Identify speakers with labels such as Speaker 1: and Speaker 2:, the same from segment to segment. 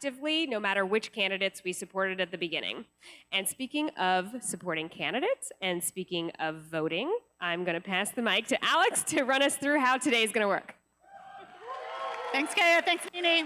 Speaker 1: collectively, no matter which candidates we supported at the beginning. And speaking of supporting candidates and speaking of voting, I'm going to pass the mic to Alex to run us through how today is going to work.
Speaker 2: Thanks, Kaya. Thanks, Nini.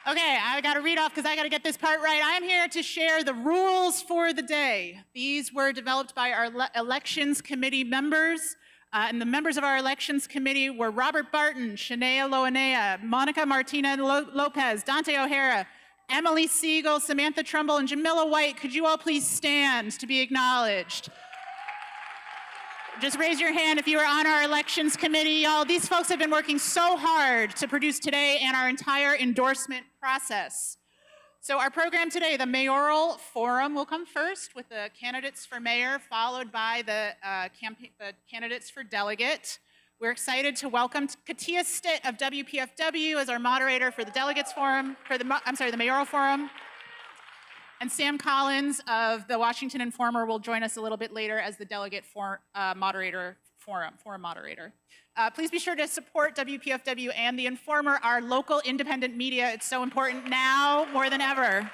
Speaker 2: Okay, I got to read off because I got to get this part right. I'm here to share the rules for the day. These were developed by our elections committee members. And the members of our elections committee were Robert Barton, Shania Loanea, Monica Martina Lopez, Dante O'Hara, Emily Siegel, Samantha Trumbull, and Jamila White. Could you all please stand to be acknowledged? Just raise your hand if you are on our elections committee. Y'all, these folks have been working so hard to produce today and our entire endorsement process. So our program today, the mayoral forum will come first with the candidates for mayor, followed by the candidates for delegate. We're excited to welcome Katia Stitt of WPFW as our moderator for the delegates forum, the mayoral forum. And Sam Collins of the Washington Informer will join us a little bit later as the delegate forum moderator. Please be sure to support WPFW and the Informer, our local independent media. It's so important now more than ever.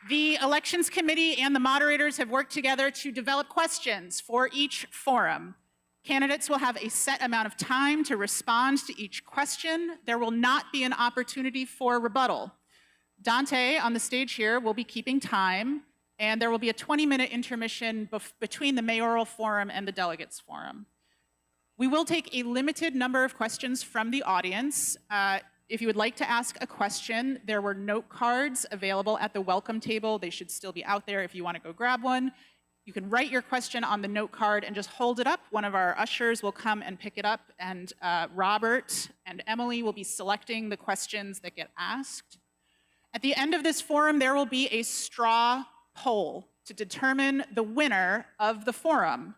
Speaker 2: The Elections Committee and the moderators have worked together to develop questions for each forum. Candidates will have a set amount of time to respond to each question. There will not be an opportunity for rebuttal. Dante, on the stage here, will be keeping time, and there will be a 20-minute intermission between the mayoral forum and the delegates forum. We will take a limited number of questions from the audience. If you would like to ask a question, there were note cards available at the welcome table. They should still be out there if you want to go grab one. You can write your question on the note card and just hold it up. One of our ushers will come and pick it up, and Robert and Emily will be selecting the questions that get asked. At the end of this forum, there will be a straw poll to determine the winner of the forum.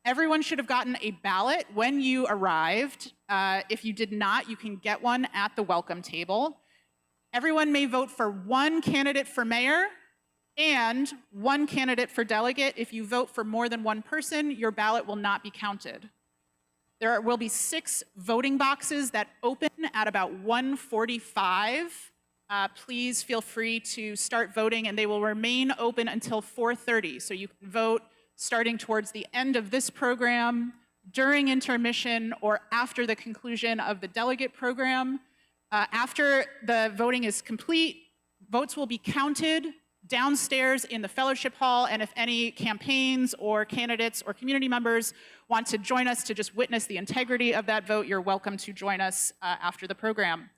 Speaker 2: Everyone should have gotten a ballot when you arrived. If you did not, you can get one at the welcome table. Everyone may vote for one candidate for mayor and one candidate for delegate. If you vote for more than one person, your ballot will not be counted. There will be 6 voting boxes that open at about 1:45. Please feel free to start voting, and they will remain open until 4:30. So you can vote starting towards the end of this program, during intermission, or after the conclusion of the delegate program. After the voting is complete, votes will be counted downstairs in the fellowship hall, and if any campaigns or candidates or community members want to join us to just witness the integrity of that vote, you're welcome to join us after the program.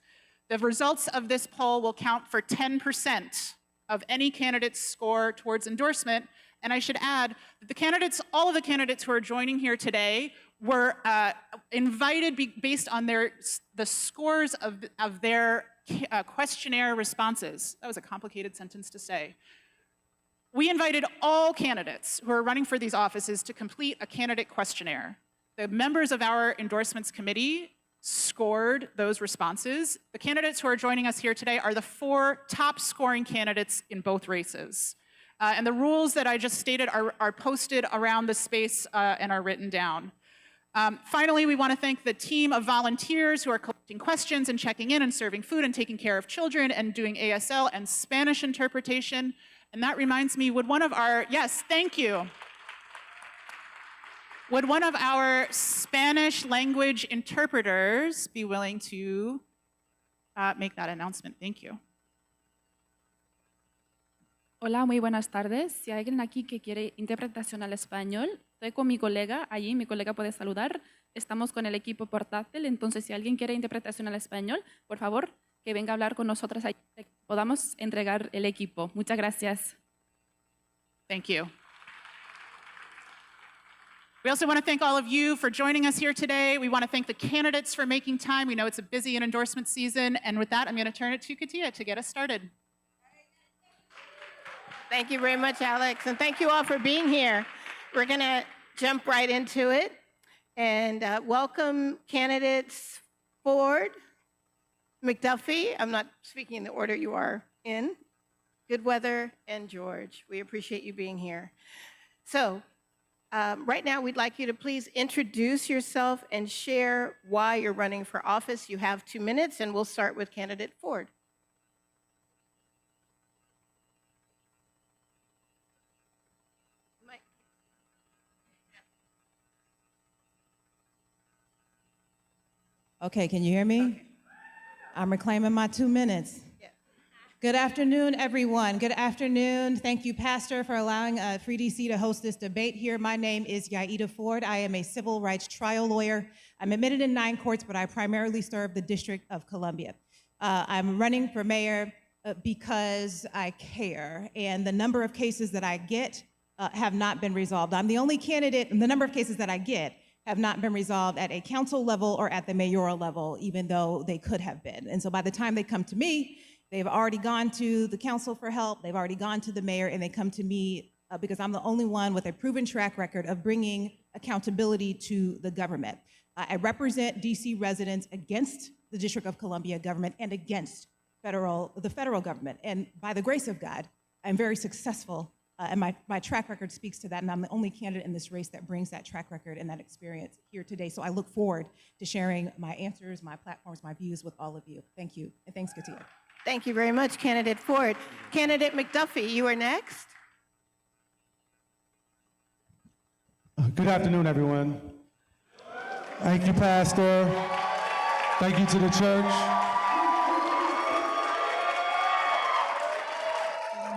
Speaker 2: The results of this poll will count for 10% of any candidate's score towards endorsement. And I should add that all of the candidates who are joining here today were invited based on the scores of their questionnaire responses. That was a complicated sentence to say. We invited all candidates who are running for these offices to complete a candidate questionnaire. The members of our endorsements committee scored those responses. The candidates who are joining us here today are the 4 top scoring candidates in both races. And the rules that I just stated are posted around the space and are written down. Finally, we want to thank the team of volunteers who are collecting questions and checking in and serving food and taking care of children and doing ASL and Spanish interpretation. And that reminds me, yes, thank you. Would one of our Spanish language interpreters be willing to make that announcement? Thank you.
Speaker 3: Hola, muy buenas tardes. Si hay alguien aquí que quiere interpretación al español, estoy con mi colega allí, mi colega puede saludar. Estamos con el equipo portátil, entonces si alguien quiere interpretación al español, por favor, que venga a hablar con nosotros, podamos entregar el equipo. Muchas gracias.
Speaker 2: Thank you. We also want to thank all of you for joining us here today. We want to thank the candidates for making time. We know it's a busy and endorsement season. And with that, I'm going to turn it to Katia to get us started.
Speaker 4: Thank you very much, Alex. And thank you all for being here. We're going to jump right into it. And welcome candidates Ford, McDuffie. I'm not speaking in the order you are in. Goodweather and George. We appreciate you being here. So, Right now, we'd like you to please introduce yourself and share why you're running for office. You have 2 minutes, and we'll start with candidate Ford. Mike.
Speaker 5: Okay, can you hear me?
Speaker 4: Okay.
Speaker 5: I'm reclaiming my 2 minutes.
Speaker 4: Yeah.
Speaker 5: Good afternoon, everyone. Good afternoon. Thank you, Pastor, for allowing Free DC to host this debate here. My name is Yaida Ford. I am a civil rights trial lawyer. I'm admitted in 9 courts, but I primarily serve the District of Columbia. I'm running for mayor because I care, and the number of cases that I get have not been resolved. I'm the only candidate, and the number of cases that I get have not been resolved at a council level or at the mayoral level, even though they could have been. And so by the time they come to me, they've already gone to the council for help, they've already gone to the mayor, and they come to me because I'm the only one with a proven track record of bringing accountability to the government. I represent DC residents against the District of Columbia government and against the federal government. And by the grace of God, I'm very successful, and my track record speaks to that, and I'm the only candidate in this race that brings that track record and that experience here today. So I look forward to sharing my answers, my platforms, my views with all of you. Thank you, and thanks, Katia.
Speaker 4: Thank you very much, candidate Ford. Candidate McDuffie, you are next.
Speaker 6: Good afternoon, everyone. Thank you, Pastor. Thank you to the church.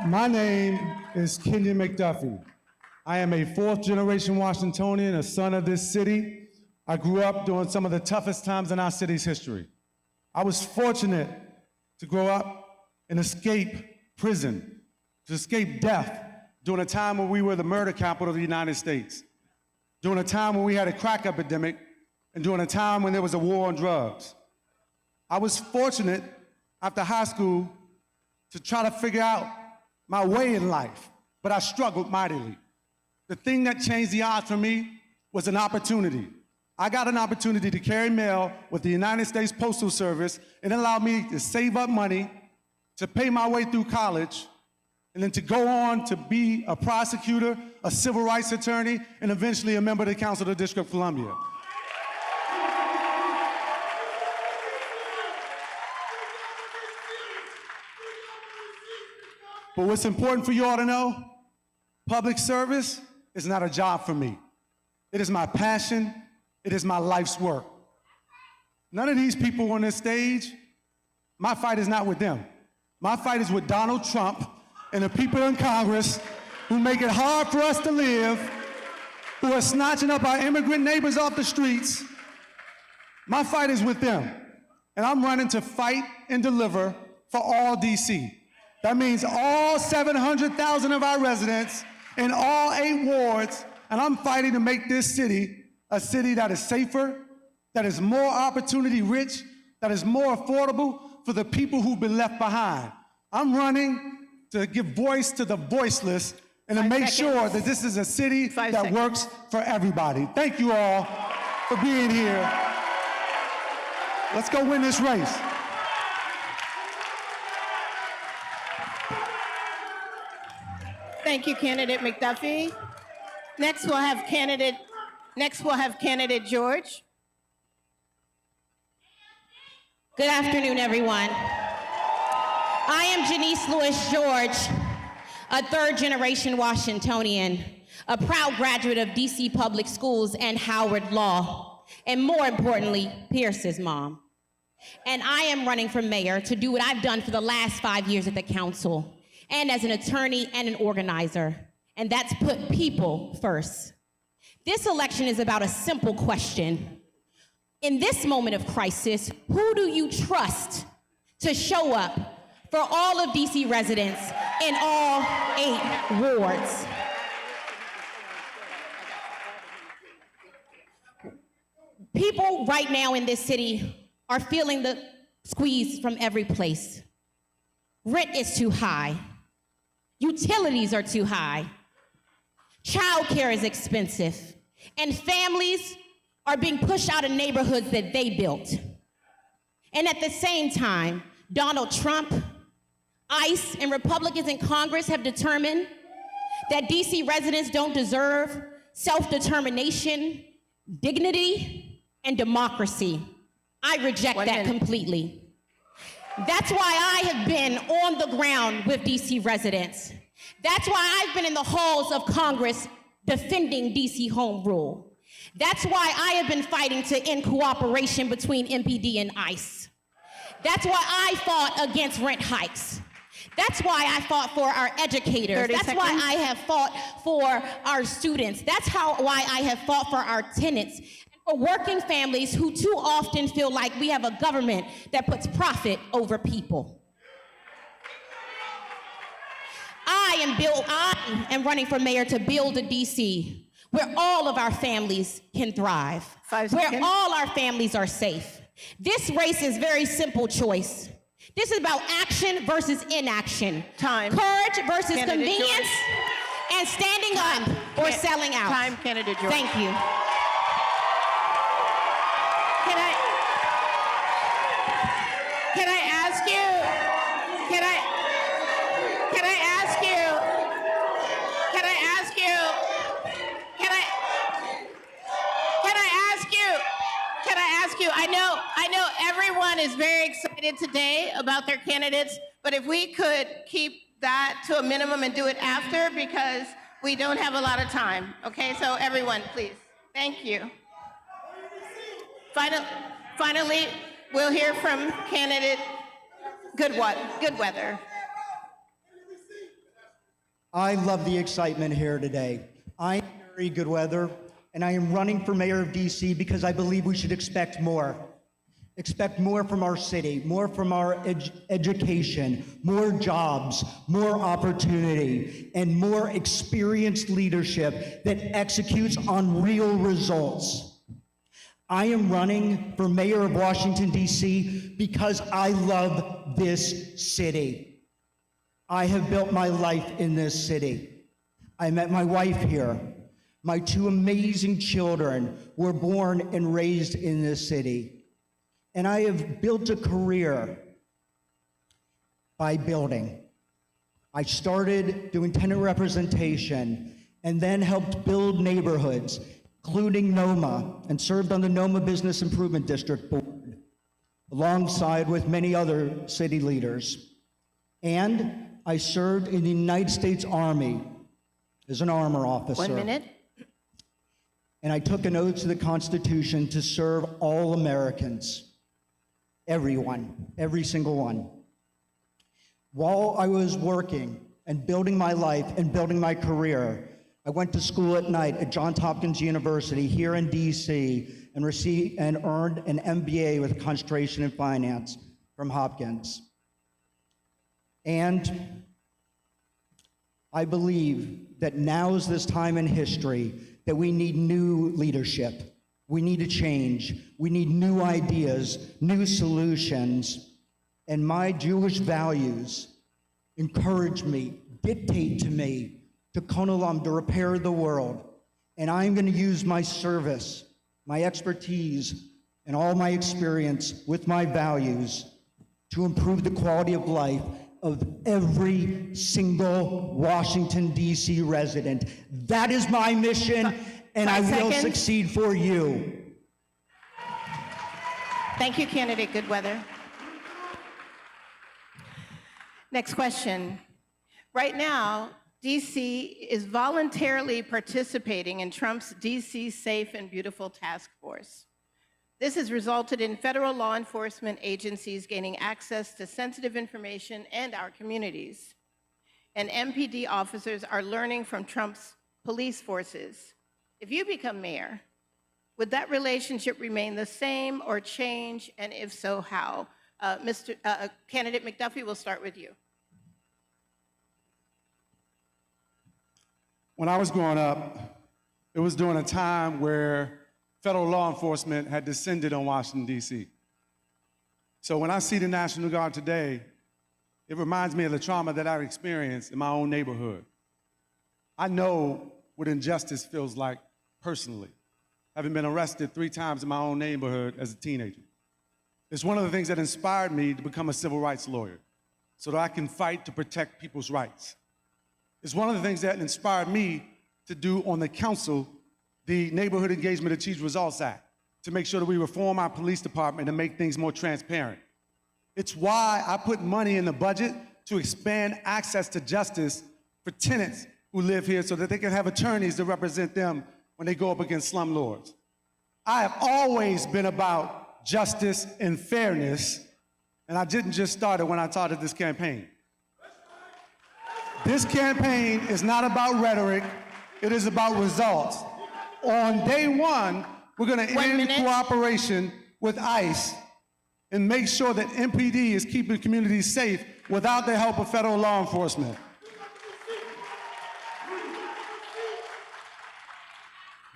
Speaker 6: My name is Kenyon McDuffie. I am a 4th-generation Washingtonian, a son of this city. I grew up during some of the toughest times in our city's history. I was fortunate to grow up and escape prison, to escape death during a time when we were the murder capital of the United States, during a time when we had a crack epidemic, and during a time when there was a war on drugs. I was fortunate after high school to try to figure out my way in life, but I struggled mightily. The thing that changed the odds for me was an opportunity. I got an opportunity to carry mail with the United States Postal Service, and it allowed me to save up money, to pay my way through college, and then to go on to be a prosecutor, a civil rights attorney, and eventually a member of the Council of the District of Columbia. But what's important for you all to know, public service is not a job for me. It is my passion. It is my life's work. None of these people on this stage, my fight is not with them. My fight is with Donald Trump and the people in Congress who make it hard for us to live, who are snatching up our immigrant neighbors off the streets. My fight is with them. And I'm running to fight and deliver for all DC. That means all 700,000 of our residents in all 8 wards, and I'm fighting to make this city a city that is safer, that is more opportunity rich, that is more affordable for the people who've been left behind. I'm running to give voice to the voiceless and to make sure that this is a city that works for everybody. Thank you all for being here. Let's go win this race.
Speaker 4: Thank you, candidate McDuffie. Next, we'll have candidate George.
Speaker 7: Good afternoon, everyone. I am Janice Lewis George, a 3rd-generation Washingtonian, a proud graduate of DC Public Schools and Howard Law, and more importantly, Pierce's mom. And I am running for mayor to do what I've done for the last 5 years at the council, and as an attorney and an organizer, and that's put people first. This election is about a simple question. In this moment of crisis, who do you trust to show up for all of DC residents in all 8 wards? People right now in this city are feeling the squeeze from every place. Rent is too high. Utilities are too high. Childcare is expensive. And families are being pushed out of neighborhoods that they built. And at the same time, Donald Trump, ICE, and Republicans in Congress have determined that DC residents don't deserve self-determination, dignity, and democracy. I reject that completely. That's why I have been on the ground with DC residents. That's why I've been in the halls of Congress defending DC home rule. That's why I have been fighting to end cooperation between MPD and ICE. That's why I fought against rent hikes. That's why I fought for our educators. That's why I have fought for our students. That's why I have fought for our tenants. For working families who too often feel like we have a government that puts profit over people. I am running for mayor to build a DC where all of our families can thrive, where all our families are safe. This race is very simple choice. This is about action versus inaction.
Speaker 4: Time.
Speaker 7: Courage versus
Speaker 4: Candidate
Speaker 7: convenience,
Speaker 4: George.
Speaker 7: and standing up or selling out.
Speaker 4: Time, Candidate George.
Speaker 7: Thank you.
Speaker 4: Can I ask you, can I ask you, I know everyone is very excited today about their candidates, but if we could keep that to a minimum and do it after, because we don't have a lot of time. Okay, so everyone, please. Thank you. Finally, we'll hear from candidate Goodweather.
Speaker 8: I love the excitement here today. I'm Mary Goodweather, and I am running for mayor of DC because I believe we should expect more. Expect more from our city, more from our education, more jobs, more opportunity, and more experienced leadership that executes on real results. I am running for mayor of Washington, D.C. because I love this city. I have built my life in this city. I met my wife here. My two amazing children were born and raised in this city. And I have built a career by building. I started doing tenant representation and then helped build neighborhoods, including NOMA, and served on the NOMA Business Improvement District Board, alongside with many other city leaders. And I served in the United States Army as an armor officer.
Speaker 4: 1 minute.
Speaker 8: And I took an oath to the Constitution to serve all Americans. Everyone, every single one. While I was working and building my life and building my career, I went to school at night at Johns Hopkins University here in DC and earned an MBA with a concentration in finance from Hopkins. And I believe that now is this time in history that we need new leadership. We need to change. We need new ideas, new solutions. And my Jewish values encourage me, dictate to me, to Konolam, to repair the world. And I'm going to use my service, my expertise, and all my experience with my values to improve the quality of life of every single Washington, D.C. resident. That is my mission. And I will succeed for you.
Speaker 4: Thank you, candidate Goodweather. Next question. Right now, DC is voluntarily participating in Trump's DC Safe and Beautiful Task Force. This has resulted in federal law enforcement agencies gaining access to sensitive information and our communities. And MPD officers are learning from Trump's police forces. If you become mayor, would that relationship remain the same or change, and if so, how? Candidate McDuffie, we'll start with you.
Speaker 6: When I was growing up, it was during a time where federal law enforcement had descended on Washington, D.C. So when I see the National Guard today, it reminds me of the trauma that I experienced in my own neighborhood. I know what injustice feels like personally, having been arrested 3 times in my own neighborhood as a teenager. It's one of the things that inspired me to become a civil rights lawyer, so that I can fight to protect people's rights. It's one of the things that inspired me to do on the council the Neighborhood Engagement Achieved Results Act to make sure that we reform our police department and make things more transparent. It's why I put money in the budget to expand access to justice for tenants who live here so that they can have attorneys to represent them when they go up against slumlords. I have always been about justice and fairness, and I didn't just start it when I started this campaign. This campaign is not about rhetoric, it is about results. On day one, we're gonna end cooperation with ICE and make sure that MPD is keeping communities safe without the help of federal law enforcement.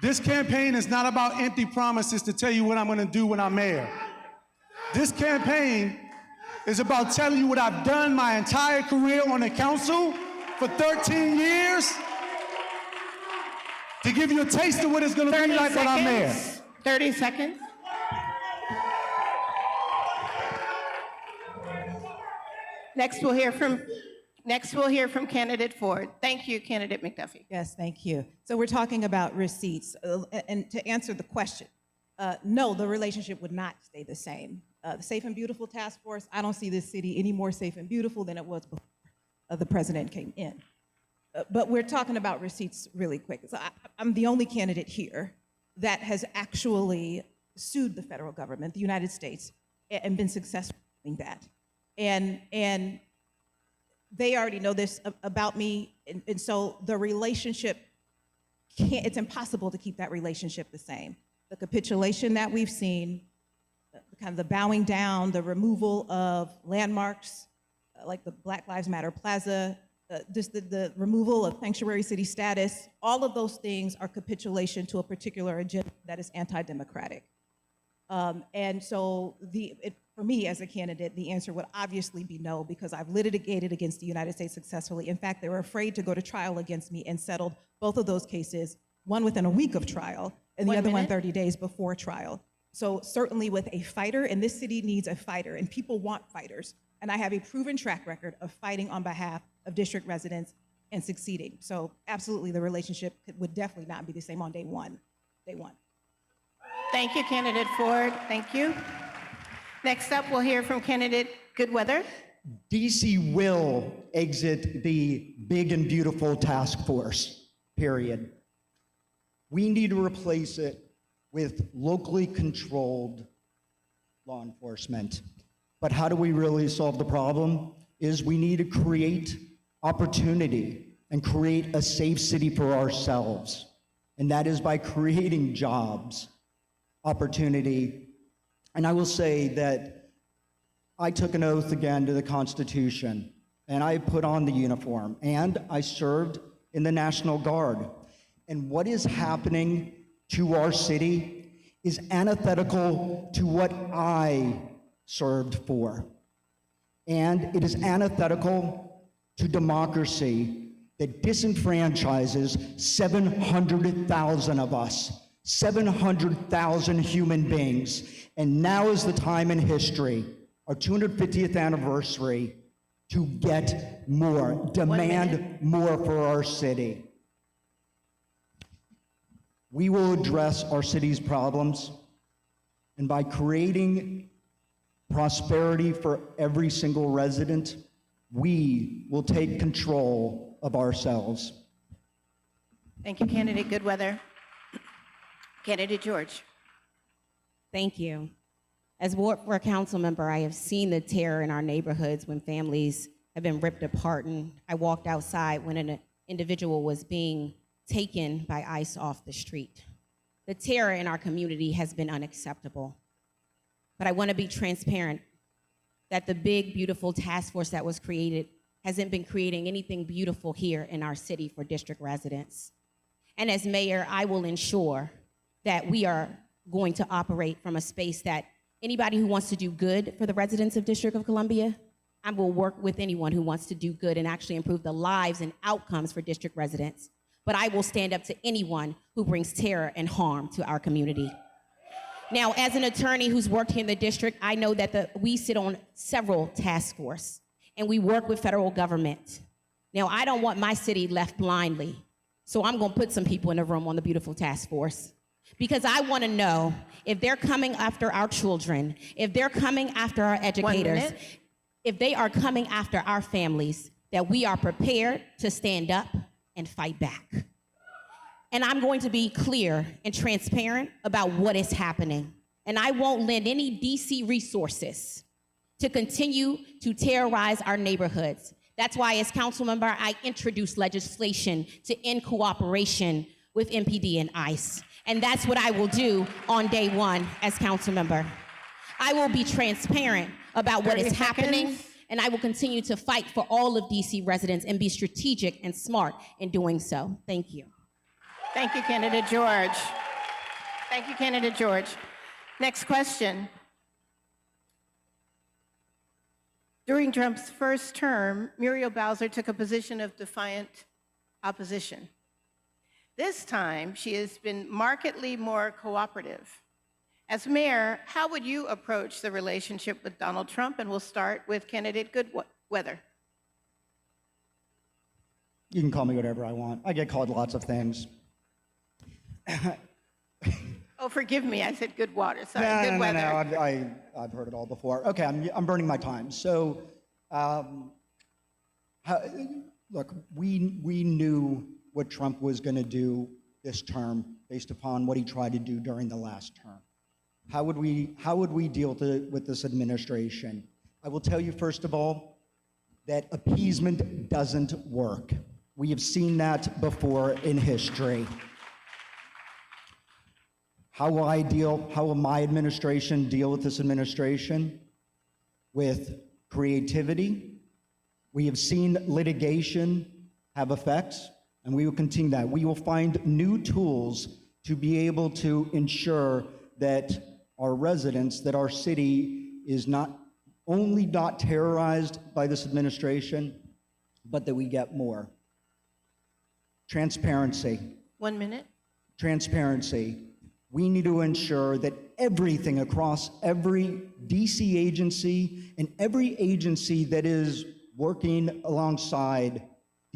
Speaker 6: This campaign is not about empty promises to tell you what I'm gonna do when I'm mayor. This campaign is about telling you what I've done my entire career on the council for 13 years to give you a taste of what it's gonna be like when I'm mayor.
Speaker 4: 30 seconds. Next we'll hear from candidate Ford. Thank you, candidate McDuffie.
Speaker 5: Yes, thank you. So we're talking about receipts. And to answer the question, no, the relationship would not stay the same. The Safe and Beautiful Task Force, I don't see this city any more safe and beautiful than it was before the president came in. But we're talking about receipts really quick. So I'm the only candidate here that has actually sued the federal government, the United States, and been successful in that. And they already know this about me, and so the relationship it's impossible to keep that relationship the same. The capitulation that we've seen, kind of the bowing down, the removal of landmarks, like the Black Lives Matter Plaza, just the removal of sanctuary city status, all of those things are capitulation to a particular agenda that is anti-democratic. And so for me as a candidate, the answer would obviously be no, because I've litigated against the United States successfully. In fact, they were afraid to go to trial against me and settled both of those cases, one within a week of trial and the other one 30 days before trial. So certainly with a fighter, and this city needs a fighter, and people want fighters. And I have a proven track record of fighting on behalf of district residents and succeeding. So absolutely the relationship would definitely not be the same on day one.
Speaker 4: Thank you, candidate Ford. Thank you. Next up, we'll hear from candidate Goodweather.
Speaker 8: DC will exit the big and beautiful task force, period. We need to replace it with locally controlled law enforcement. But how do we really solve the problem? Is we need to create opportunity and create a safe city for ourselves. And that is by creating jobs, opportunity. And I will say that I took an oath again to the Constitution, and I put on the uniform, and I served in the National Guard. And what is happening to our city is antithetical to what I served for. And it is antithetical to democracy that disenfranchises 700,000 of us, 700,000 human beings. And now is the time in history, our 250th anniversary, to get more, demand more for our city. We will address our city's problems, and by creating prosperity for every single resident, we will take control of ourselves.
Speaker 4: Thank you, candidate Goodweather. Candidate George.
Speaker 7: Thank you. As Ward 4 council member, I have seen the terror in our neighborhoods when families have been ripped apart, and I walked outside when an individual was being taken by ICE off the street. The terror in our community has been unacceptable. But I want to be transparent that the big, beautiful task force that was created hasn't been creating anything beautiful here in our city for district residents. And as mayor, I will ensure that we are going to operate from a space that anybody who wants to do good for the residents of District of Columbia, I will work with anyone who wants to do good and actually improve the lives and outcomes for district residents. But I will stand up to anyone who brings terror and harm to our community. Now, as an attorney who's worked here in the district, I know that we sit on several task forces, and we work with federal government. Now, I don't want my city left blindly So I'm going to put some people in the room on the beautiful task force, because I want to know if they're coming after our children, if they're coming after our educators, if they are coming after our families, that we are prepared to stand up and fight back. And I'm going to be clear and transparent about what is happening. And I won't lend any DC resources to continue to terrorize our neighborhoods. That's why, as council member, I introduced legislation to end cooperation with MPD and ICE. And that's what I will do on day one as council member. I will be transparent about what is happening, and I will continue to fight for all of DC residents and be strategic and smart in doing so. Thank you.
Speaker 4: Thank you, Candidate George. Thank you, Candidate George. Next question. During Trump's first term, Muriel Bowser took a position of defiant opposition. This time, she has been markedly more cooperative. As mayor, how would you approach the relationship with Donald Trump? And we'll start with candidate Goodweather.
Speaker 8: You can call me whatever I want. I get called lots of things.
Speaker 4: Oh, forgive me, I said Goodwater, sorry,
Speaker 8: No,
Speaker 4: Goodweather.
Speaker 8: I've heard it all before. Okay, I'm burning my time. So, look, we knew what Trump was going to do this term based upon what he tried to do during the last term. How would we deal with this administration? I will tell you, first of all, that appeasement doesn't work. We have seen that before in history. How will my administration deal with this administration? With creativity. We have seen litigation have effects, and we will continue that. We will find new tools to be able to ensure that our residents, that our city is not only not terrorized by this administration, but that we get more. Transparency.
Speaker 4: 1 minute.
Speaker 8: Transparency. We need to ensure that everything across every DC agency and every agency that is working alongside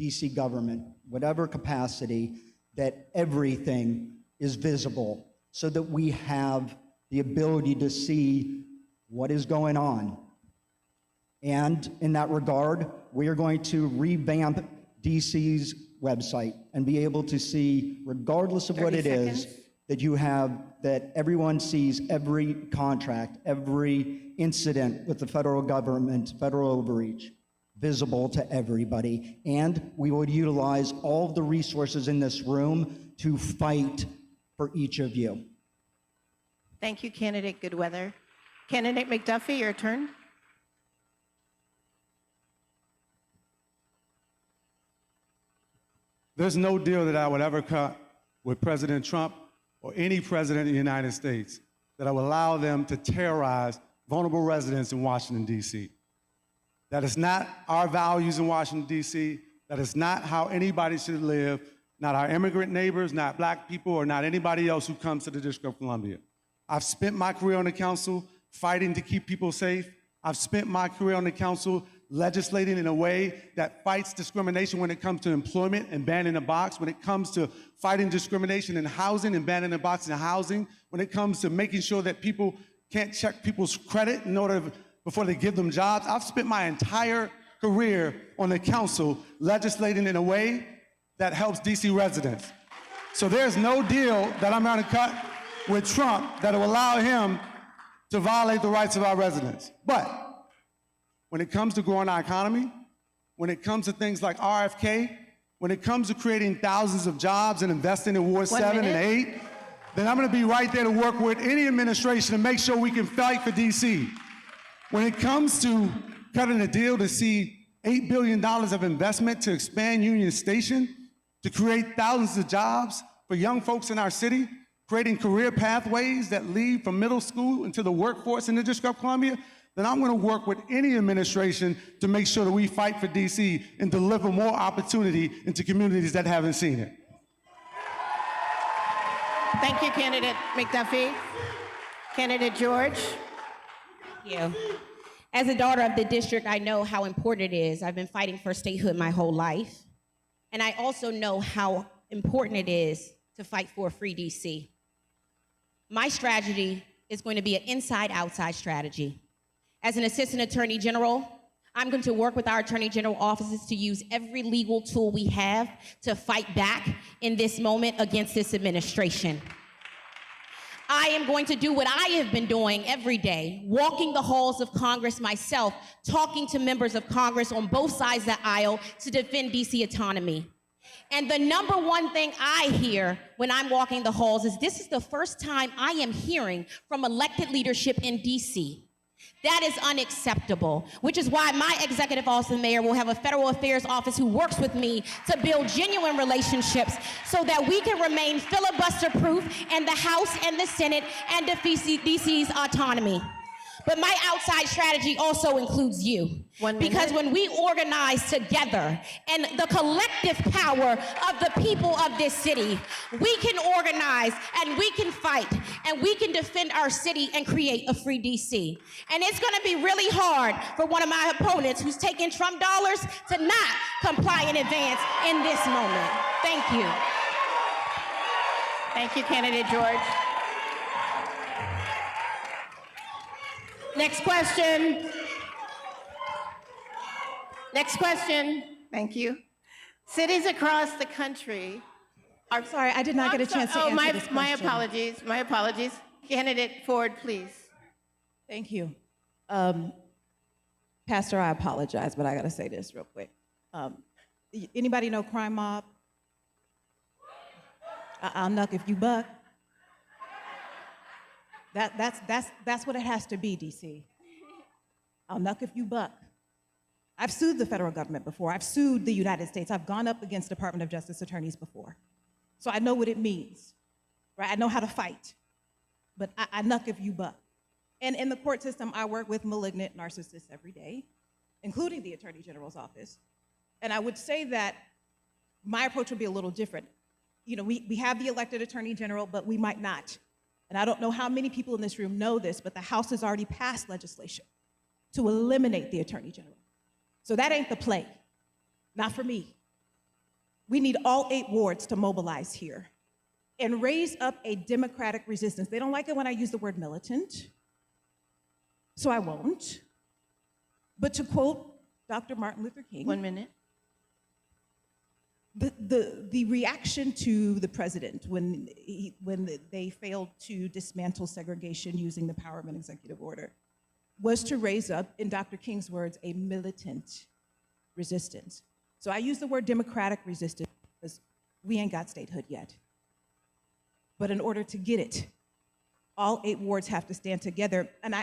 Speaker 8: DC government, whatever capacity, that everything is visible so that we have the ability to see what is going on. And in that regard, we are going to revamp DC's website and be able to see, regardless of what it is, that everyone sees every contract, every incident with the federal government, federal overreach, visible to everybody. And we will utilize all of the resources in this room to fight for each of you.
Speaker 4: Thank you, Candidate Goodweather. Candidate McDuffie, your turn.
Speaker 6: There's no deal that I would ever cut with President Trump or any president of the United States that I would allow them to terrorize vulnerable residents in Washington, D.C. That is not our values in Washington, D.C. That is not how anybody should live, not our immigrant neighbors, not black people, or not anybody else who comes to the District of Columbia. I've spent my career on the council fighting to keep people safe. I've spent my career on the council legislating in a way that fights discrimination when it comes to employment and banning the box, when it comes to fighting discrimination in housing and banning the box in housing, when it comes to making sure that people can't check people's credit in order before they give them jobs. I've spent my entire career on the council legislating in a way that helps DC residents. So there's no deal that I'm going to cut with Trump that will allow him to violate the rights of our residents. But when it comes to growing our economy, when it comes to things like RFK, when it comes to creating thousands of jobs and investing in Ward 7 and 8, then I'm going to be right there to work with any administration to make sure we can fight for DC. When it comes to cutting a deal to see $8 billion of investment to expand Union Station, to create thousands of jobs for young folks in our city, creating career pathways that lead from middle school into the workforce in the District of Columbia, then I'm going to work with any administration to make sure that we fight for DC and deliver more opportunity into communities that haven't seen it.
Speaker 4: Thank you, Candidate McDuffie. Candidate George.
Speaker 7: Thank you. As a daughter of the district, I know how important it is. I've been fighting for statehood my whole life. And I also know how important it is to fight for a free DC. My strategy is going to be an inside-outside strategy. As an assistant attorney general, I'm going to work with our attorney general offices to use every legal tool we have to fight back in this moment against this administration. I am going to do what I have been doing every day, walking the halls of Congress myself, talking to members of Congress on both sides of the aisle to defend DC autonomy. And the number one thing I hear when I'm walking the halls is this is the first time I am hearing from elected leadership in DC. That is unacceptable, which is why my executive office and mayor will have a federal affairs office who works with me to build genuine relationships so that we can remain filibuster-proof in the House and the Senate and defeat DC's autonomy. But my outside strategy also includes you. Because when we organize together and the collective power of the people of this city, we can organize and we can fight and we can defend our city and create a free DC. And it's gonna be really hard for one of my opponents who's taking Trump dollars to not comply in advance in this moment. Thank you.
Speaker 4: Thank you, Candidate George. Next question. Next question. Thank you. Cities across the country are...
Speaker 5: Sorry, I did not get a chance to answer this question.
Speaker 4: My apologies, my apologies. Candidate Ford, please.
Speaker 5: Thank you. Pastor, I apologize, but I got to say this real quick. Anybody know Crime Mob? I'll knock if you buck. That's what it has to be, DC. I'll knock if you buck. I've sued the federal government before. I've sued the United States. I've gone up against Department of Justice attorneys before. So I know what it means, right? I know how to fight, but I knock if you buck. And in the court system, I work with malignant narcissists every day, including the Attorney General's office. And I would say that my approach would be a little different. You know, we have the elected Attorney General, but we might not. And I don't know how many people in this room know this, but the House has already passed legislation to eliminate the Attorney General. So that ain't the play, not for me. We need all 8 wards to mobilize here and raise up a democratic resistance. They don't like it when I use the word militant, so I won't. But to quote Dr. Martin Luther King—
Speaker 4: 1 minute.
Speaker 5: The reaction to the president when they failed to dismantle segregation using the power of an executive order was to raise up, in Dr. King's words, a militant resistance. So I use the word democratic resistance because we ain't got statehood yet. But in order to get it, all 8 wards have to stand together. And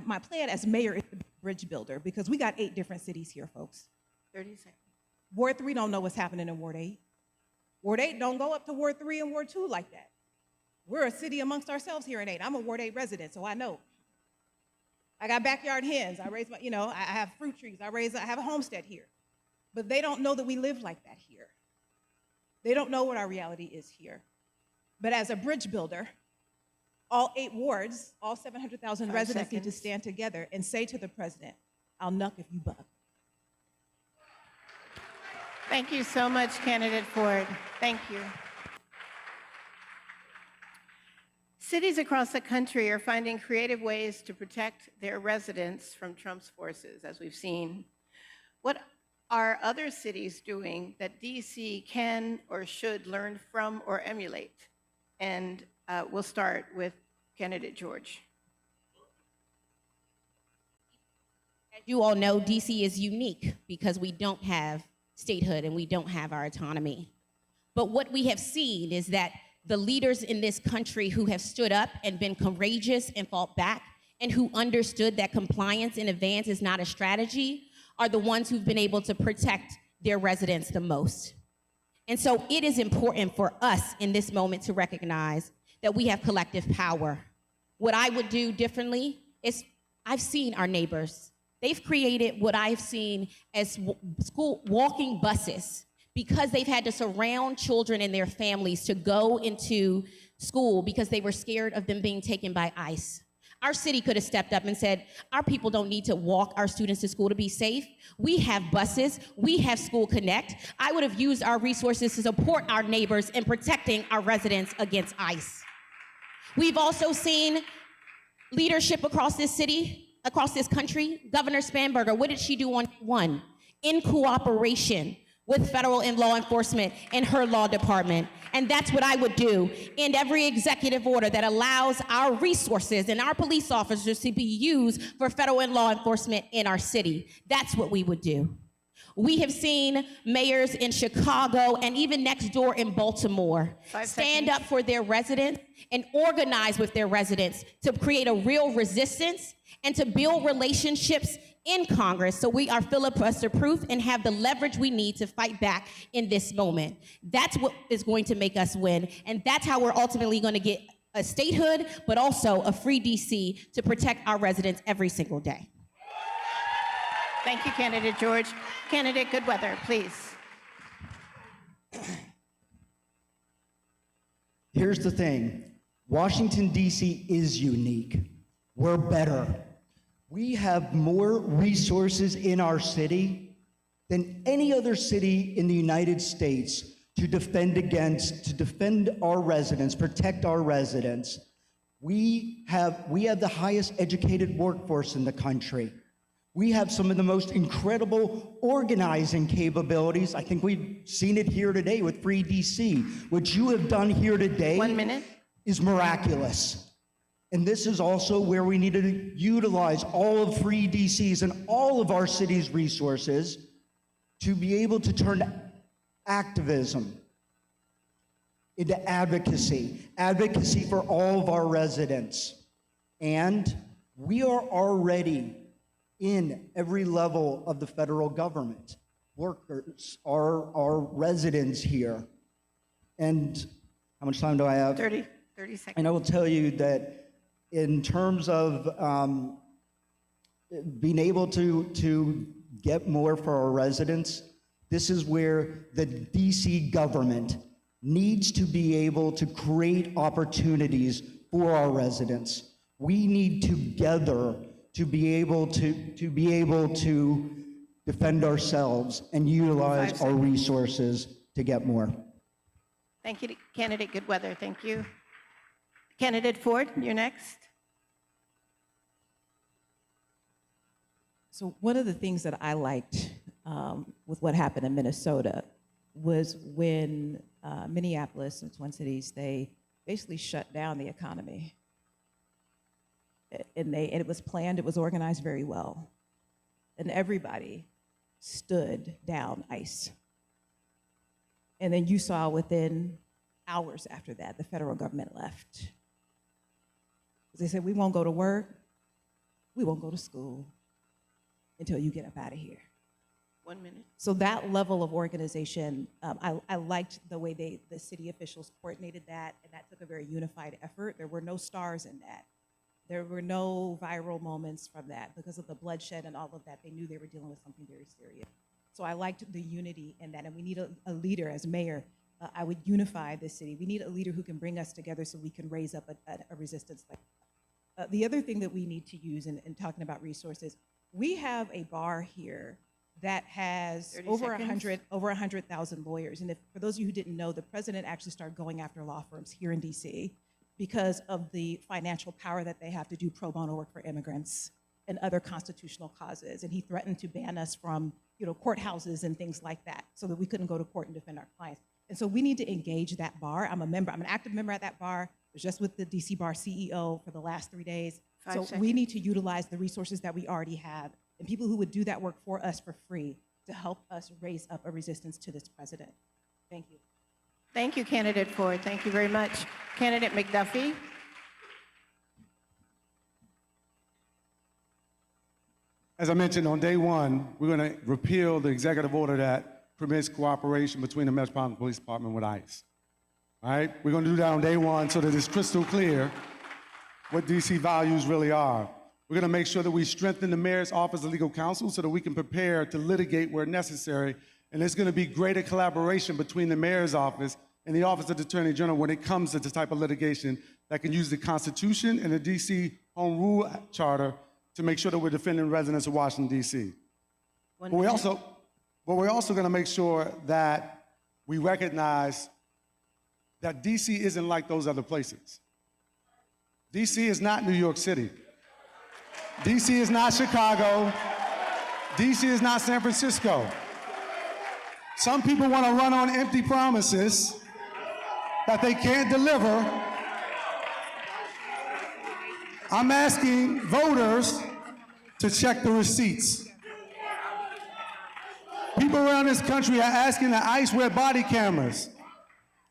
Speaker 5: my plan as mayor is to be a bridge builder because we got 8 different cities here, folks.
Speaker 4: 30 seconds.
Speaker 5: Ward 3 don't know what's happening in Ward 8. Ward 8 don't go up to Ward 3 and Ward 2 like that. We're a city amongst ourselves here in 8. I'm a Ward 8 resident, so I know. I got backyard hens. I raise my, I have fruit trees. I have a homestead here. But they don't know that we live like that here. They don't know what our reality is here. But as a bridge builder, all 8 wards, all 700,000 residents need to stand together and say to the president, I'll knock if you buck.
Speaker 4: Thank you so much, Candidate Ford. Thank you. Cities across the country are finding creative ways to protect their residents from Trump's forces, as we've seen. What are other cities doing that DC can or should learn from or emulate? And we'll start with Candidate George.
Speaker 7: As you all know, DC is unique because we don't have statehood and we don't have our autonomy. But what we have seen is that the leaders in this country who have stood up and been courageous and fought back and who understood that compliance in advance is not a strategy are the ones who've been able to protect their residents the most. And so it is important for us in this moment to recognize that we have collective power. What I would do differently is I've seen our neighbors. They've created what I've seen as school walking buses because they've had to surround children and their families to go into school because they were scared of them being taken by ICE. Our city could have stepped up and said, our people don't need to walk our students to school to be safe. We have buses, we have School Connect. I would have used our resources to support our neighbors in protecting our residents against ICE. We've also seen leadership across this city, across this country. Governor Spanberger, what did she do on one? In cooperation with federal and law enforcement and her law department. And that's what I would do in every executive order that allows our resources and our police officers to be used for federal and law enforcement in our city. That's what we would do. We have seen mayors in Chicago and even next door in Baltimore stand up for their residents and organize with their residents to create a real resistance and to build relationships in Congress so we are filibuster-proof and have the leverage we need to fight back in this moment. That's what is going to make us win, and that's how we're ultimately going to get a statehood, but also a free DC to protect our residents every single day.
Speaker 4: Thank you, Candidate George. Candidate Goodweather, please.
Speaker 8: Here's the thing. Washington, D.C. is unique. We're better. We have more resources in our city than any other city in the United States to defend our residents, protect our residents. We have the highest educated workforce in the country. We have some of the most incredible organizing capabilities. I think we've seen it here today with Free DC. What you have done here today
Speaker 4: 1 minute.
Speaker 8: is miraculous. And this is also where we need to utilize all of Free DC's and all of our city's resources to be able to turn activism into advocacy for all of our residents. And we are already in every level of the federal government. Workers are residents here. And how much time do I have?
Speaker 4: 30 seconds.
Speaker 8: And I will tell you that in terms of being able to get more for our residents, this is where the DC government needs to be able to create opportunities for our residents. We need together to be able to defend ourselves and utilize our resources to get more.
Speaker 4: Thank you, Candidate Goodweather. Thank you. Candidate Ford, you're next.
Speaker 9: So one of the things that I liked with what happened in Minnesota was when Minneapolis and Twin Cities, they basically shut down the economy. And it was planned, it was organized very well. And everybody stood down ICE. And then you saw within hours after that, the federal government left. They said, we won't go to work, we won't go to school until you get up out of here.
Speaker 4: 1 minute.
Speaker 9: So that level of organization, I liked the way the city officials coordinated that, and that took a very unified effort. There were no stars in that. There were no viral moments from that because of the bloodshed and all of that. They knew they were dealing with something very serious. So I liked the unity in that, and we need a leader. As mayor, I would unify the city. We need a leader who can bring us together so we can raise up a resistance. The other thing that we need to use in talking about resources, we have a bar here that has over 100,000 lawyers. And for those of you who didn't know, the president actually started going after law firms here in DC because of the financial power that they have to do pro bono work for immigrants and other constitutional causes. And he threatened to ban us from courthouses and things like that so that we couldn't go to court and defend our clients. And so we need to engage that bar. I'm a member, I'm an active member at that bar. I was just with the DC Bar CEO for the last 3 days. So we need to utilize the resources that we already have and people who would do that work for us for free to help us raise up a resistance to this president. Thank you.
Speaker 4: Thank you, Candidate Ford. Thank you very much. Candidate McDuffie.
Speaker 6: As I mentioned, on day one, we're going to repeal the executive order that permits cooperation between the Metropolitan Police Department with ICE. All right? We're going to do that on day one so that it's crystal clear what DC values really are. We're going to make sure that we strengthen the mayor's office of legal counsel so that we can prepare to litigate where necessary. And there's going to be greater collaboration between the mayor's office and the office of the attorney general when it comes to this type of litigation that can use the Constitution and the DC home rule charter to make sure that we're defending residents of Washington, D.C. But we're also going to make sure that we recognize that D.C. isn't like those other places. D.C. is not New York City. D.C. is not Chicago. D.C. is not San Francisco. Some people want to run on empty promises that they can't deliver. I'm asking voters to check the receipts. People around this country are asking that ICE wear body cameras.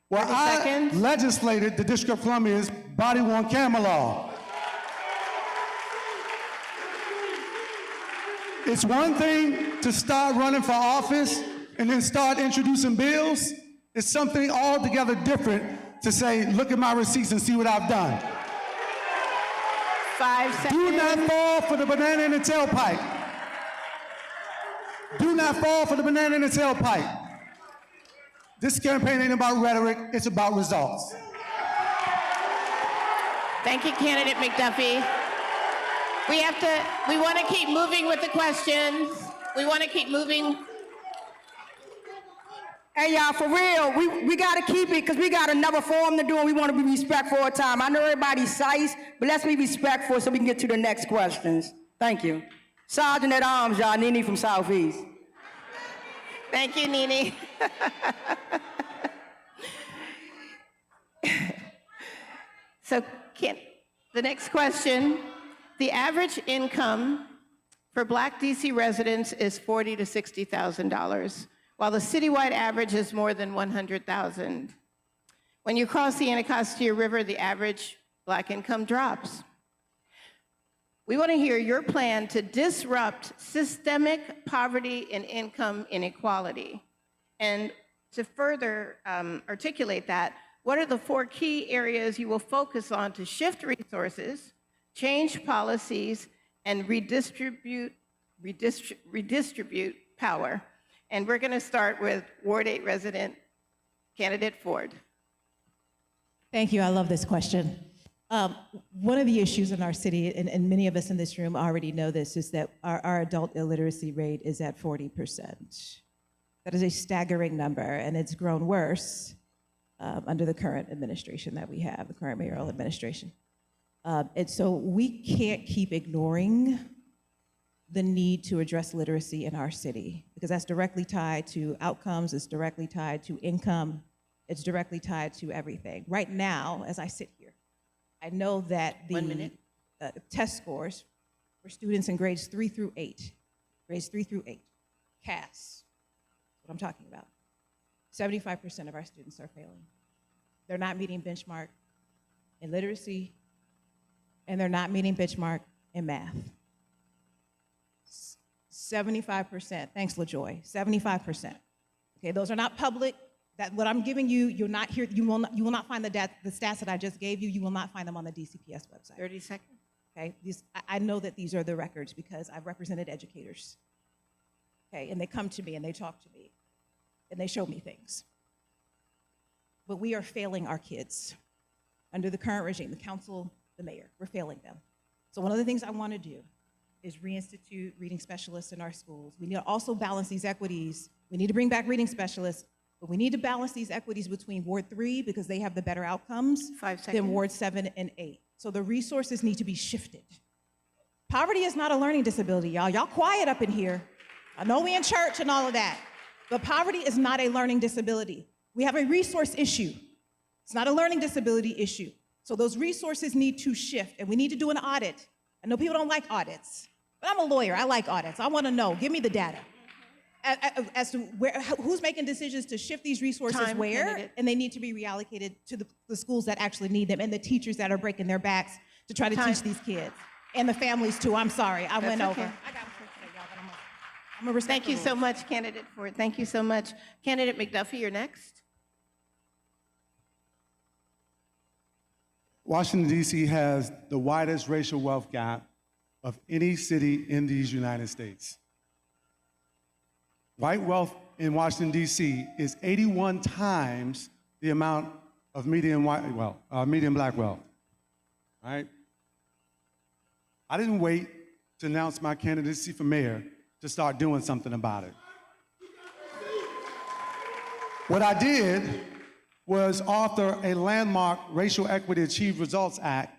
Speaker 6: Well,
Speaker 4: 30
Speaker 6: I
Speaker 4: seconds.
Speaker 6: legislated the District of Columbia's body-worn camera law. It's one thing to start running for office and then start introducing bills. It's something altogether different to say, look at my receipts and see what I've done.
Speaker 4: 5 seconds.
Speaker 6: Do not fall for the banana in the tailpipe. Do not fall for the banana in the tailpipe. This campaign ain't about rhetoric, it's about results.
Speaker 4: Thank you, candidate McDuffie. We want to keep moving with the questions. We want to keep moving.
Speaker 10: Hey, y'all, for real, we got to keep it because we got another forum to do and we want to be respectful of time. I know everybody's size, but let's be respectful so we can get to the next questions. Thank you. Sergeant at Arms, y'all, Nene from Southeast.
Speaker 4: Thank you, Nene. So, the next question. The average income for Black DC residents is $40,000 to $60,000, while the citywide average is more than $100,000. When you cross the Anacostia River, the average Black income drops. We want to hear your plan to disrupt systemic poverty and income inequality. And to further articulate that, what are the 4 key areas you will focus on to shift resources, change policies, and redistribute power? And we're going to start with Ward 8 resident candidate Ford.
Speaker 5: Thank you. I love this question. One of the issues in our city, and many of us in this room already know this, is that our adult illiteracy rate is at 40%. That is a staggering number, and it's grown worse under the current administration that we have, the current mayoral administration. And so we can't keep ignoring the need to address literacy in our city, because that's directly tied to outcomes, it's directly tied to income, it's directly tied to everything. Right now, as I sit here, I know that the test scores for students in grades 3 through 8, CAS, what I'm talking about, 75% of our students are failing. They're not meeting benchmark in literacy, and they're not meeting benchmark in math. 75%, thanks LaJoy, 75%. Okay, those are not public. That what I'm giving you, you'll not hear, you will not find the stats that I just gave you. You will not find them on the DCPS website.
Speaker 4: 30 seconds.
Speaker 5: Okay, I know that these are the records because I've represented educators. Okay, and they come to me and they talk to me and they show me things. But we are failing our kids. Under the current regime, the council, the mayor, we're failing them. So one of the things I want to do is reinstitute reading specialists in our schools. We need to also balance these equities. We need to bring back reading specialists, but we need to balance these equities between Ward 3 because they have the better outcomes
Speaker 4: 5 seconds.
Speaker 5: than Ward 7 and 8. So the resources need to be shifted. Poverty is not a learning disability, y'all. Y'all quiet up in here. I know we in church and all of that, but poverty is not a learning disability. We have a resource issue. It's not a learning disability issue. So those resources need to shift, and we need to do an audit. I know people don't like audits, but I'm a lawyer. I like audits. I want to know. Give me the data as to who's making decisions to shift these resources and they need to be reallocated to the schools that actually need them and the teachers that are breaking their backs to try to teach these kids and the families too. I'm sorry. I went over. I got today, y'all, but I'm a respect.
Speaker 4: Thank you so much, candidate Ford. Thank you so much. Candidate McDuffie, you're next.
Speaker 6: Washington, D.C. has the widest racial wealth gap of any city in these United States. White wealth in Washington, D.C. is 81 times the amount of median black wealth, right? I didn't wait to announce my candidacy for mayor to start doing something about it. What I did was author a landmark Racial Equity Achieved Results Act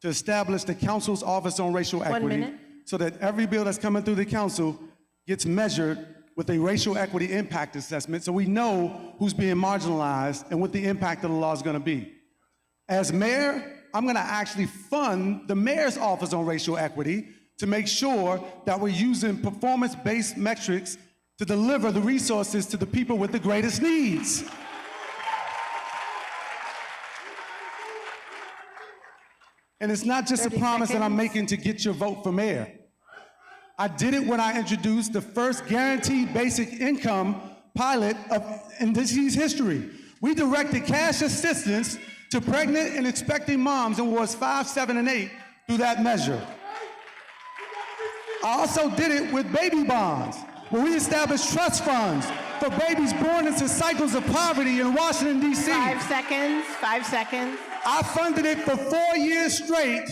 Speaker 6: to establish the council's Office on Racial Equity
Speaker 4: minute.
Speaker 6: so that every bill that's coming through the council gets measured with a racial equity impact assessment so we know who's being marginalized and what the impact of the law is going to be. As mayor, I'm going to actually fund the mayor's Office on Racial Equity to make sure that we're using performance-based metrics to deliver the resources to the people with the greatest needs. And it's not just a
Speaker 4: 30
Speaker 6: promise that I'm
Speaker 4: seconds.
Speaker 6: making to get your vote for mayor. I did it when I introduced the first guaranteed basic income pilot in DC's history. We directed cash assistance to pregnant and expecting moms in wards 5, 7, and 8 through that measure. I also did it with baby bonds, where we established trust funds for babies born into cycles of poverty in Washington, D.C.
Speaker 4: 5 seconds, 5 seconds.
Speaker 6: I funded it for 4 years straight.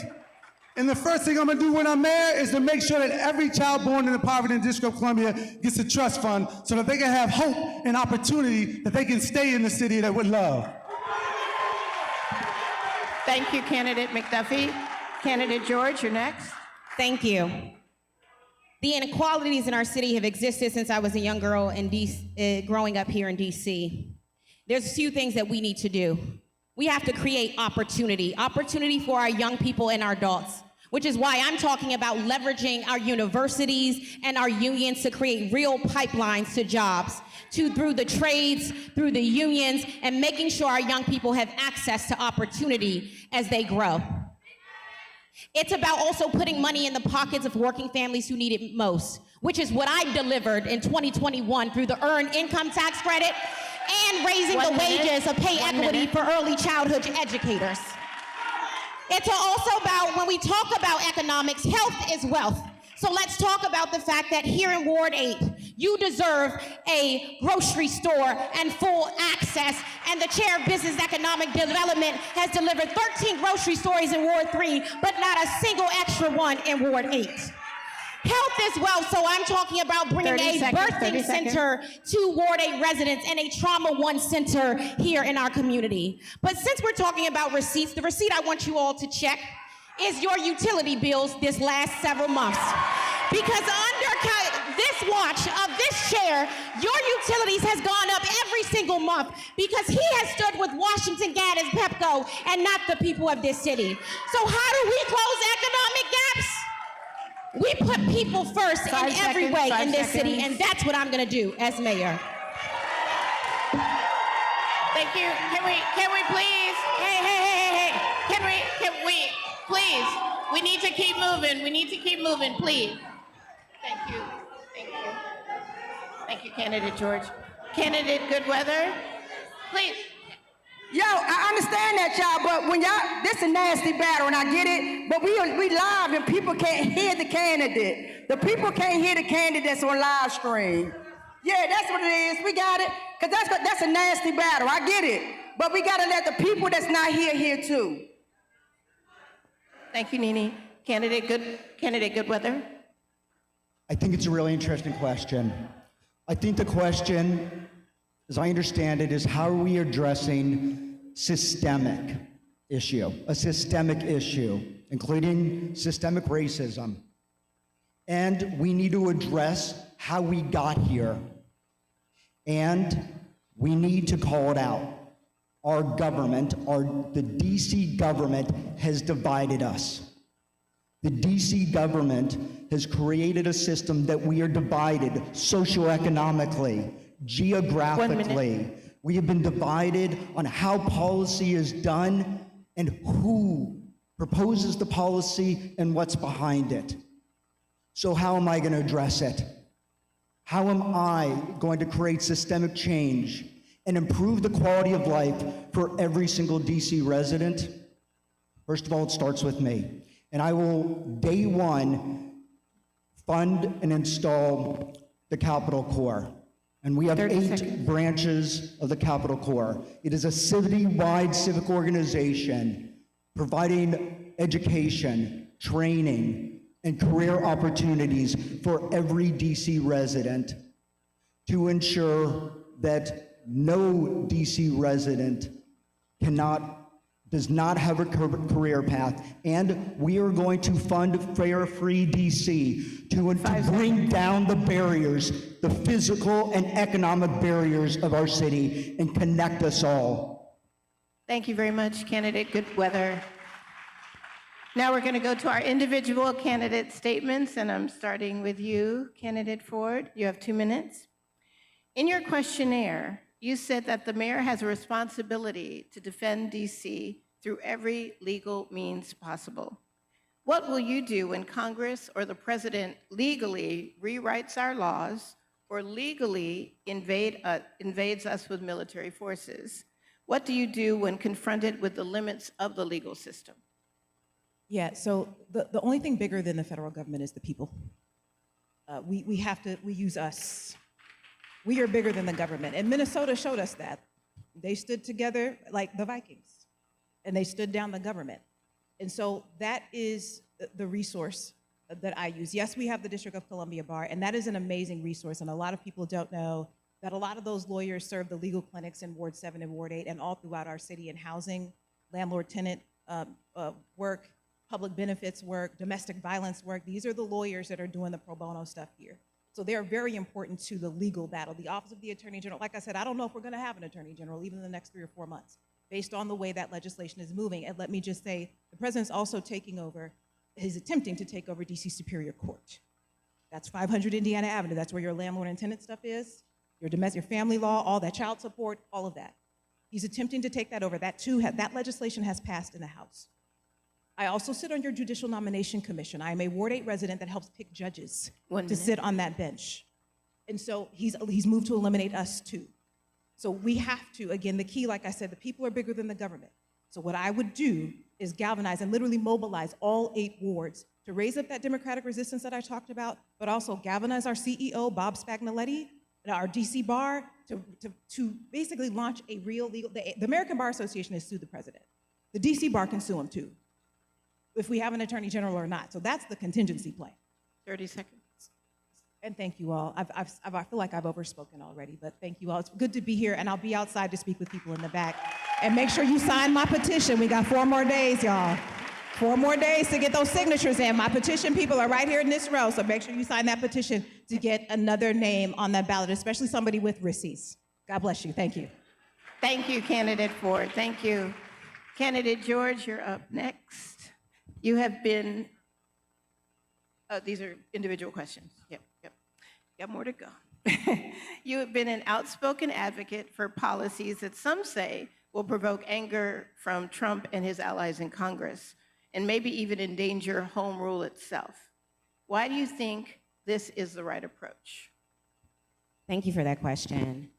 Speaker 6: And the first thing I'm gonna do when I'm mayor is to make sure that every child born in the poverty in the District of Columbia gets a trust fund so that they can have hope and opportunity that they can stay in the city that would love.
Speaker 4: Thank you, Candidate McDuffie. Candidate George, you're next.
Speaker 7: Thank you. The inequalities in our city have existed since I was a young girl in growing up here in DC. There's a few things that we need to do. We have to create opportunity for our young people and our adults, which is why I'm talking about leveraging our universities and our unions to create real pipelines to jobs, through the trades, through the unions, and making sure our young people have access to opportunity as they grow. It's about also putting money in the pockets of working families who need it most, which is what I delivered in 2021 through the Earned Income Tax Credit and raising the wages of pay equity for early childhood educators. It's also about, when we talk about economics, health is wealth. So let's talk about the fact that here in Ward 8, you deserve a grocery store and full access, and the Chair of Business Economic Development has delivered 13 grocery stores in Ward 3, but not a single extra one in Ward 8. Health as well, so I'm talking about bringing
Speaker 4: 30
Speaker 7: a
Speaker 4: seconds,
Speaker 7: birthing
Speaker 4: 30 seconds.
Speaker 7: center to Ward 8 residents and a Trauma One center here in our community. But since we're talking about receipts, the receipt I want you all to check is your utility bills this last several months. Because under this watch of this chair, your utilities has gone up every single month because he has stood with Washington Gas and Pepco and not the people of this city. So how do we close economic gaps? We put people first in every way in this city, and that's what I'm gonna do as mayor.
Speaker 4: Thank you. Can we please? Hey. Can we please? We need to keep moving. We need to keep moving, please. Thank you. Thank you, Candidate George. Candidate Goodweather, please.
Speaker 10: Yo, I understand that, y'all, but when y'all, this is a nasty battle, and I get it, but we live and people can't hear the candidate. The people can't hear the candidates on live stream. Yeah, that's what it is. We got it, because that's a nasty battle. I get it. But we got to let the people that's not here too.
Speaker 4: Thank you, Nini. Candidate Goodweather.
Speaker 8: I think it's a really interesting question. I think the question, as I understand it, is how are we addressing a systemic issue, including systemic racism. And we need to address how we got here. And we need to call it out. Our government, the DC government has divided us. The DC government has created a system that we are divided socioeconomically, geographically. We have been divided on how policy is done and who proposes the policy and what's behind it. So how am I going to address it? How am I going to create systemic change and improve the quality of life for every single DC resident? First of all, it starts with me. And I will, day one, fund and install the Capitol Corps. And we have 8 branches of the Capitol Corps. It is a city-wide civic organization providing education training, and career opportunities for every DC resident to ensure that no DC resident does not have a career path. And we are going to fund Fare Free DC to bring down the barriers, the physical and economic barriers of our city, and connect us all.
Speaker 4: Thank you very much, candidate Goodweather. Now we're going to go to our individual candidate statements, and I'm starting with you, candidate Ford. You have 2 minutes. In your questionnaire, you said that the mayor has a responsibility to defend DC through every legal means possible. What will you do when Congress or the president legally rewrites our laws or legally invades us with military forces? What do you do when confronted with the limits of the legal system?
Speaker 9: Yeah, so the only thing bigger than the federal government is the people. We use us. We are bigger than the government. And Minnesota showed us that. They stood together like the Vikings, and they stood down the government. And so that is the resource that I use. Yes, we have the District of Columbia Bar, and that is an amazing resource. And a lot of people don't know that a lot of those lawyers serve the legal clinics in Ward 7 and Ward 8 and all throughout our city in housing, landlord-tenant work, public benefits work, domestic violence work. These are the lawyers that are doing the pro bono stuff here. So they are very important to the legal battle. The Office of the Attorney General, like I said, I don't know if we're going to have an Attorney General even in the next 3 or 4 months, based on the way that legislation is moving. And let me just say, the president's also taking over, he's attempting to take over DC Superior Court. That's 500 Indiana Avenue. That's where your landlord and tenant stuff is, your domestic, your family law, all that, child support, all of that. He's attempting to take that over. That too, that legislation has passed in the House. I also sit on your Judicial Nomination Commission. I am a Ward 8 resident that helps pick judges to sit on that bench. And so he's moved to eliminate us too. So we have to, again, the key, like I said, the people are bigger than the government. So what I would do is galvanize and literally mobilize all 8 wards to raise up that democratic resistance that I talked about, but also galvanize our CEO, Bob Spagnoletti, and our DC Bar to basically launch a real legal, the American Bar Association has sued the president. The DC Bar can sue him too, if we have an attorney general or not. So that's the contingency plan.
Speaker 4: 30 seconds.
Speaker 9: And thank you all. I feel like I've overspoken already, but thank you all. It's good to be here, and I'll be outside to speak with people in the back. And make sure you sign my petition. We got 4 more days, y'all. 4 more days to get those signatures in. My petition people are right here in this row, so make sure you sign that petition to get another name on that ballot, especially somebody with RISIs. God bless you. Thank you.
Speaker 4: Thank you, candidate Ford. Thank you. Candidate George, you're up next. You have been, these are individual questions. Yep. Got more to go. You have been an outspoken advocate for policies that some say will provoke anger from Trump and his allies in Congress, and maybe even endanger home rule itself. Why do you think this is the right approach?
Speaker 7: Thank you for that question.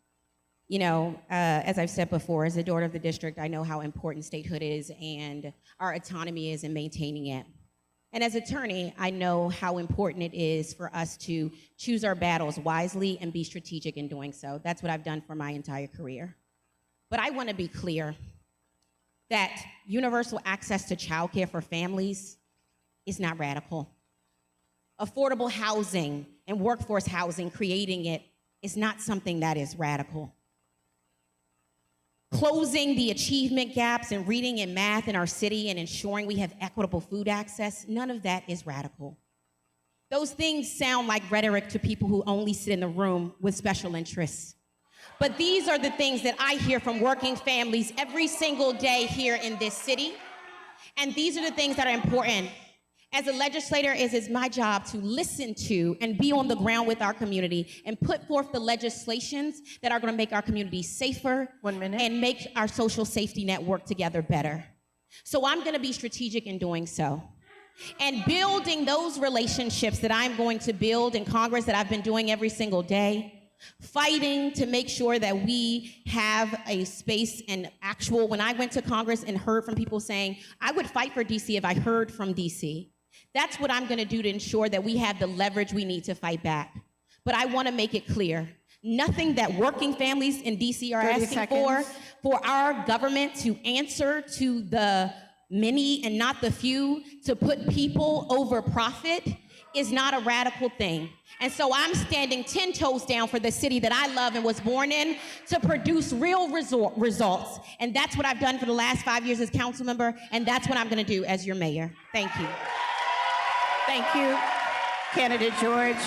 Speaker 7: You know, as I've said before, as a daughter of the district, I know how important statehood is and our autonomy is in maintaining it. And as attorney, I know how important it is for us to choose our battles wisely and be strategic in doing so. That's what I've done for my entire career. But I want to be clear that universal access to childcare for families is not radical. Affordable housing and workforce housing, creating it, is not something that is radical. Closing the achievement gaps in reading and math in our city and ensuring we have equitable food access, none of that is radical. Those things sound like rhetoric to people who only sit in the room with special interests. But these are the things that I hear from working families every single day here in this city. And these are the things that are important. As a legislator, it is my job to listen to and be on the ground with our community and put forth the legislations that are going to make our community safer and make our social safety net work together better. So I'm going to be strategic in doing so. And building those relationships that I'm going to build in Congress that I've been doing every single day, fighting to make sure that we have a space and actual, when I went to Congress and heard from people saying, I would fight for DC if I heard from DC. That's what I'm going to do to ensure that we have the leverage we need to fight back. But I want to make it clear, nothing that working families in DC are asking for our government to answer to the many and not the few, to put people over profit is not a radical thing. And so I'm standing 10 toes down for the city that I love and was born in to produce real results. And that's what I've done for the last 5 years as council member, and that's what I'm gonna do as your mayor. Thank you.
Speaker 4: Thank you, Candidate George.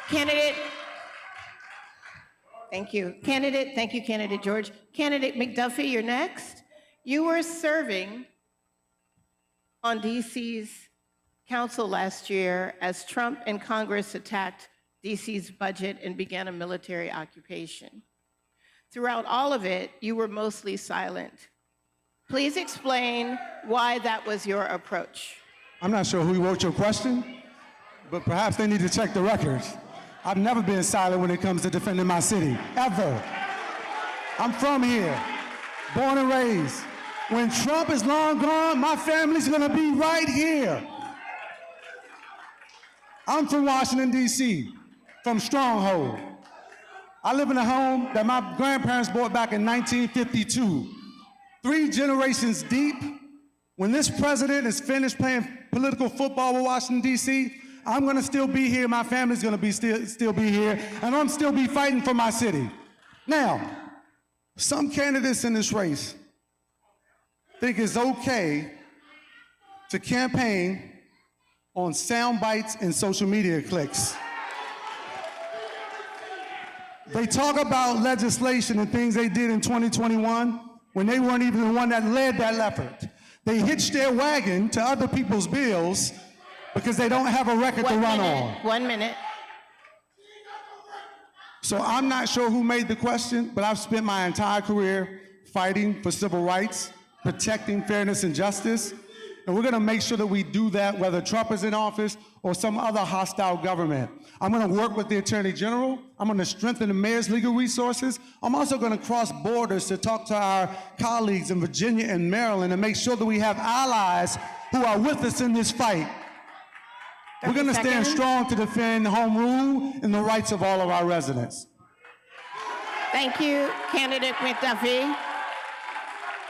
Speaker 4: Candidate, thank you. Thank you, Candidate George. Candidate McDuffie, you're next. You were serving on DC's council last year as Trump and Congress attacked DC's budget and began a military occupation. Throughout all of it, you were mostly silent. Please explain why that was your approach.
Speaker 6: I'm not sure who wrote your question, but perhaps they need to check the records. I've never been silent when it comes to defending my city, ever. I'm from here, born and raised. When Trump is long gone, my family's gonna be right here. I'm from Washington, D.C., from Stronghold. I live in a home that my grandparents bought back in 1952. 3 generations deep. When this president is finished playing political football with Washington, D.C., I'm gonna still be here, my family's gonna be still be here, and I'm still be fighting for my city. Now, some candidates in this race think it's okay to campaign on sound bites and social media clicks. They talk about legislation and things they did in 2021 when they weren't even the one that led that effort. They hitch their wagon to other people's bills because they don't have a record to run on.
Speaker 4: 1 minute.
Speaker 6: So I'm not sure who made the question, but I've spent my entire career fighting for civil rights, protecting fairness and justice, and we're gonna make sure that we do that whether Trump is in office or some other hostile government. I'm gonna work with the Attorney General. I'm gonna strengthen the mayor's legal resources. I'm also gonna cross borders to talk to our colleagues in Virginia and Maryland and make sure that we have allies who are with us in this fight. We're gonna stand strong to defend home rule and the rights of all of our residents.
Speaker 4: Thank you, Candidate McDuffie.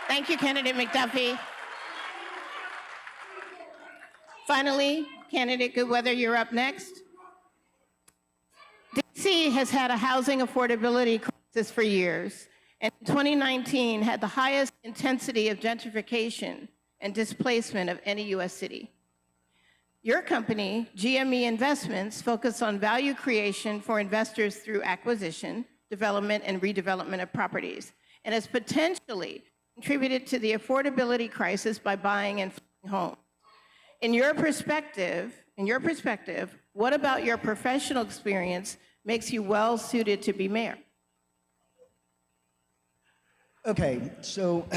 Speaker 4: Thank you, Candidate McDuffie. Finally, Candidate Goodweather, you're up next. DC has had a housing affordability crisis for years, and in 2019 had the highest intensity of gentrification and displacement of any U.S. city. Your company, GME Investments, focus on value creation for investors through acquisition, development, and redevelopment of properties, and has potentially contributed to the affordability crisis by buying and flipping homes. In your perspective, what about your professional experience makes you well suited to be mayor?
Speaker 8: Okay, so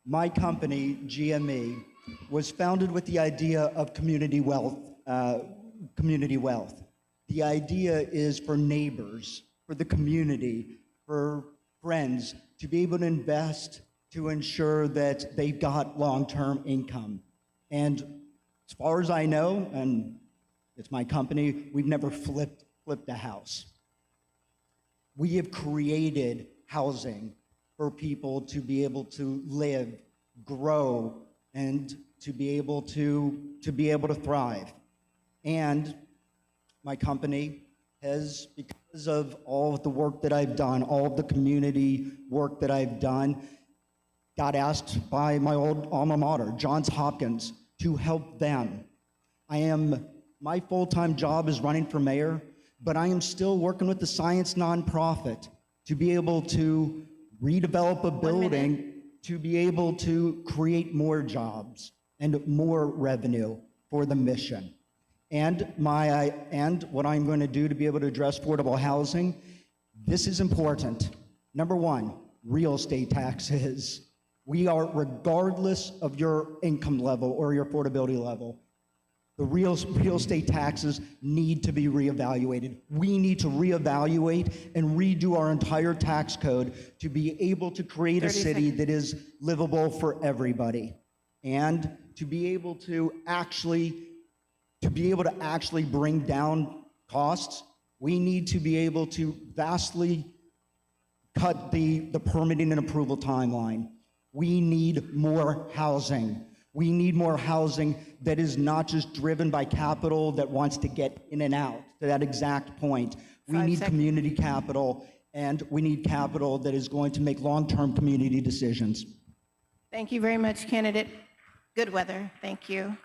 Speaker 8: my company, GME, was founded with the idea of community wealth. The idea is for neighbors, for the community, for friends to be able to invest to ensure that they've got long-term income. And as far as I know, and it's my company, we've never flipped a house. We have created housing for people to be able to live, grow, and to be able to thrive. And my company has, because of all of the work that I've done, all of the community work that I've done, got asked by my old alma mater, Johns Hopkins, to help them. My full-time job is running for mayor, but I am still working with the science nonprofit to be able to redevelop a building, to be able to create more jobs and more revenue for the mission. And what I'm going to do to be able to address affordable housing, this is important. Number one, real estate taxes. We are, regardless of your income level or your affordability level, the real estate taxes need to be reevaluated. We need to reevaluate and redo our entire tax code to be able to create a city that is livable for everybody, and to be able to actually bring down costs. We need to be able to vastly cut the permitting and approval timeline. We need more housing. We need more housing that is not just driven by capital that wants to get in and out, to that exact point. We
Speaker 4: 5
Speaker 8: need
Speaker 4: seconds.
Speaker 8: community capital, and we need capital that is going to make long-term community decisions.
Speaker 4: Thank you very much, candidate Goodweather. Thank you.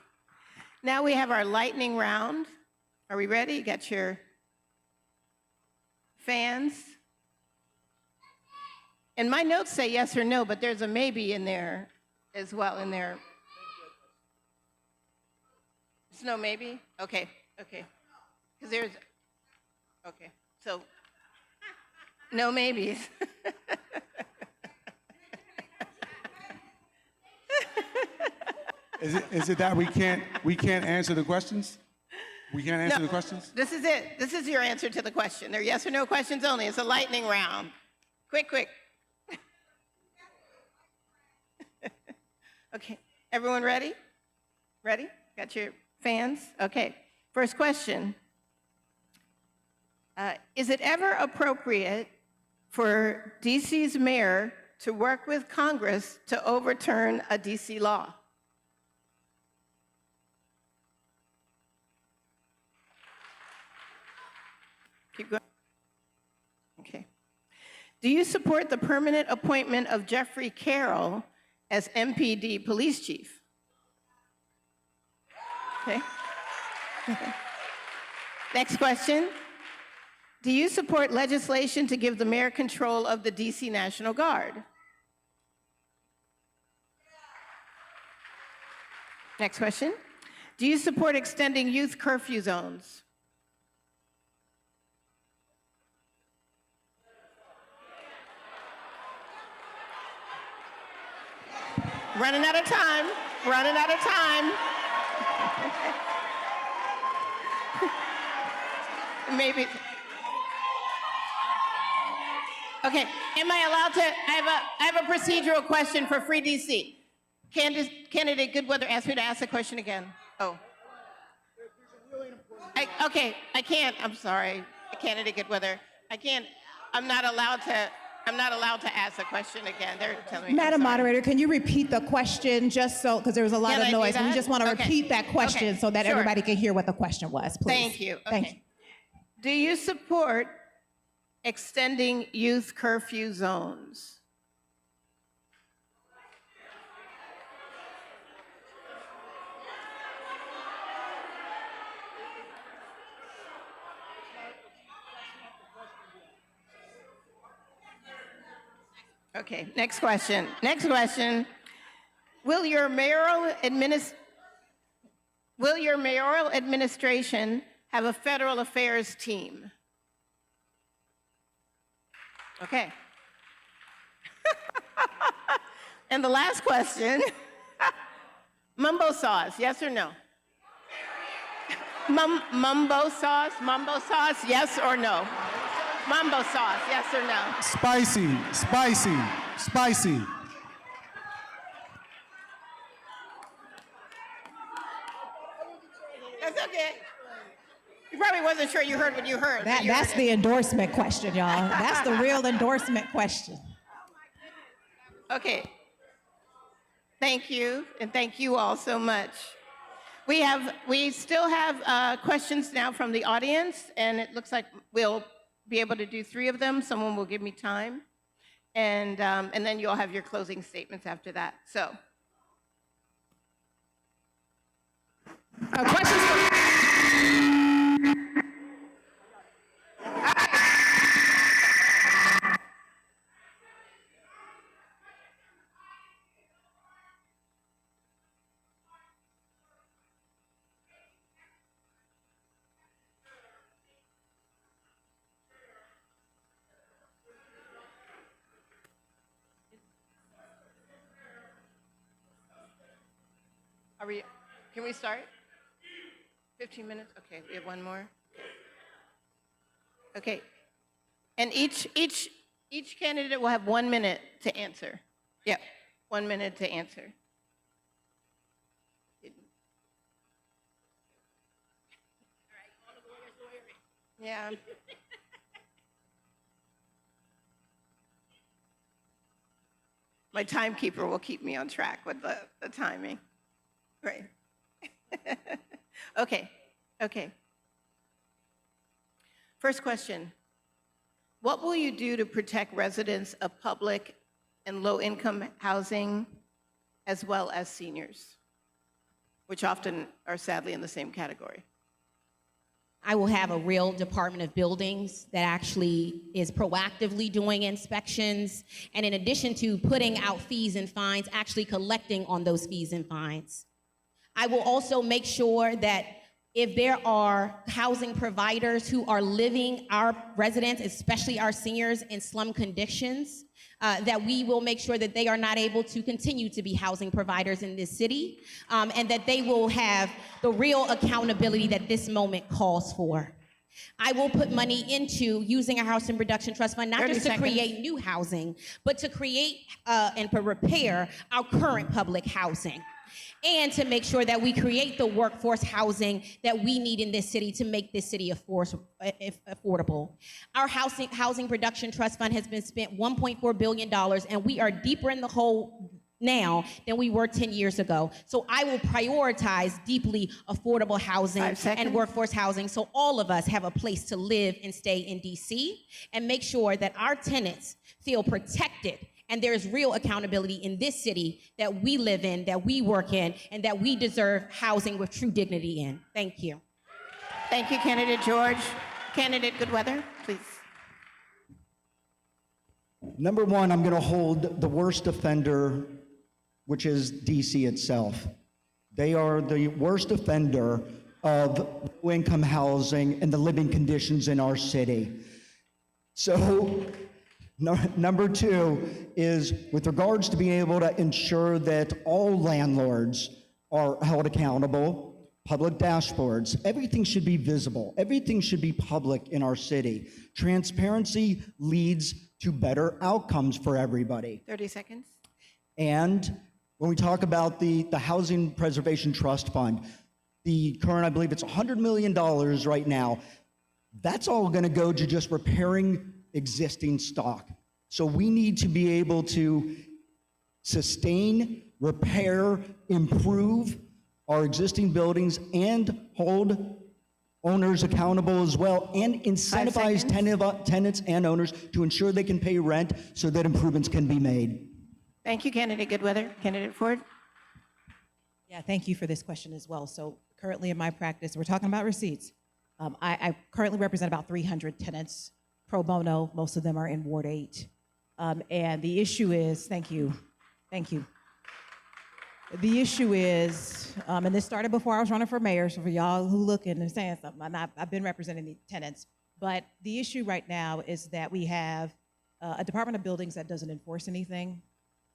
Speaker 4: Now we have our lightning round. Are we ready? You got your fans? And my notes say yes or no, but there's a maybe in there as well in there. It's no maybe? Okay, okay. Because there's, okay, so no maybes.
Speaker 6: Is it that we can't answer the questions? We can't answer the questions?
Speaker 4: This is it. This is your answer to the question. They're yes or no questions only. It's a lightning round. Quick, quick. Okay, everyone ready? Ready? Got your fans? Okay, first question. Is it ever appropriate for DC's mayor to work with Congress to overturn a DC law? Keep going. Okay. Do you support the permanent appointment of Jeffrey Carroll as MPD police chief? Okay. Next question. Do you support legislation to give the mayor control of the DC National Guard? Next question. Do you support extending youth curfew zones? Running out of time. Running out of time. Maybe. Okay, am I allowed to, I have a procedural question for Free DC. Candidate Goodweather asked me to ask the question again. Oh. Okay, I can't, I'm sorry, Candidate Goodweather. I can't, I'm not allowed to ask the question again. They're telling me.
Speaker 5: Madam
Speaker 4: I'm sorry.
Speaker 5: Moderator, can you repeat the question just so, because there was a lot
Speaker 4: Can I
Speaker 5: of
Speaker 4: do
Speaker 5: noise. We
Speaker 4: that?
Speaker 5: just want to
Speaker 4: Okay.
Speaker 5: repeat that question
Speaker 4: Okay,
Speaker 5: so that
Speaker 4: sure.
Speaker 5: everybody can hear what the question was, please.
Speaker 4: Thank you. Okay.
Speaker 5: Thank you.
Speaker 4: Do you support extending youth curfew zones? Okay, next question. Next question. Will your mayoral administration have a federal affairs team? Okay. And the last question, mumbo sauce, yes or no? Mumbo sauce, yes or no? Mumbo sauce, yes or no?
Speaker 6: Spicy, spicy, spicy.
Speaker 4: That's okay. You probably wasn't sure you heard what you heard. but you
Speaker 5: That's
Speaker 4: heard
Speaker 5: the
Speaker 4: it.
Speaker 5: endorsement question, y'all. That's the real endorsement question.
Speaker 4: Okay. Thank you, and thank you all so much. We still have questions now from the audience, and it looks like we'll be able to do 3 of them. Someone will give me time, and then you'll have your closing statements after that. So,
Speaker 2: Questions for
Speaker 4: can we start? 15 minutes? Okay, we have one more. Okay. And each candidate will have 1 minute to answer. Yep, 1 minute to answer. Yeah. My timekeeper will keep me on track with the timing. Great. Okay. First question. What will you do to protect residents of public and low-income housing, as well as seniors, which often are sadly in the same category?
Speaker 7: I will have a real Department of Buildings that actually is proactively doing inspections, and in addition to putting out fees and fines, actually collecting on those fees and fines. I will also make sure that if there are housing providers who are living our residents, especially our seniors, in slum conditions, that we will make sure that they are not able to continue to be housing providers in this city, and that they will have the real accountability that this moment calls for. I will put money into using our Housing Production Trust Fund, not just to create new housing, but to create and to repair our current public housing, and to make sure that we create the workforce housing that we need in this city to make this city affordable. Our Housing Production Trust Fund has been spent $1.4 billion, and we are deeper in the hole now than we were 10 years ago. So I will prioritize deeply affordable housing and workforce housing so all of us have a place to live and stay in DC, and make sure that our tenants feel protected and there's real accountability in this city that we live in, that we work in, and that we deserve housing with true dignity in. Thank you.
Speaker 4: Thank you, Candidate George. Candidate Goodweather, please.
Speaker 8: Number one, I'm going to hold the worst offender, which is DC itself. They are the worst offender of low-income housing and the living conditions in our city. So, number two is with regards to being able to ensure that all landlords are held accountable, public dashboards, everything should be visible, everything should be public in our city. Transparency leads to better outcomes for everybody.
Speaker 4: 30 seconds.
Speaker 8: And when we talk about the Housing Preservation Trust Fund, the current, I believe it's $100 million right now, that's all gonna go to just repairing existing stock. So we need to be able to sustain, repair, improve our existing buildings and hold owners accountable as well, and incentivize tenants and owners to ensure they can pay rent so that improvements can be made.
Speaker 4: Thank you, Candidate Goodweather. Candidate Ford.
Speaker 9: Yeah, thank you for this question as well. So currently in my practice, we're talking about receipts. I currently represent about 300 tenants pro bono. Most of them are in Ward 8. And the issue is, thank you. The issue is, and this started before I was running for mayor, so for y'all who looking and saying something, I've been representing the tenants, but the issue right now is that we have a Department of Buildings that doesn't enforce anything.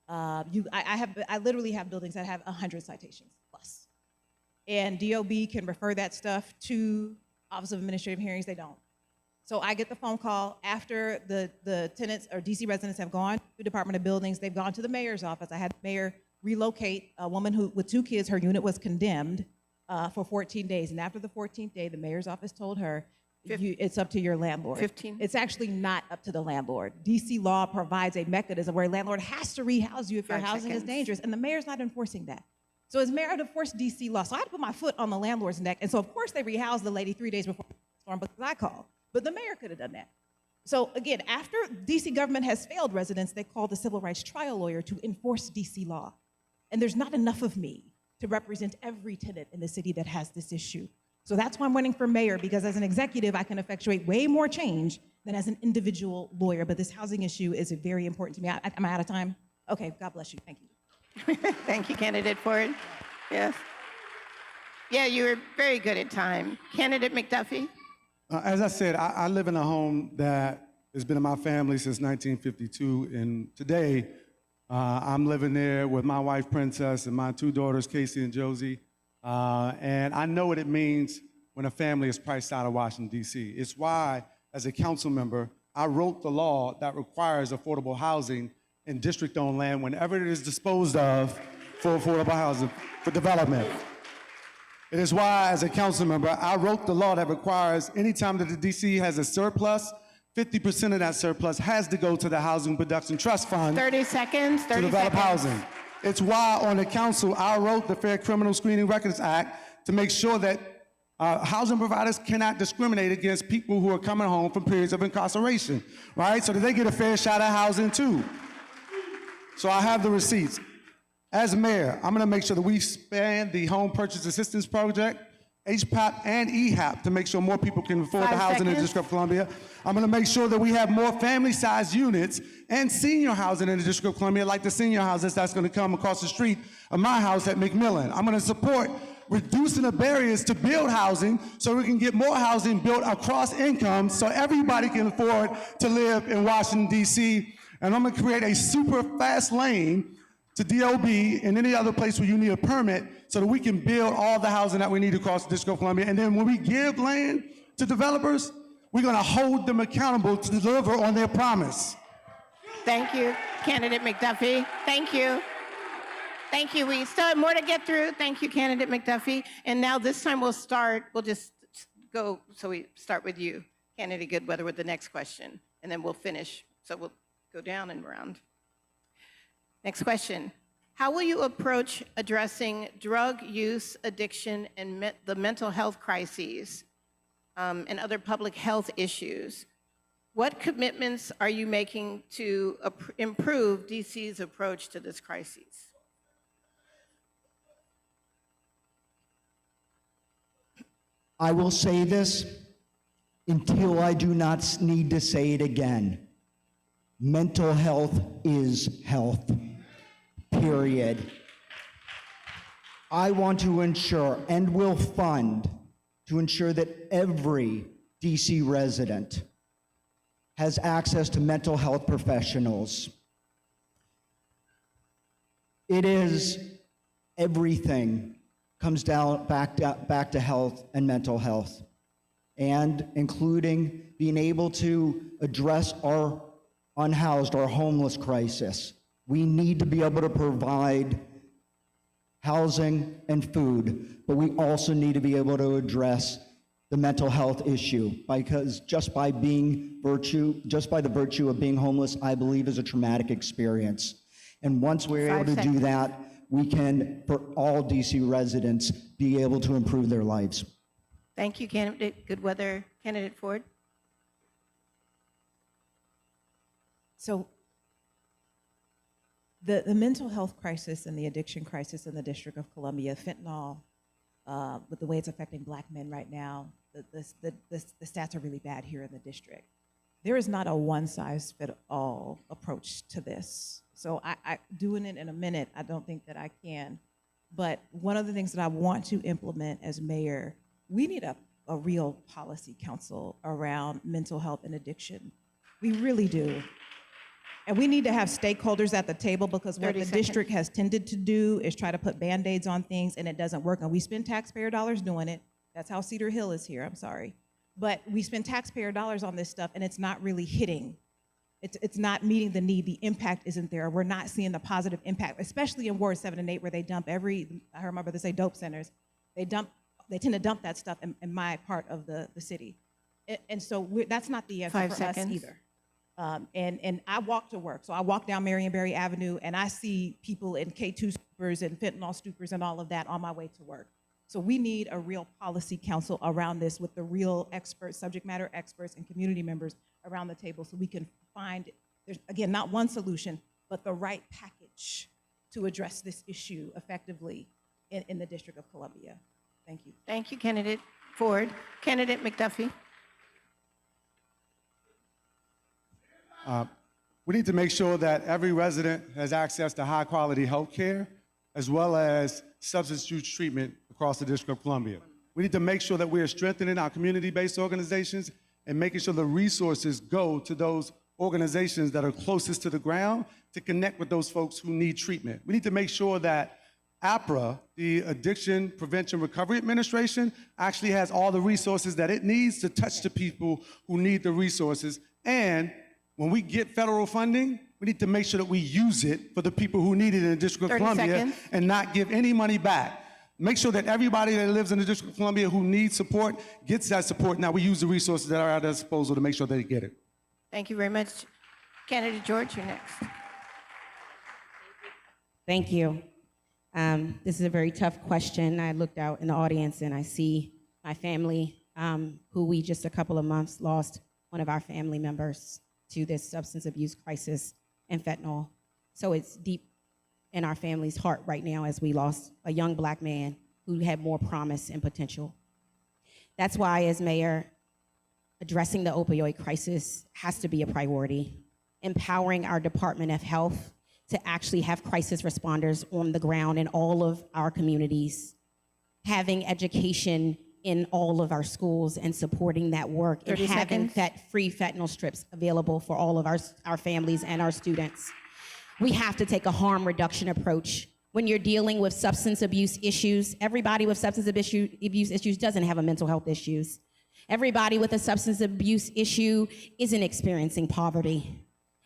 Speaker 9: I literally have buildings that have 100 citations plus. And DOB can refer that stuff to Office of Administrative Hearings, they don't. So I get the phone call after the tenants or DC residents have gone to Department of Buildings, they've gone to the mayor's office. I had the mayor relocate a woman with 2 kids, her unit was condemned for 14 days. And after the 14th day, the mayor's office told her, it's up to your landlord.
Speaker 4: 15.
Speaker 9: It's actually not up to the landlord. DC law provides a mechanism where a landlord has to rehouse you if your housing is dangerous, and the mayor's not enforcing that. So as mayor, I had to enforce DC law. So I had to put my foot on the landlord's neck. And so of course they rehoused the lady 3 days before the storm because I called. But the mayor could have done that. So again, after DC government has failed residents, they called the civil rights trial lawyer to enforce DC law. And there's not enough of me to represent every tenant in the city that has this issue. So that's why I'm running for mayor, because as an executive, I can effectuate way more change than as an individual lawyer. But this housing issue is very important to me. Am I out of time? Okay, God bless you. Thank you.
Speaker 4: Thank you, Candidate Ford. Yes. Yeah, you were very good at time. Candidate McDuffie.
Speaker 6: As I said, I live in a home that has been in my family since 1952, and today I'm living there with my wife, Princess, and my 2 daughters, Casey and Josie, and I know what it means when a family is priced out of Washington, D.C. It's why, as a council member, I wrote the law that requires affordable housing in district-owned land whenever it is disposed of for affordable housing, for development. It is why, as a council member, I wrote the law that requires anytime that the DC has a surplus 50% of that surplus has to go to the Housing Production Trust Fund
Speaker 4: 30 seconds, 30
Speaker 6: to develop
Speaker 4: seconds.
Speaker 6: housing. It's why on the council, I wrote the Fair Criminal Screening Records Act to make sure that housing providers cannot discriminate against people who are coming home from periods of incarceration, right? So that they get a fair shot at housing too. So I have the receipts. As mayor, I'm gonna make sure that we expand the Home Purchase Assistance Project, HPAP and EHAP, to make sure more people can afford the
Speaker 4: 5
Speaker 6: housing in the
Speaker 4: seconds.
Speaker 6: District of Columbia. I'm gonna make sure that we have more family-sized units and senior housing in the District of Columbia, like the senior houses that's gonna come across the street of my house at McMillan. I'm gonna support reducing the barriers to build housing so we can get more housing built across incomes so everybody can afford to live in Washington, D.C. And I'm gonna create a super fast lane to DOB and any other place where you need a permit so that we can build all the housing that we need across the District of Columbia. And then when we give land to developers, we're gonna hold them accountable to deliver on their promise.
Speaker 4: Thank you, Candidate McDuffie. Thank you. Thank you. We still have more to get through. Thank you, Candidate McDuffie. And now this time we'll just go, so we start with you, Candidate Goodweather, with the next question, and then we'll finish. So we'll go down and around. Next question. How will you approach addressing drug use, addiction, and the mental health crises and other public health issues? What commitments are you making to improve DC's approach to this crisis?
Speaker 8: I will say this until I do not need to say it again. Mental health is health, period. I want to ensure and will fund to ensure that every DC resident has access to mental health professionals. It is everything comes down back to health and mental health, and including being able to address our unhoused, our homeless crisis. We need to be able to provide housing and food, but we also need to be able to address the mental health issue, because just by the virtue of being homeless, I believe is a traumatic experience. And once we're able to do that, we can, for all DC residents, be able to improve their lives.
Speaker 4: Thank you, Candidate Goodweather. Candidate Ford.
Speaker 9: So the mental health crisis and the addiction crisis in the District of Columbia, fentanyl, with the way it's affecting Black men right now, the stats are really bad here in the district. There is not a one-size-fits-all approach to this. So I doing it in a minute, I don't think that I can. But one of the things that I want to implement as mayor, we need a real policy council around mental health and addiction. We really do. And we need to have stakeholders at the table, because what the district has tended to do is try to put Band-Aids on things, and it doesn't work. And we spend taxpayer dollars doing it. That's how Cedar Hill is here, I'm sorry. But we spend taxpayer dollars on this stuff, and it's not really hitting. It's not meeting the need. The impact isn't there. We're not seeing the positive impact, especially in Ward 7 and 8, where they dump I heard my brother say dope centers. They tend to dump that stuff in my part of the city. And so that's not the answer
Speaker 4: 5
Speaker 9: for
Speaker 4: seconds.
Speaker 9: us either. And I walk to work. So I walk down Marionberry Avenue, and I see people in K2 stupors and fentanyl stupors and all of that on my way to work. So we need a real policy council around this with the real experts, subject matter experts, and community members around the table, so we can find, there's, again, not one solution, but the right package to address this issue effectively in the District of Columbia. Thank you.
Speaker 4: Thank you, Candidate Ford. Candidate McDuffie.
Speaker 6: We need to make sure that every resident has access to high-quality health care, as well as substance use treatment across the District of Columbia. We need to make sure that we are strengthening our community-based organizations and making sure the resources go to those organizations that are closest to the ground to connect with those folks who need treatment. We need to make sure that APRA, the Addiction Prevention Recovery Administration, actually has all the resources that it needs to touch the people who need the resources. And when we get federal funding, we need to make sure that we use it for the people who need it in the District of
Speaker 4: 30
Speaker 6: Columbia
Speaker 4: seconds.
Speaker 6: and not give any money back. Make sure that everybody that lives in the District of Columbia who needs support gets that support. Now we use the resources that are at our disposal to make sure they get it.
Speaker 4: Thank you very much. Candidate George, you're next.
Speaker 7: Thank you. This is a very tough question. I looked out in the audience and I see my family, who we just a couple of months lost one of our family members to this substance abuse crisis and fentanyl. So it's deep in our family's heart right now as we lost a young Black man who had more promise and potential. That's why, as mayor, addressing the opioid crisis has to be a priority. Empowering our Department of Health to actually have crisis responders on the ground in all of our communities, having education in all of our schools and supporting that work, and
Speaker 4: 30
Speaker 7: having
Speaker 4: seconds.
Speaker 7: free fentanyl strips available for all of our families and our students. We have to take a harm reduction approach. When you're dealing with substance abuse issues, everybody with substance abuse issues doesn't have a mental health issues. Everybody with a substance abuse issue isn't experiencing poverty.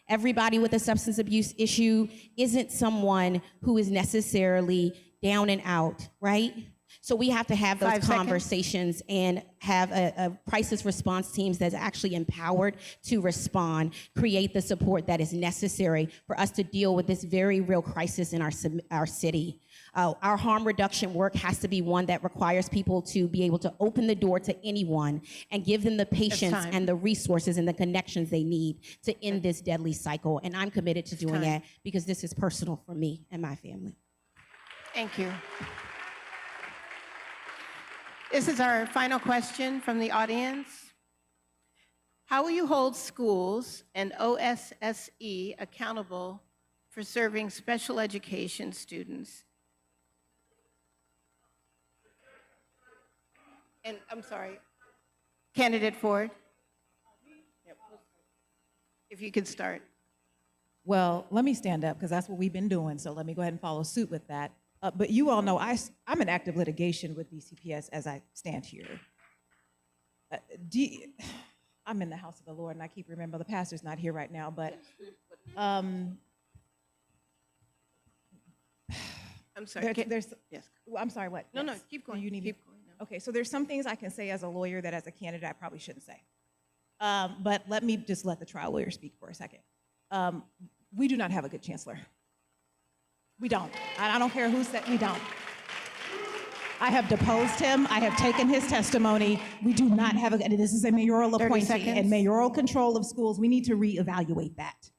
Speaker 7: Everybody with a substance abuse issue isn't someone who is necessarily down and out, right? So we have to have those
Speaker 4: 5 seconds.
Speaker 7: conversations and have a crisis response teams that's actually empowered to respond, create the support that is necessary for us to deal with this very real crisis in our city. Our harm reduction work has to be one that requires people to be able to open the door to anyone and give them the patience
Speaker 4: time.
Speaker 7: and the resources and the connections they need to end this deadly cycle. And I'm committed to doing
Speaker 4: time.
Speaker 7: that because this is personal for me and my family.
Speaker 4: Thank you. This is our final question from the audience. How will you hold schools and OSSE accountable for serving special education students? And I'm sorry, Candidate Ford? If you could start.
Speaker 5: Well, let me stand up because that's what we've been doing. So let me go ahead and follow suit with that. But you all know I'm in active litigation with DCPS as I stand here. I'm in the house of the Lord, and I keep remembering the pastor's not here right now. But
Speaker 4: I'm sorry.
Speaker 5: there's
Speaker 4: Yes.
Speaker 5: I'm sorry. What?
Speaker 4: No, no,
Speaker 5: Yes.
Speaker 4: keep going.
Speaker 5: You need
Speaker 4: keep
Speaker 5: me?
Speaker 4: going. No.
Speaker 5: Okay, so there's some things I can say as a lawyer that as a candidate I probably shouldn't say. But let me just let the trial lawyer speak for a second. We do not have a good chancellor. We don't. I don't care who said we don't. I have deposed him. I have taken his testimony. We do not have and this is a mayoral
Speaker 4: 30
Speaker 5: appointee
Speaker 4: seconds.
Speaker 5: and mayoral control of schools. We need to reevaluate that.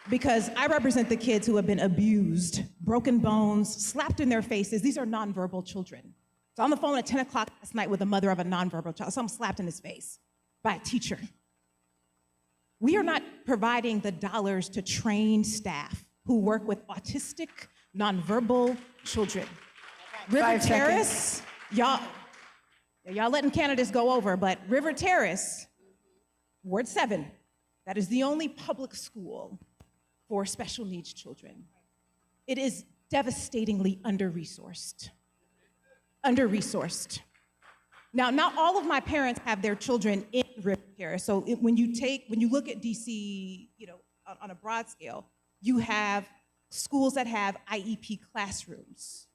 Speaker 5: Because I represent the kids who have been abused, broken bones, slapped in their faces. These are nonverbal children. So on the phone at 10 o'clock last night with the mother of a nonverbal child, someone slapped in his face by a teacher. We are not providing the dollars to train staff who work with autistic, nonverbal children. River
Speaker 4: 5
Speaker 5: Terrace, y'all letting candidates go over, but River Terrace, Ward 7, that is the only public school for special needs children. It is devastatingly under-resourced. Under-resourced. Now, not all of my parents have their children in River Terrace. So when you look at DC, on a broad scale, you have schools that have IEP classrooms.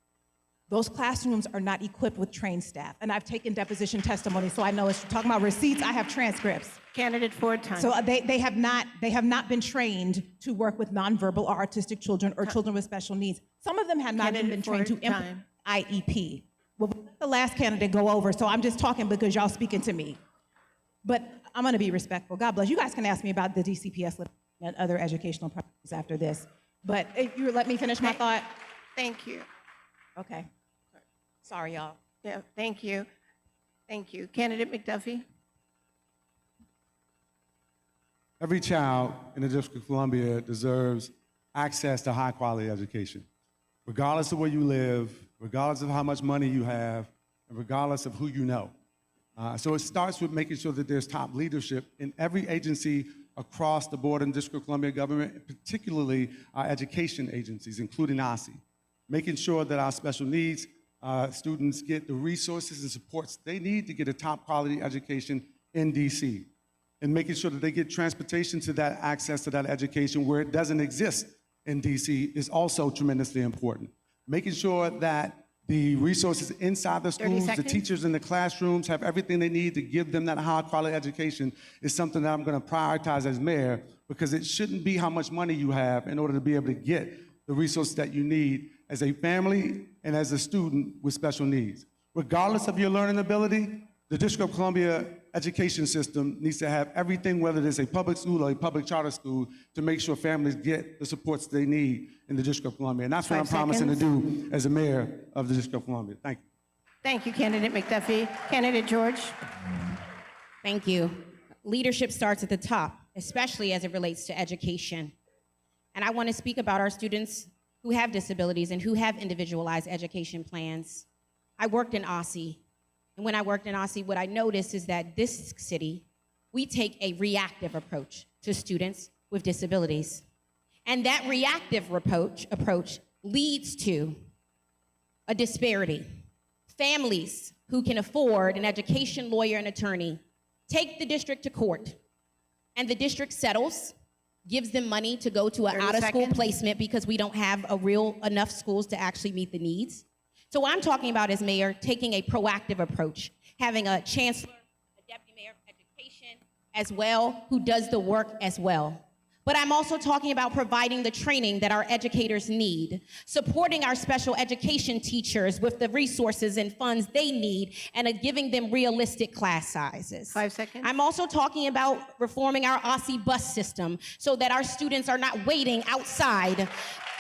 Speaker 5: Those classrooms are not equipped with trained staff. And I've taken deposition testimony, so I know it's talking about receipts, I have transcripts.
Speaker 4: Candidate Ford, time.
Speaker 5: So they have not been trained to work with nonverbal or autistic children or children with special needs. Some of them have not even been trained to
Speaker 4: Ford,
Speaker 5: implement
Speaker 4: time.
Speaker 5: IEP. Well, we'll let the last candidate go over, so I'm just talking because y'all speaking to me. But I'm gonna be respectful. God bless. You guys can ask me about the DCPS and other educational priorities after this. But if you let me finish my thought.
Speaker 4: Thank you.
Speaker 5: Okay. Sorry, y'all.
Speaker 4: Yeah, thank you. Thank you. Candidate McDuffie?
Speaker 6: Every child in the District of Columbia deserves access to high-quality education, regardless of where you live, regardless of how much money you have, and regardless of who you know. So it starts with making sure that there's top leadership in every agency across the board in the District of Columbia government, particularly our education agencies, including OSSE, making sure that our special needs students get the resources and supports they need to get a top quality education in DC, and making sure that they get transportation to that access to that education where it doesn't exist in DC is also tremendously important. Making sure that The resources inside the
Speaker 4: 30
Speaker 6: schools, the
Speaker 4: seconds.
Speaker 6: teachers in the classrooms have everything they need to give them that high-quality education is something that I'm going to prioritize as mayor, because it shouldn't be how much money you have in order to be able to get the resources that you need as a family and as a student with special needs. Regardless of your learning ability, the District of Columbia education system needs to have everything, whether it's a public school or a public charter school, to make sure families get the supports they need in the District of Columbia. And that's what I'm
Speaker 4: 5
Speaker 6: promising to
Speaker 4: seconds.
Speaker 6: do as a mayor of the District of Columbia. Thank you.
Speaker 4: Thank you, Candidate McDuffie. Candidate George.
Speaker 7: Thank you. Leadership starts at the top, especially as it relates to education. And I want to speak about our students who have disabilities and who have individualized education plans. I worked in OSSI, and when I worked in OSSI, what I noticed is that this city, we take a reactive approach to students with disabilities. And that reactive approach leads to a disparity. Families who can afford an education lawyer and attorney take the district to court, and the district settles, gives them money to go to an
Speaker 4: 30
Speaker 7: out-of-school
Speaker 4: seconds.
Speaker 7: placement because we don't have enough schools to actually meet the needs. So what I'm talking about as mayor, taking a proactive approach, having a chancellor, a deputy mayor of education as well, who does the work as well. But I'm also talking about providing the training that our educators need, supporting our special education teachers with the resources and funds they need, and giving them realistic class sizes.
Speaker 4: 5 seconds.
Speaker 7: I'm also talking about reforming our OSSI bus system so that our students are not waiting outside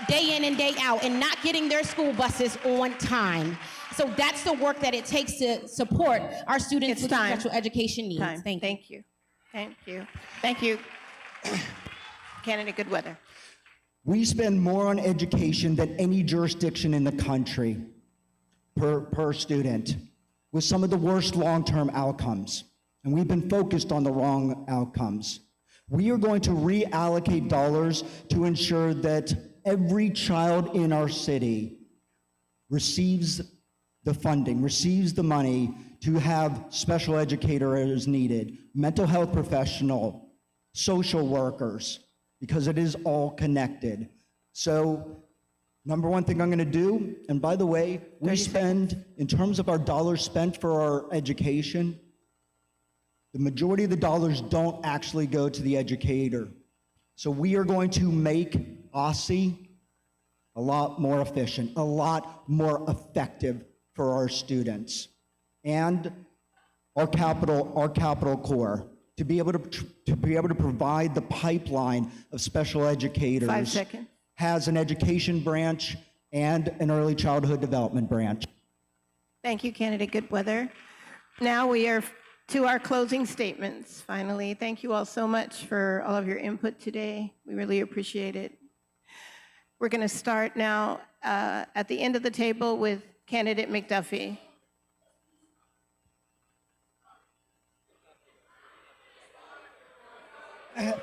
Speaker 7: day in and day out and not getting their school buses on time. So that's the work that it takes to support our students
Speaker 4: It's
Speaker 7: with
Speaker 4: time.
Speaker 7: special education needs.
Speaker 4: Time.
Speaker 7: Thank you.
Speaker 4: Thank you. Thank you. Candidate Goodweather.
Speaker 8: We spend more on education than any jurisdiction in the country per student, with some of the worst long-term outcomes. And we've been focused on the wrong outcomes. We are going to reallocate dollars to ensure that every child in our city receives the funding, receives the money to have special educators needed, mental health professional, social workers, because it is all connected. So, number one thing I'm gonna do, and by the way, we spend, in terms of our dollars spent for our education, the majority of the dollars don't actually go to the educator. So we are going to make OSSI a lot more efficient, a lot more effective for our students. And our capital core, to be able to provide the pipeline of special educators.
Speaker 4: 5 seconds.
Speaker 8: Has an education branch and an early childhood development branch.
Speaker 4: Thank you, Candidate Goodweather. Now we are to our closing statements, finally. Thank you all so much for all of your input today. We really appreciate it. We're going to start now at the end of the table with Candidate McDuffie.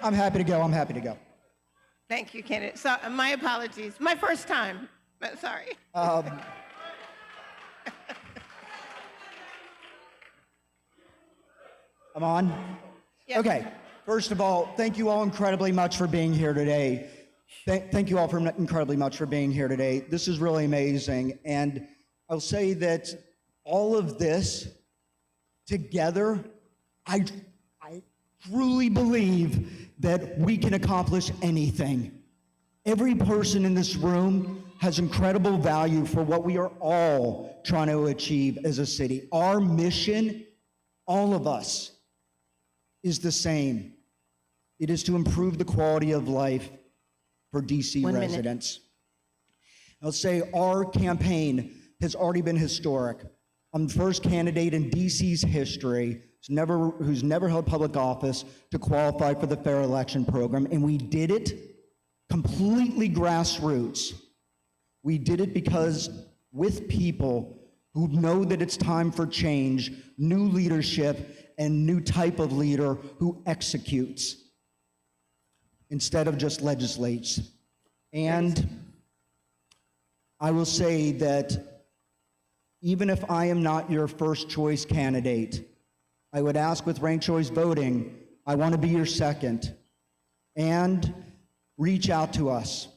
Speaker 8: I'm happy to go.
Speaker 4: Thank you, candidate. So, my apologies. My first time, but sorry.
Speaker 8: I'm on?
Speaker 4: Yes.
Speaker 8: Okay. First of all, thank you all incredibly much for being here today. Thank you all incredibly much for being here today. This is really amazing. And I'll say that all of this together, I truly believe that we can accomplish anything. Every person in this room has incredible value for what we are all trying to achieve as a city. Our mission, all of us, is the same. It is to improve the quality of life for DC
Speaker 4: 1 minute.
Speaker 8: residents. I'll say our campaign has already been historic. I'm the first candidate in DC's history who's never held public office to qualify for the fair election program, and we did it completely grassroots. We did it because with people who know that it's time for change, new leadership, and new type of leader who executes instead of just legislates. And I will say that even if I am not your first choice candidate, I would ask with ranked choice voting, I want to be your second. And reach out to us.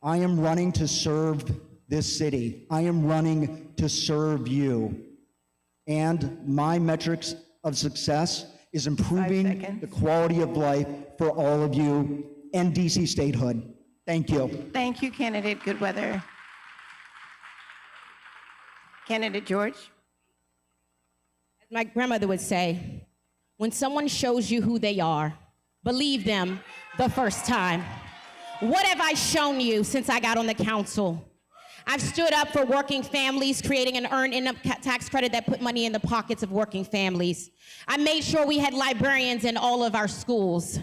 Speaker 8: I am running to serve this city. I am running to serve you. And my metrics of success is improving
Speaker 4: seconds.
Speaker 8: the quality of life for all of you and DC statehood. Thank you.
Speaker 4: Thank you, candidate Goodweather. Candidate George?
Speaker 7: As my grandmother would say, when someone shows you who they are, believe them the first time. What have I shown you since I got on the council? I've stood up for working families, creating an earned income tax credit that put money in the pockets of working families. I made sure we had librarians in all of our schools.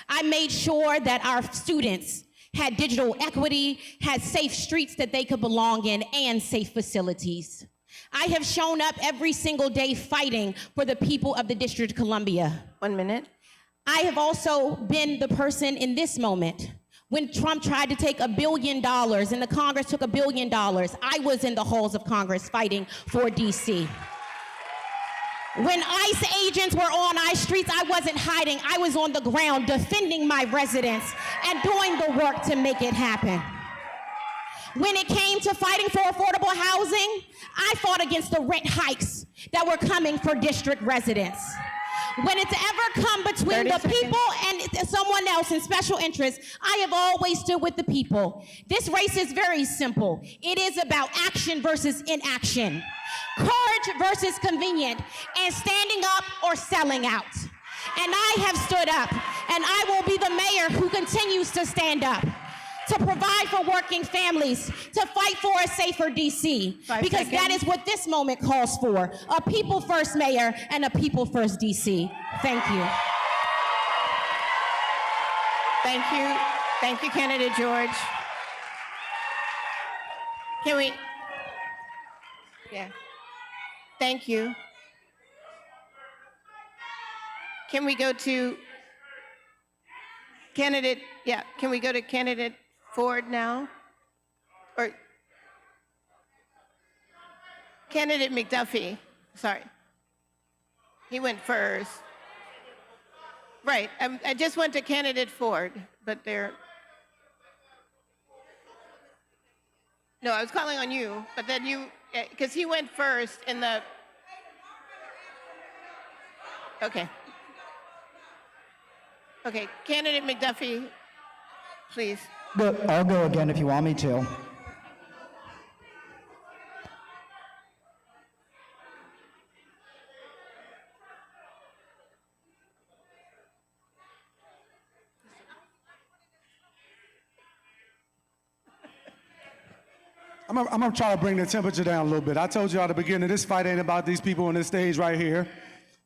Speaker 7: I made sure that our students had digital equity, had safe streets that they could belong in, and safe facilities. I have shown up every single day fighting for the people of the District of Columbia.
Speaker 4: 1 minute.
Speaker 7: I have also been the person in this moment. When Trump tried to take $1 billion and the Congress took $1 billion, I was in the halls of Congress fighting for DC. When ICE agents were on our streets, I wasn't hiding. I was on the ground defending my residents and doing the work to make it happen. When it came to fighting for affordable housing, I fought against the rent hikes that were coming for district residents. When it's ever come between
Speaker 4: 30
Speaker 7: the
Speaker 4: seconds.
Speaker 7: people and someone else in special interest, I have always stood with the people. This race is very simple. It is about action versus inaction, courage versus convenient, and standing up or selling out. And I have stood up, and I will be the mayor who continues to stand up, to provide for working families, to fight for a safer DC.
Speaker 4: 5
Speaker 7: because that
Speaker 4: seconds.
Speaker 7: is what this moment calls for, a people first mayor and a people first DC. Thank you.
Speaker 4: Thank you. Thank you, candidate George. Can we? Yeah. Thank you. Can we go to candidate, can we go to candidate Ford now? Or candidate McDuffie, sorry. He went first. Right, I just went to candidate Ford, but they're, no, I was calling on you, but then you, because he went first in the, okay. Okay, candidate McDuffie, please.
Speaker 8: But I'll go again if you want me to.
Speaker 6: I'm gonna try to bring the temperature down a little bit. I told you at the beginning, this fight ain't about these people on this stage right here.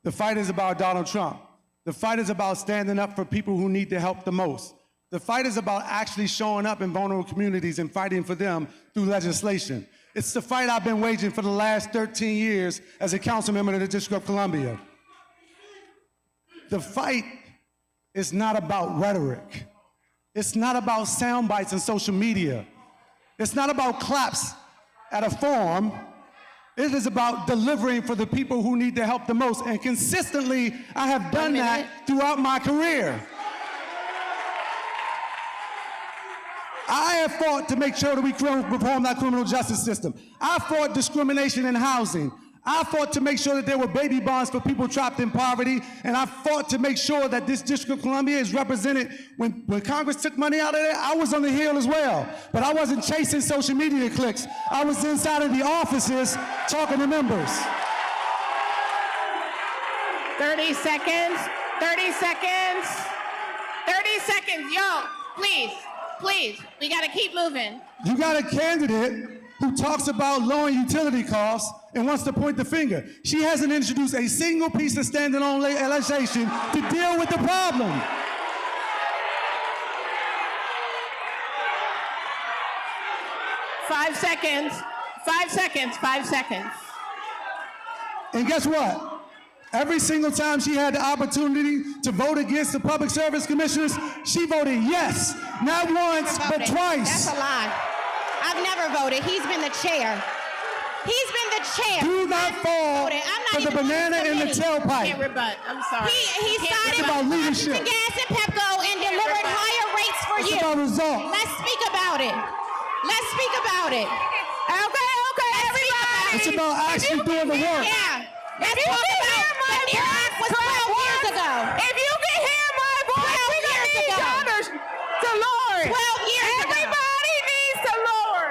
Speaker 6: The fight is about Donald Trump. The fight is about standing up for people who need the help the most. The fight is about actually showing up in vulnerable communities and fighting for them through legislation. It's the fight I've been waging for the last 13 years as a council member of the District of Columbia. The fight is not about rhetoric. It's not about sound bites on social media. It's not about claps at a forum. It is about delivering for the people who need the help the most. And consistently, I have done that throughout my career. I have fought to make sure that we reform that criminal justice system. I fought discrimination in housing. I fought to make sure that there were baby bonds for people trapped in poverty. And I fought to make sure that this District of Columbia is represented. When Congress took money out of there, I was on the Hill as well. But I wasn't chasing social media clicks. I was inside of the offices talking to members.
Speaker 4: 30 seconds, 30 seconds, 30 seconds, yo, please, we gotta keep moving.
Speaker 6: You got a candidate who talks about lowering utility costs and wants to point the finger. She hasn't introduced a single piece of standalone legislation to deal with the problem.
Speaker 4: Five seconds.
Speaker 6: And guess what? Every single time she had the opportunity to vote against the public service commissioners, she voted yes. Not once, but twice.
Speaker 7: That's a lie. I've never voted. He's been the chair. He's been the chair.
Speaker 6: Do not fall for the banana in the tailpipe.
Speaker 4: Can't rebut, I'm sorry.
Speaker 7: He started
Speaker 6: about
Speaker 7: with
Speaker 6: leadership.
Speaker 7: oxygen gas and Pepco and delivered higher rates for
Speaker 6: It's
Speaker 7: you.
Speaker 6: about results.
Speaker 7: Let's speak about it. Let's speak about it. Okay, everybody.
Speaker 6: It's about actually doing the work.
Speaker 7: Yeah. Let's talk about when Iraq was 12 years ago.
Speaker 10: If you can hear my voice, we gonna need others to Lord.
Speaker 7: 12 years ago.
Speaker 10: Everybody needs the Lord.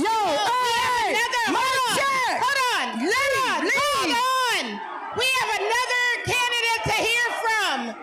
Speaker 10: Yo, hey,
Speaker 7: Hold on. We have another candidate to hear from.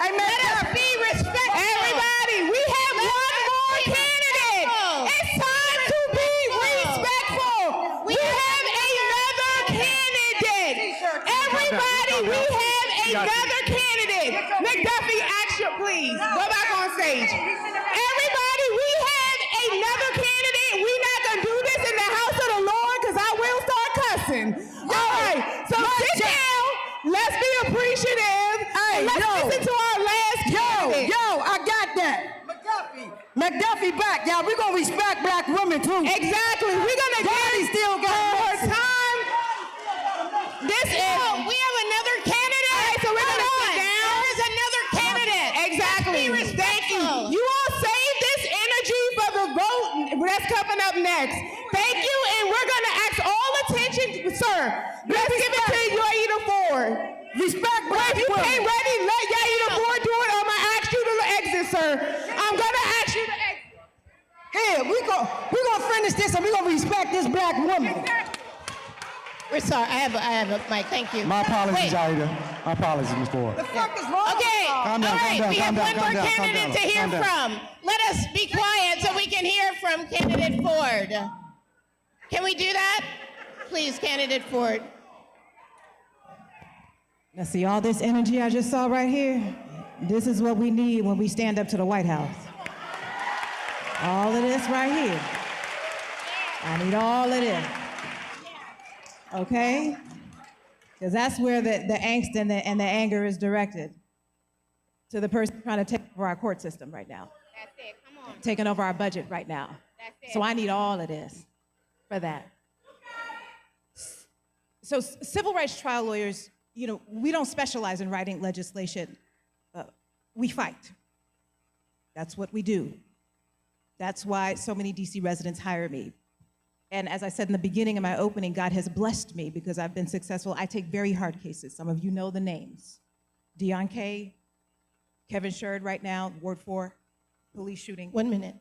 Speaker 7: Let us be respectful.
Speaker 10: Everybody, we have one more candidate. It's time to be respectful. We have another candidate. Everybody, we have another candidate. McDuffie, action, please. Go back on stage. Everybody, we have another candidate. We're not going to do this in the house of the Lord because I will start cussing. All right, so sit down. Let's be appreciative. And let's listen to our last candidate.
Speaker 11: Yo, I got that. McDuffie back, y'all. We're going to respect black women, too.
Speaker 10: Exactly. We're going to
Speaker 11: Daddy still got
Speaker 10: more
Speaker 11: mercy.
Speaker 10: time. This is...
Speaker 7: We have another candidate.
Speaker 10: All right, so we're going to sit down.
Speaker 7: There is another candidate.
Speaker 10: Exactly.
Speaker 7: Let's be respectful.
Speaker 10: You all save this energy for the vote that's coming up next. Thank you, and we're going to ask all attention, sir. Let's give it to Yaida Ford.
Speaker 11: Respect black
Speaker 10: If you
Speaker 11: women.
Speaker 10: ain't ready, let Yaida Ford do it. I'm going to ask you to exit, sir. I'm going to ask you to exit.
Speaker 11: Here, we're gonna finish this and we're going to respect this black woman.
Speaker 4: We're sorry. I have a mic. Thank you.
Speaker 6: My apologies,
Speaker 4: Wait.
Speaker 6: Aida. My apologies, Ms. Ford.
Speaker 11: The fuck is wrong?
Speaker 4: Okay,
Speaker 6: Calm down,
Speaker 4: all right,
Speaker 6: calm
Speaker 4: we
Speaker 6: down,
Speaker 4: have
Speaker 6: calm
Speaker 4: one
Speaker 6: down,
Speaker 4: more
Speaker 6: calm down,
Speaker 4: candidate to hear
Speaker 6: calm down.
Speaker 4: from. Let us be quiet so we can hear from candidate Ford. Can we do that? Please, candidate Ford.
Speaker 5: Now, see all this energy I just saw right here? This is what we need when we stand up to the White House. All of this right here. I need all of this. Okay? Because that's where the angst and the anger is directed. To the person trying to take over our court system right now.
Speaker 7: That's it. Come on.
Speaker 5: Taking over our budget right now.
Speaker 7: That's it.
Speaker 5: So I need all of this for that. So civil rights trial lawyers, you know, we don't specialize in writing legislation. We fight. That's what we do. That's why so many DC residents hire me. And as I said in the beginning of my opening, God has blessed me because I've been successful. I take very hard cases. Some of you know the names. Deon Kay, Kevin Sherd right now, Ward 4, police shooting.
Speaker 4: 1 minute.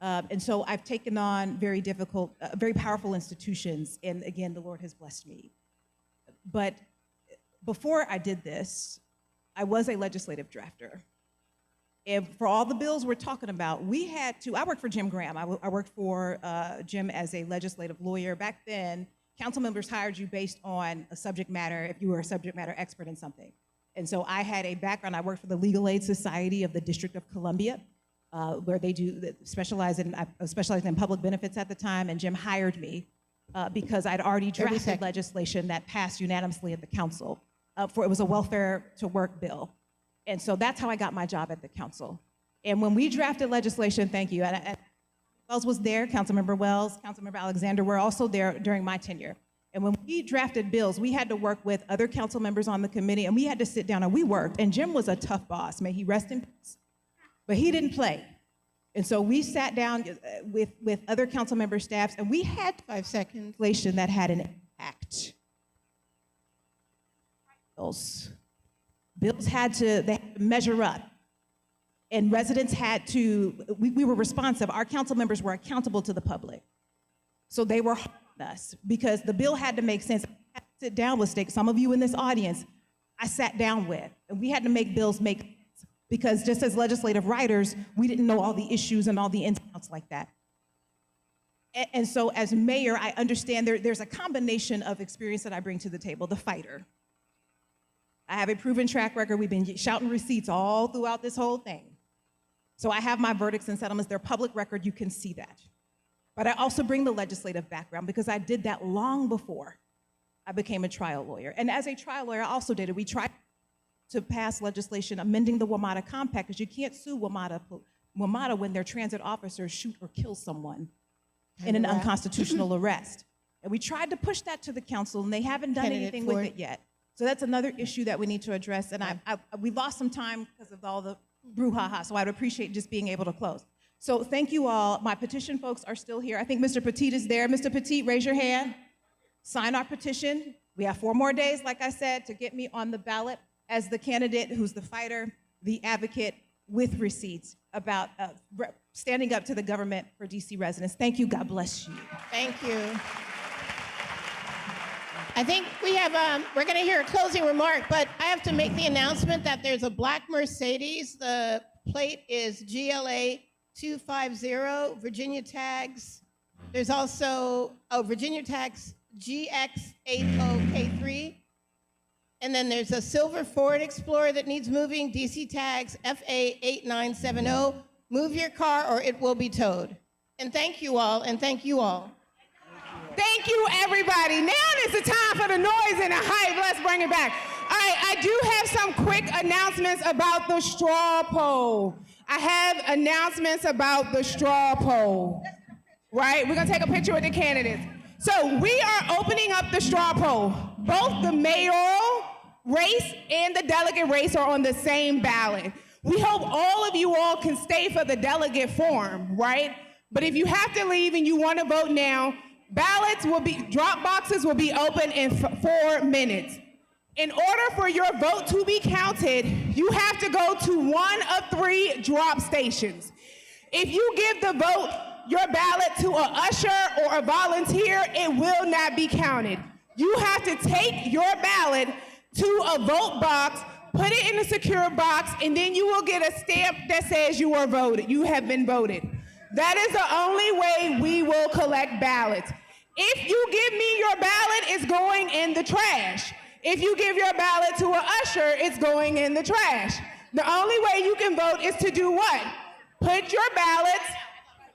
Speaker 5: And so I've taken on very difficult, very powerful institutions, and again, the Lord has blessed me. But before I did this, I was a legislative drafter. And for all the bills we're talking about, I worked for Jim Graham. I worked for Jim as a legislative lawyer. Back then, council members hired you based on a subject matter, if you were a subject matter expert in something. And so I had a background. I worked for the Legal Aid Society of the District of Columbia, where I specialized in public benefits at the time, and Jim hired me because I'd already drafted legislation that passed unanimously at the council. It was a welfare to work bill. And so that's how I got my job at the council. And when we drafted legislation, thank you, and Wells was there, Councilmember Wells, Councilmember Alexander were also there during my tenure. And when we drafted bills, we had to work with other council members on the committee, and we had to sit down and we worked. And Jim was a tough boss, may he rest in peace. But he didn't play. And so we sat down with other council member staffs, and we had
Speaker 4: 5 seconds.
Speaker 5: legislation that had an impact. Those bills had to measure up. And residents had to, we were responsive. Our council members were accountable to the public. So they were hard on us because the bill had to make sense. I had to sit down with some of you in this audience, I sat down with, and we had to make bills make sense because just as legislative writers, we didn't know all the issues and all the ins and outs like that. And so as mayor, I understand there's a combination of experience that I bring to the table, the fighter. I have a proven track record. We've been shouting receipts all throughout this whole thing. So I have my verdicts and settlements. They're public record. You can see that. But I also bring the legislative background because I did that long before I became a trial lawyer. And as a trial lawyer, I also did it. We tried to pass legislation amending the WMATA Compact because you can't sue WMATA when their transit officers shoot or kill someone in an unconstitutional arrest. And we tried to push that to the council, and they haven't done anything with it yet. So that's another issue that we need to address. And we lost some time because of all the brouhaha, so I'd appreciate just being able to close. So thank you all. My petition folks are still here. I think Mr. Petit is there. Mr. Petit, raise your hand. Sign our petition. We have 4 more days, like I said, to get me on the ballot as the candidate who's the fighter, the advocate with receipts about standing up to the government for DC residents. Thank you. God bless you.
Speaker 4: Thank you. I think we have, we're going to hear a closing remark, but I have to make the announcement that there's a black Mercedes. The plate is GLA 250, Virginia tags. There's also, Virginia tags GX80K3. And then there's a silver Ford Explorer that needs moving, DC tags FA8970. Move your car or it will be towed. And thank you all, and thank you all.
Speaker 10: Thank you, everybody. Now is the time for the noise and the hype. Let's bring it back. All right, I do have some quick announcements about the straw poll. I have announcements about the straw poll, right? We're gonna take a picture with the candidates. So we are opening up the straw poll. Both the mayoral race and the delegate race are on the same ballot. We hope all of you all can stay for the delegate forum, right? But if you have to leave and you want to vote now, drop boxes will be open in 4 minutes. In order for your vote to be counted, you have to go to one of 3 drop stations. If you give your ballot to an usher or a volunteer, it will not be counted. You have to take your ballot to a vote box, put it in a secure box, and then you will get a stamp that says you are voted. You have been voted. That is the only way we will collect ballots. If you give me your ballot, it's going in the trash. If you give your ballot to an usher, it's going in the trash. The only way you can vote is to do what? Put your ballots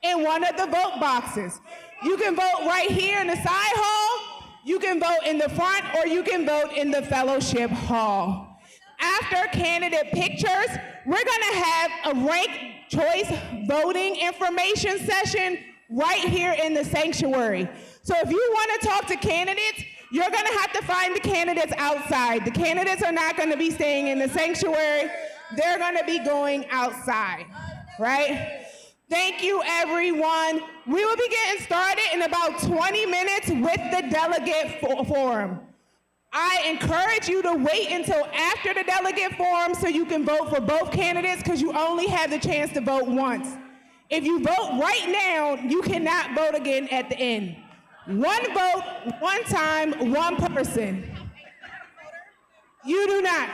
Speaker 10: in one of the vote boxes. You can vote right here in the side hall, you can vote in the front, or you can vote in the fellowship hall. After candidate pictures, we're gonna have a ranked choice voting information session right here in the sanctuary. So if you wanna talk to candidates, you're gonna have to find the candidates outside. The candidates are not gonna be staying in the sanctuary. They're gonna be going outside, right? Thank you, everyone. We will be getting started in about 20 minutes with the delegate forum. I encourage you to wait until after the delegate forum so you can vote for both candidates because you only have the chance to vote once. If you vote right now, you cannot vote again at the end. 1 vote, 1 time, 1 person. You do not.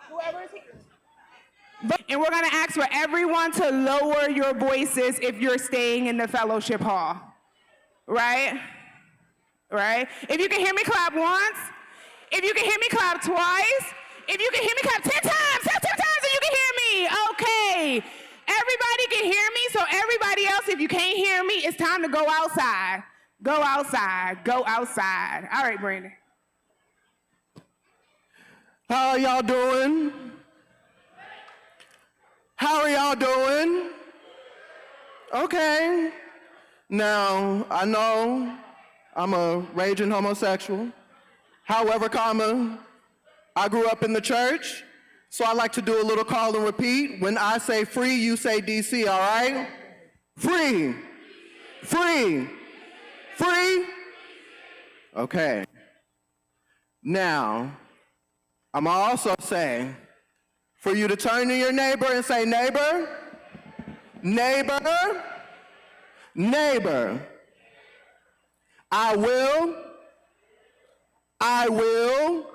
Speaker 10: Whoever is here. And we're gonna ask for everyone to lower your voices if you're staying in the fellowship hall. Right? Right? If you can hear me, clap once. If you can hear me, clap twice. If you can hear me, clap 10 times. Clap 10 times if you can hear me. Okay. Everybody can hear me, so everybody else, if you can't hear me, it's time to go outside. Go outside. Go outside. All right, Brandon.
Speaker 12: How are y'all doing? How are y'all doing? Okay. Now, I know I'm a raging homosexual. However, I grew up in the church, so I like to do a little call and repeat. When I say free, you say DC, all right? Free. Free. Free? Okay. Now, I'm gonna also say, for you to turn to your neighbor and say, neighbor, neighbor, neighbor, I will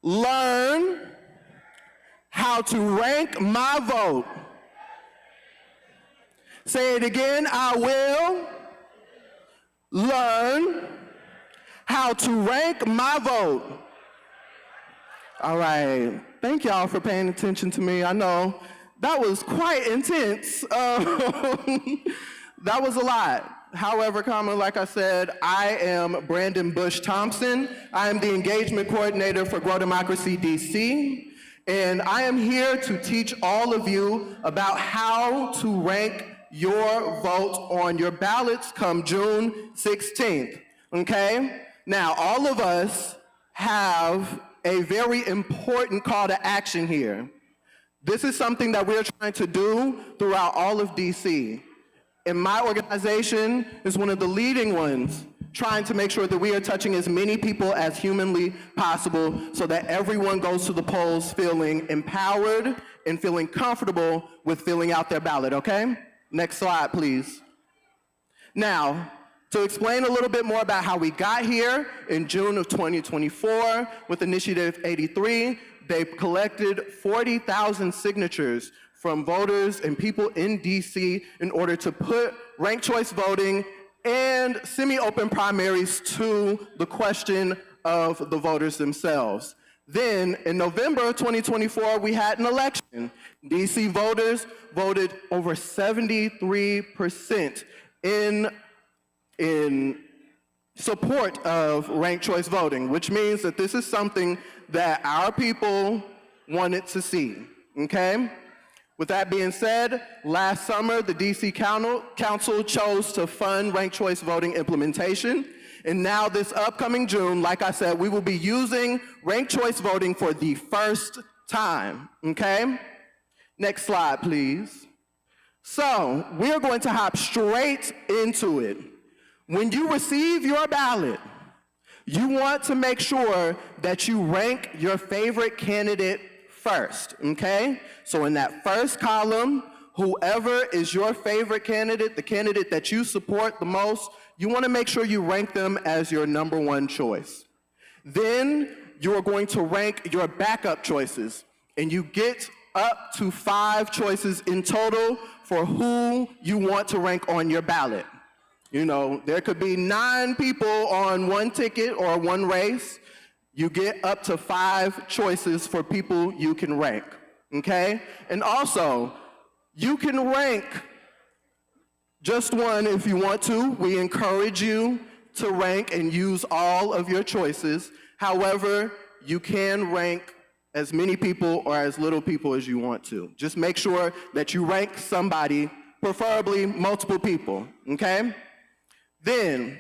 Speaker 12: learn how to rank my vote. Say it again, I will learn how to rank my vote. All right, thank y'all for paying attention to me. I know that was quite intense. That was a lot. However, like I said, I am Brandon Bush Thompson. I am the engagement coordinator for Grow Democracy DC, and I am here to teach all of you about how to rank your vote on your ballots come June 16th, okay? Now, all of us have a very important call to action here. This is something that we're trying to do throughout all of DC. And my organization is one of the leading ones trying to make sure that we are touching as many people as humanly possible so that everyone goes to the polls feeling empowered and feeling comfortable with filling out their ballot, okay? Next slide, please. Now, to explain a little bit more about how we got here, in June of 2024, with Initiative 83, they collected 40,000 signatures from voters and people in DC in order to put ranked choice voting and semi-open primaries to the question of the voters themselves. Then, in November 2024, we had an election. DC voters voted over 73% in support of ranked choice voting, which means that this is something that our people wanted to see, okay? With that being said, last summer, the DC Council chose to fund ranked choice voting implementation. And now this upcoming June, like I said, we will be using ranked choice voting for the first time, okay? Next slide, please. So we're going to hop straight into it. When you receive your ballot, you want to make sure that you rank your favorite candidate first, okay? So in that first column, whoever is your favorite candidate, the candidate that you support the most, you want to make sure you rank them as your number one choice. Then you are going to rank your backup choices, and you get up to 5 choices in total for who you want to rank on your ballot. You know, there could be 9 people on one ticket or one race. You get up to 5 choices for people you can rank, okay? And also, you can rank just one if you want to. We encourage you to rank and use all of your choices. However, you can rank as many people or as little people as you want to. Just make sure that you rank somebody, preferably multiple people, okay? Then,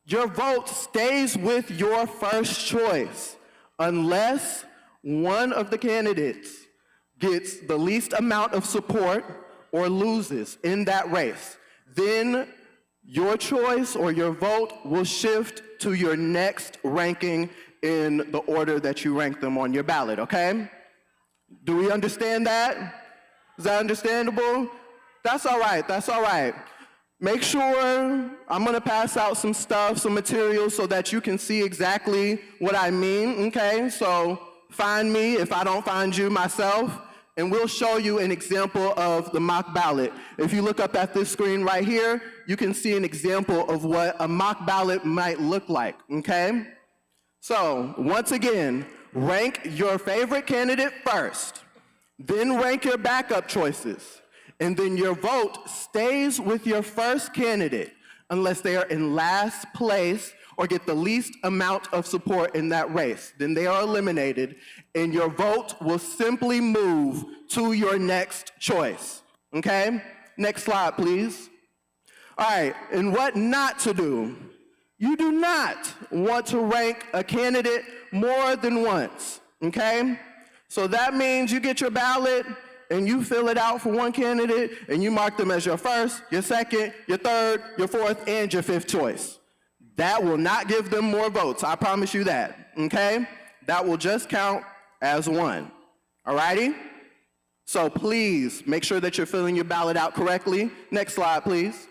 Speaker 12: your vote stays with your first choice unless one of the candidates gets the least amount of support or loses in that race. Then your choice or your vote will shift to your next ranking in the order that you rank them on your ballot, okay? Do we understand that? Is that understandable? That's all right, that's all right. Make sure, I'm gonna pass out some stuff, some materials so that you can see exactly what I mean, okay? So find me if I don't find you myself, and we'll show you an example of the mock ballot. If you look up at this screen right here, you can see an example of what a mock ballot might look like, okay? So, once again, rank your favorite candidate first, then rank your backup choices, and then your vote stays with your first candidate unless they are in last place or get the least amount of support in that race. Then they are eliminated, and your vote will simply move to your next choice, okay? Next slide, please. All right, and what not to do. You do not want to rank a candidate more than once, okay? So that means you get your ballot and you fill it out for one candidate and you mark them as your first, your second, your third, your fourth, and your fifth choice. That will not give them more votes, I promise you that, okay? That will just count as one, all righty? So please make sure that you're filling your ballot out correctly. Next slide, please.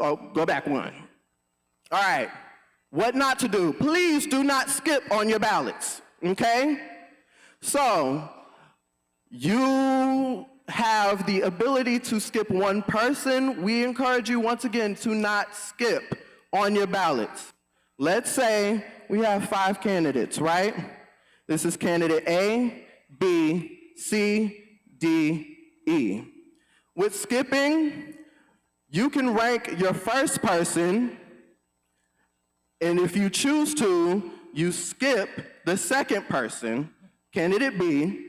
Speaker 12: Oh, go back one. All right, what not to do. Please do not skip on your ballots, okay? So, you have the ability to skip one person. We encourage you, once again, to not skip on your ballots. Let's say we have 5 candidates, right? This is candidate A, B, C, D, E. With skipping, you can rank your first person, and if you choose to, you skip the second person, candidate B,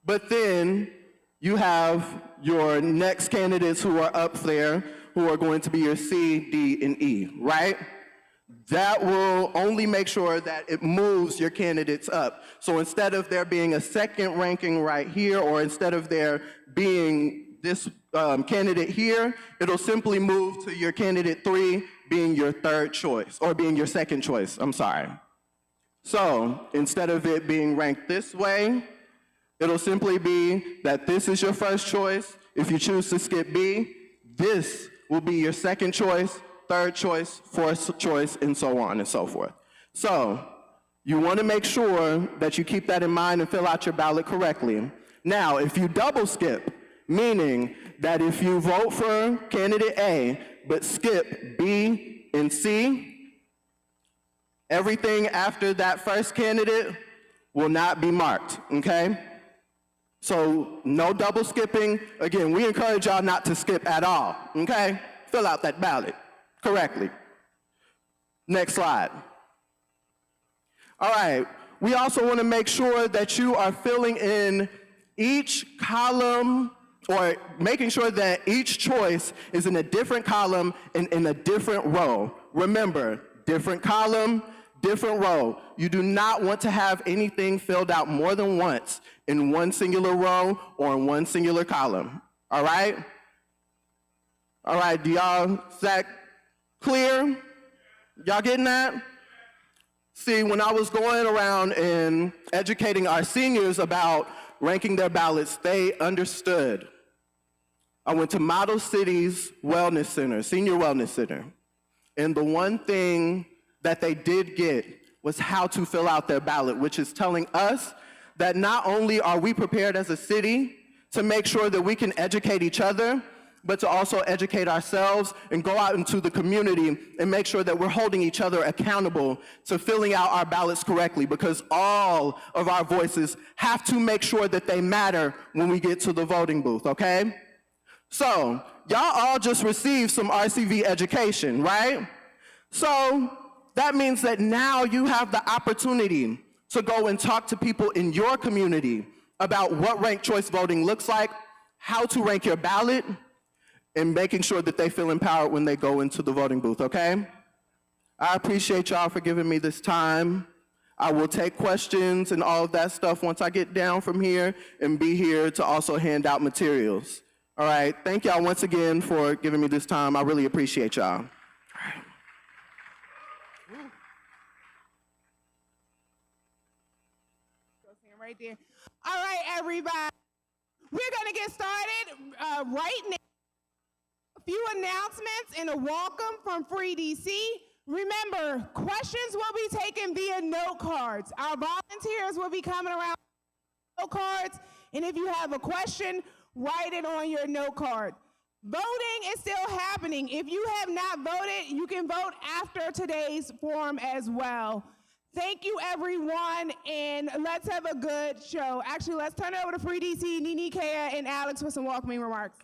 Speaker 12: but then you have your next candidates who are up there who are going to be your C, D, and E, right? that will only make sure that it moves your candidates up. So instead of there being a second ranking right here, or instead of there being this candidate here, it'll simply move to your candidate 3 being your third choice, or being your second choice, I'm sorry. So instead of it being ranked this way, it'll simply be that this is your first choice. If you choose to skip B, this will be your second choice, third choice, fourth choice, and so on and so forth. So you want to make sure that you keep that in mind and fill out your ballot correctly. Now, if you double skip, meaning that if you vote for candidate A but skip B and C, everything after that first candidate will not be marked, okay? So no double skipping. Again, we encourage y'all not to skip at all, okay? Fill out that ballot correctly. Next slide. All right, we also want to make sure that you are filling in each column, or making sure that each choice is in a different column and in a different row. Remember, different column, different row. You do not want to have anything filled out more than once in one singular row or in one singular column, all right? All right, is that clear? Y'all getting that? See, when I was going around and educating our seniors about ranking their ballots, they understood. I went to Model Cities Wellness Center, Senior Wellness Center, and the one thing that they did get was how to fill out their ballot, which is telling us that not only are we prepared as a city to make sure that we can educate each other, but to also educate ourselves and go out into the community and make sure that we're holding each other accountable to filling out our ballots correctly, because all of our voices have to make sure that they matter when we get to the voting booth, okay? So, y'all all just received some RCV education, right? So, that means that now you have the opportunity to go and talk to people in your community about what ranked choice voting looks like, how to rank your ballot, and making sure that they feel empowered when they go into the voting booth, okay? I appreciate y'all for giving me this time. I will take questions and all of that stuff once I get down from here and be here to also hand out materials. All right, thank y'all once again for giving me this time. I really appreciate y'all.
Speaker 13: Right there. All right, everybody. We're going to get started right now. A few announcements and a welcome from Free DC. Remember, questions will be taken via note cards. Our volunteers will be coming around with note cards, and if you have a question, write it on your note card. Voting is still happening. If you have not voted, you can vote after today's forum as well. Thank you, everyone, and let's have a good show. Actually, let's turn it over to Free DC, Nini, Kea, and Alex with some welcoming remarks.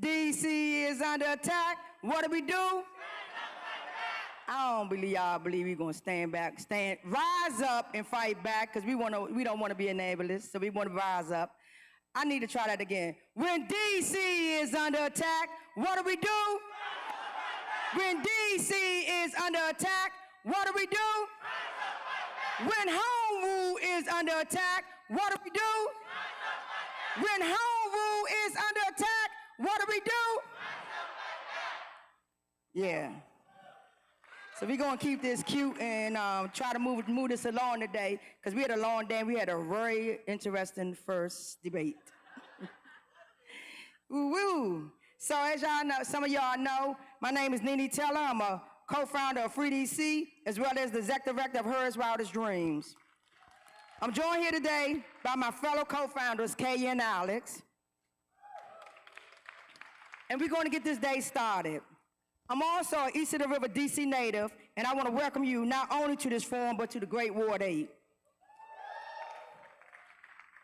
Speaker 11: DC is under attack. What do we do? I don't believe y'all believe we're gonna stand back, rise up and fight back, because we don't want to be enablers, so we want to rise up. I need to try that again. When DC is under attack, what do we do? When DC is under attack, what do we do? When home rule is under attack, what do we do? When home rule is under attack, what do we do? Yeah. So we're going to keep this cute and try to move this along today, because we had a long day and we had a very interesting first debate. Woo-woo. So as y'all know, some of y'all know, my name is Nene Teller. I'm a co-founder of Free DC, as well as the executive director of Hers Wildest Dreams. I'm joined here today by my fellow co-founders, Kay and Alex. And we're going to get this day started. I'm also an East of the River DC native, and I want to welcome you not only to this forum, but to the Great Ward 8.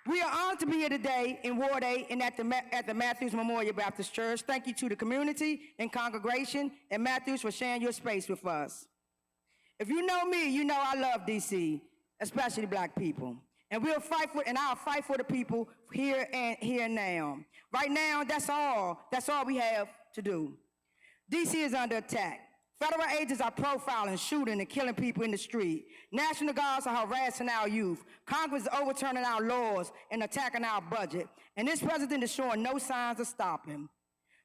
Speaker 11: We are honored to be here today in Ward 8 and at the Matthews Memorial Baptist Church. Thank you to the community and congregation and Matthews for sharing your space with us. If you know me, you know I love DC. especially black people. And I'll fight for the people here and now. Right now, that's all we have to do. DC is under attack. Federal agents are profiling, shooting, and killing people in the street. National Guards are harassing our youth. Congress is overturning our laws and attacking our budget. And this president is showing no signs of stopping.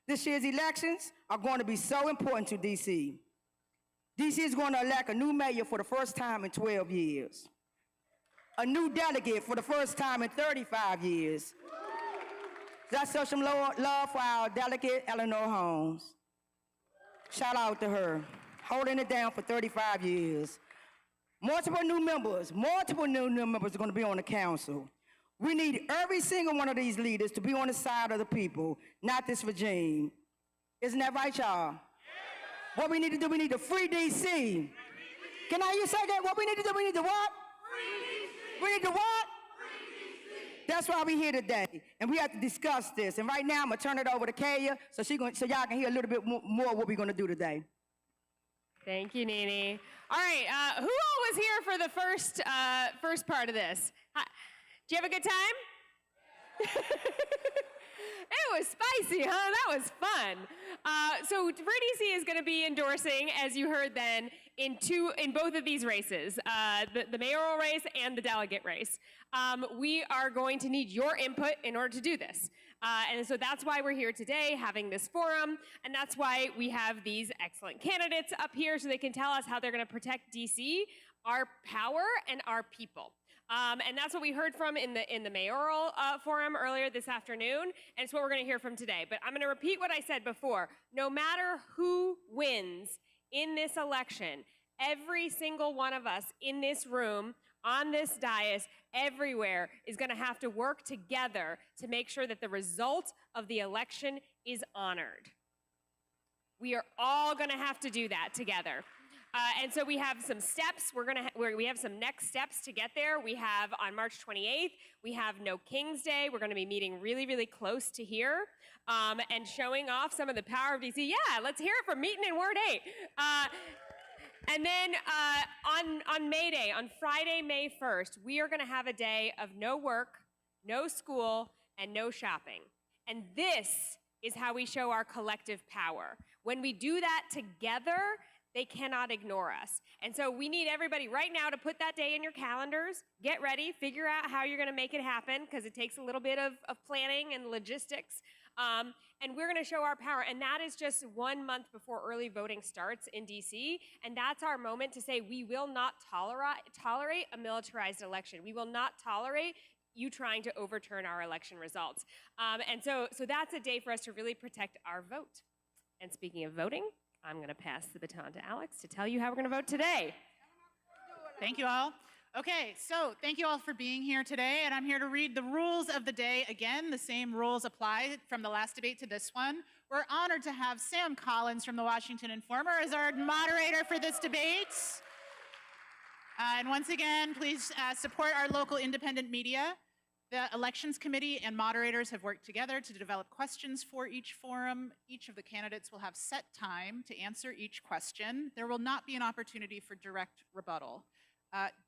Speaker 11: This year's elections are going to be so important to DC. DC is going to elect a new mayor for the first time in 12 years. A new delegate for the first time in 35 years. Let's show some love for our delegate, Eleanor Holmes. Shout out to her, holding it down for 35 years. Multiple new members are going to be on the council. We need every single one of these leaders to be on the side of the people, not this regime. Isn't that right, y'all? What we need to do, we need to free DC. Can I hear you say that? What we need to do, we need to what? Free DC. We need to what? That's why we're here today, and we have to discuss this. And right now, I'm gonna turn it over to Kaya, so y'all can hear a little bit more what we're gonna do today.
Speaker 1: Thank you, Nene. All right, who all was here for the first part of this? Did you have a good time? It was spicy, huh? That was fun. So Free DC is going to be endorsing, as you heard then, in both of these races, the mayoral race and the delegate race. We are going to need your input in order to do this. And so that's why we're here today having this forum, and that's why we have these excellent candidates up here so they can tell us how they're going to protect DC, our power, and our people. And that's what we heard from in the mayoral forum earlier this afternoon, and it's what we're going to hear from today. But I'm going to repeat what I said before. No matter who wins in this election, every single one of us in this room, on this dais, everywhere, is going to have to work together to make sure that the result of the election is honored. We are all going to have to do that together. And so we have some steps. We have some next steps to get there. We have on March 28th, we have No King's Day. We're going to be meeting really, really close to here and showing off some of the power of DC. Yeah, let's hear it from meeting in Ward 8. And then on May Day, on Friday, May 1st, we are going to have a day of no work, no school, and no shopping. And this is how we show our collective power. When we do that together, they cannot ignore us. And so we need everybody right now to put that day in your calendars, get ready, figure out how you're gonna make it happen, because it takes a little bit of planning and logistics. And we're gonna show our power. And that is just 1 month before early voting starts in DC. And that's our moment to say we will not tolerate a militarized election. We will not tolerate you trying to overturn our election results. And so that's a day for us to really protect our vote. And speaking of voting, I'm going to pass the baton to Alex to tell you how we're going to vote today.
Speaker 2: Thank you all. Okay, so thank you all for being here today, and I'm here to read the rules of the day again. The same rules apply from the last debate to this one. We're honored to have Sam Collins from the Washington Informer as our moderator for this debate. And once again, please support our local independent media. The Elections Committee and moderators have worked together to develop questions for each forum. Each of the candidates will have set time to answer each question. There will not be an opportunity for direct rebuttal.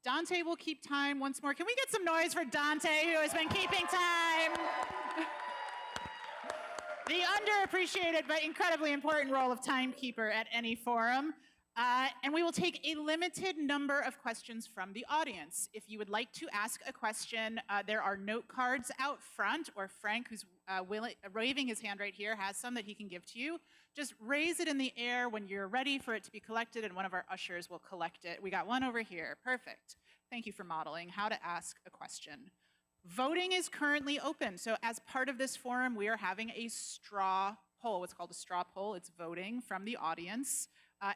Speaker 2: Dante will keep time once more. Can we get some noise for Dante, who has been keeping time? The underappreciated but incredibly important role of timekeeper at any forum. And we will take a limited number of questions from the audience. If you would like to ask a question, there are note cards out front, or Frank, who's waving his hand right here, has some that he can give to you. Just raise it in the air when you're ready for it to be collected, and one of our ushers will collect it. We got one over here. Perfect. Thank you for modeling how to ask a question. Voting is currently open. So as part of this forum, we are having a straw poll. What's called a straw poll. It's voting from the audience.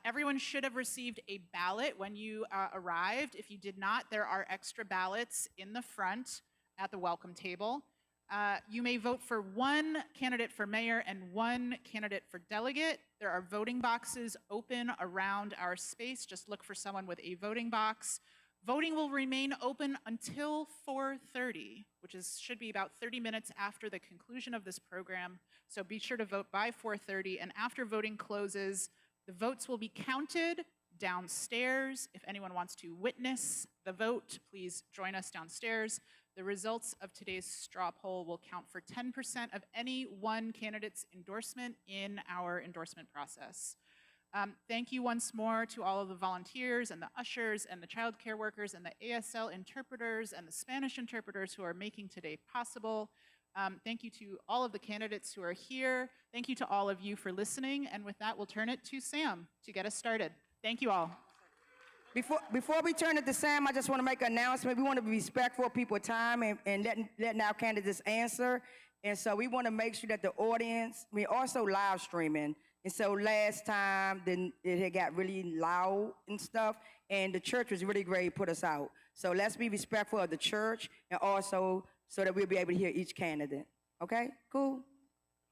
Speaker 2: Everyone should have received a ballot when you arrived. If you did not, there are extra ballots in the front at the welcome table. You may vote for one candidate for mayor and one candidate for delegate. There are voting boxes open around our space. Just look for someone with a voting box. Voting will remain open until 4:30, which should be about 30 minutes after the conclusion of this program. So be sure to vote by 4:30, and after voting closes, the votes will be counted downstairs. If anyone wants to witness the vote, please join us downstairs. The results of today's straw poll will count for 10% of any one candidate's endorsement in our endorsement process. Thank you once more to all of the volunteers and the ushers and the childcare workers and the ASL interpreters and the Spanish interpreters who are making today possible. Thank you to all of the candidates who are here. Thank you to all of you for listening. And with that, we'll turn it to Sam to get us started. Thank you all.
Speaker 11: Before we turn it to Sam, I just want to make an announcement. We want to be respectful of people's time and letting our candidates answer. And so we want to make sure that the audience, we also live streaming. And so last time, then it had got really loud and stuff, and the church was really great to put us out. So let's be respectful of the church and also so that we'll be able to hear each candidate. Okay, cool?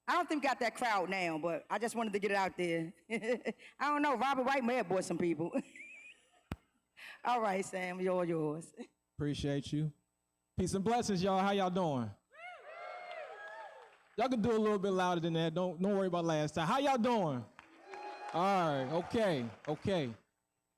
Speaker 11: I don't think we got that crowd now, but I just wanted to get it out there. I don't know, Robert White may have bought some people. All right, Sam, you're yours.
Speaker 14: Appreciate you. Peace and blessings, y'all. How y'all doing? Y'all can do a little bit louder than that. Don't worry about last time. How y'all doing? All right, okay.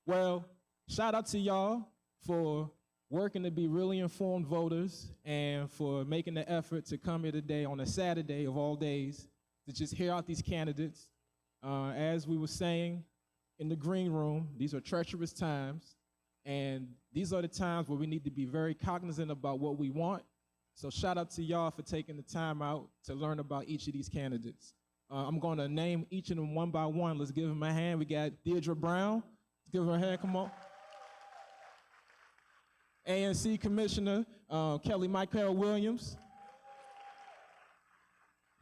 Speaker 14: Well, shout out to y'all for working to be really informed voters and for making the effort to come here today on a Saturday of all days to just hear out these candidates. As we were saying in the green room, these are treacherous times, and these are the times where we need to be very cognizant about what we want. So shout out to y'all for taking the time out to learn about each of these candidates. I'm going to name each of them one by one. Let's give them a hand. We got Deirdre Brown. Let's give her a hand, come on. ANC Commissioner Kelly Michael Williams.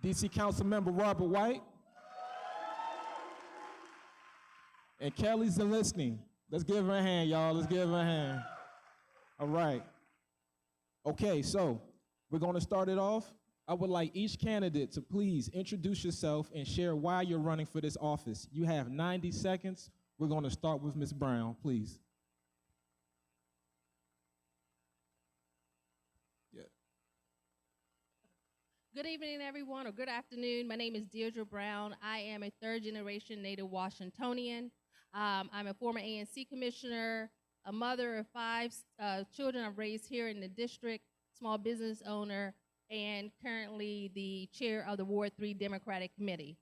Speaker 14: DC Council Member Robert White. And Kelly's listening. Let's give her a hand, y'all. Let's give her a hand. All right. Okay, so we're going to start it off. I would like each candidate to please introduce yourself and share why you're running for this office. You have 90 seconds. We're going to start with Ms. Brown, please. Yeah.
Speaker 15: Good evening, everyone, or good afternoon. My name is Deirdre Brown. I am a third-generation native Washingtonian. I'm a former ANC commissioner, a mother of 5 children I've raised here in the district, small business owner, and currently the chair of the Ward 3 Democratic Committee.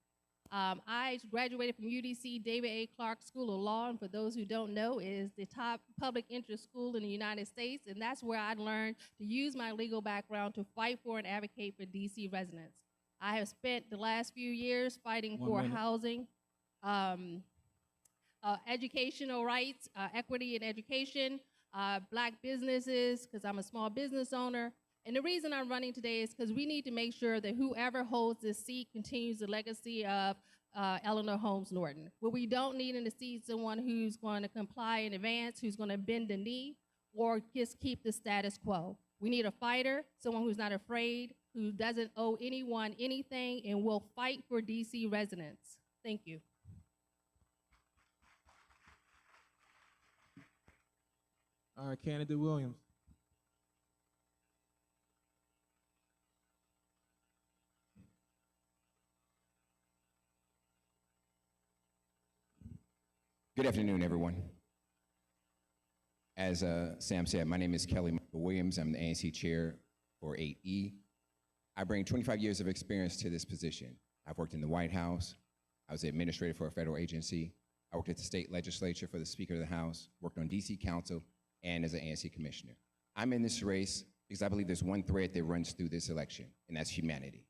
Speaker 15: I graduated from UDC David A. Clark School of Law, and for those who don't know, it is the top public interest school in the United States, and that's where I learned to use my legal background to fight for and advocate for DC residents. I have spent the last few years fighting for housing, educational rights, equity in education, Black businesses, because I'm a small business owner. And the reason I'm running today is because we need to make sure that whoever holds this seat continues the legacy of Eleanor Holmes Norton. What we don't need in the seat is someone who's going to comply in advance, who's going to bend the knee, or just keep the status quo. We need a fighter, someone who's not afraid, who doesn't owe anyone anything, and will fight for DC residents. Thank you.
Speaker 14: All right, candidate Williams.
Speaker 16: Good afternoon, everyone. As Sam said, my name is Kelly Michael Williams. I'm the ANC chair for 8E. I bring 25 years of experience to this position. I've worked in the White House. I was the administrator for a federal agency. I worked at the state legislature for the Speaker of the House, worked on DC Council, and as an ANC commissioner. I'm in this race because I believe there's one thread that runs through this election, and that's humanity.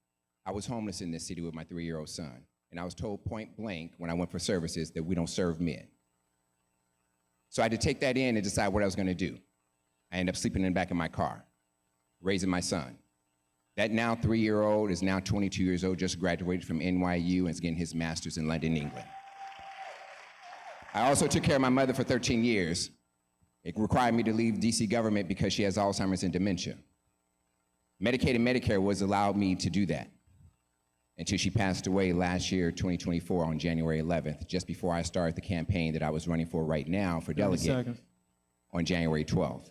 Speaker 16: I was homeless in this city with my 3-year-old son, and I was told point blank when I went for services that we don't serve men. So I had to take that in and decide what I was gonna do. I ended up sleeping in the back of my car, raising my son. That now 3-year-old is now 22 years old, just graduated from NYU and is getting his master's in London, England. I also took care of my mother for 13 years. It required me to leave DC government because she has Alzheimer's and dementia. Medicaid and Medicare was allowed me to do that until she passed away last year, 2024, on January 11th, just before I started the campaign that I was running for right now for delegate on January 12th.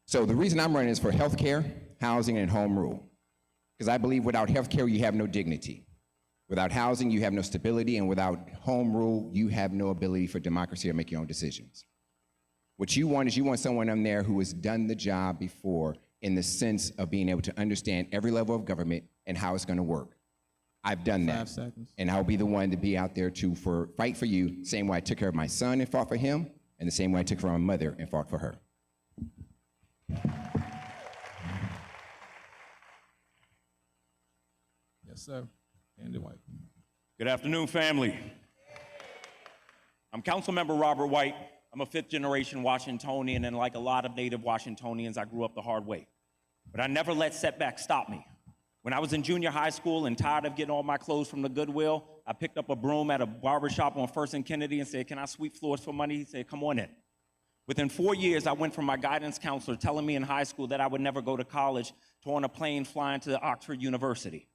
Speaker 16: So the reason I'm running is for healthcare, housing, and home rule. Because I believe without healthcare, you have no dignity. Without housing, you have no stability, and without home rule, you have no ability for democracy or make your own decisions. What you want is you want someone on there who has done the job before in the sense of being able to understand every level of government and how it's going to work. I've done that.
Speaker 14: 5 seconds.
Speaker 16: And I'll be the one to be out there to fight for you, same way I took care of my son and fought for him, and the same way I took care of my mother and fought for her.
Speaker 14: Yes, sir. Andy White.
Speaker 17: Good afternoon, family. I'm Councilmember Robert White. I'm a fifth-generation Washingtonian, and like a lot of native Washingtonians, I grew up the hard way. But I never let setbacks stop me. When I was in junior high school and tired of getting all my clothes from the Goodwill, I picked up a broom at a barbershop on First and Kennedy and said, "Can I sweep floors for money?" He said, "Come on in." Within 4 years, I went from my guidance counselor telling me in high school that I would never go to college to on a plane flying to Oxford University.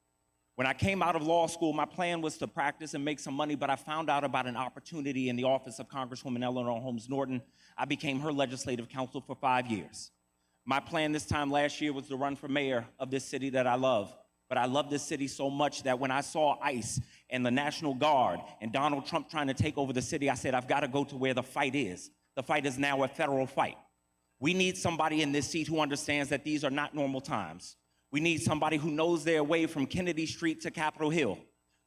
Speaker 17: When I came out of law school, my plan was to practice and make some money, but I found out about an opportunity in the office of Congresswoman Eleanor Holmes Norton. I became her legislative counsel for 5 years. My plan this time last year was to run for mayor of this city that I love. But I love this city so much that when I saw ICE and the National Guard and Donald Trump trying to take over the city, I said, I've got to go to where the fight is. The fight is now a federal fight. We need somebody in this seat who understands that these are not normal times. We need somebody who knows their way from Kennedy Street to Capitol Hill,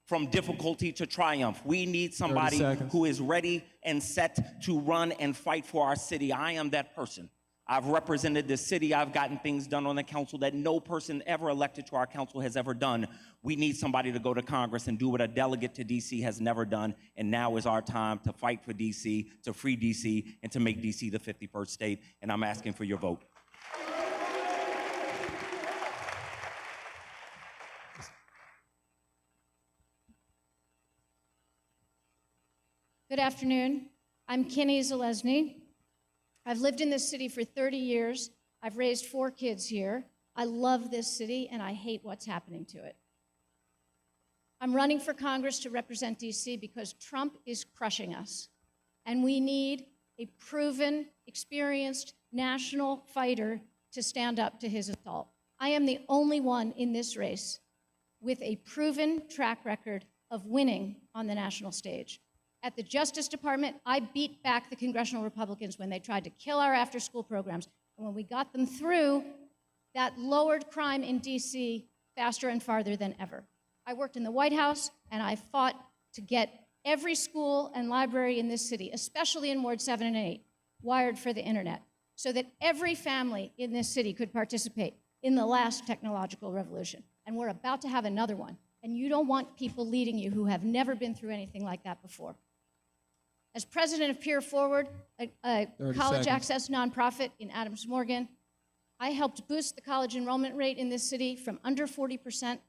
Speaker 17: from difficulty to triumph. We need somebody who is ready and set to run and fight for our city. I am that person. I've represented this city. I've gotten things done on the council that no person ever elected to our council has ever done. We need somebody to go to Congress and do what a delegate to DC has never done. And now is our time to fight for DC, to free DC, and to make DC the 51st state. And I'm asking for your vote.
Speaker 18: Good afternoon. I'm Kenny Zalesny. I've lived in this city for 30 years. I've raised 4 kids here. I love this city, and I hate what's happening to it. I'm running for Congress to represent DC because Trump is crushing us, and we need a proven, experienced national fighter to stand up to his assault. I am the only one in this race with a proven track record of winning on the national stage. At the Justice Department, I beat back the congressional Republicans when they tried to kill our after-school programs. And when we got them through, that lowered crime in DC faster and farther than ever. I worked in the White House, and I fought to get every school and library in this city, especially in Ward 7 and 8, wired for the internet, so that every family in this city could participate in the last technological revolution. And we're about to have another one. And you don't want people leading you who have never been through anything like that before. As president of Peer Forward, a college access nonprofit in Adams Morgan, I helped boost the college enrollment rate in this city from under 40%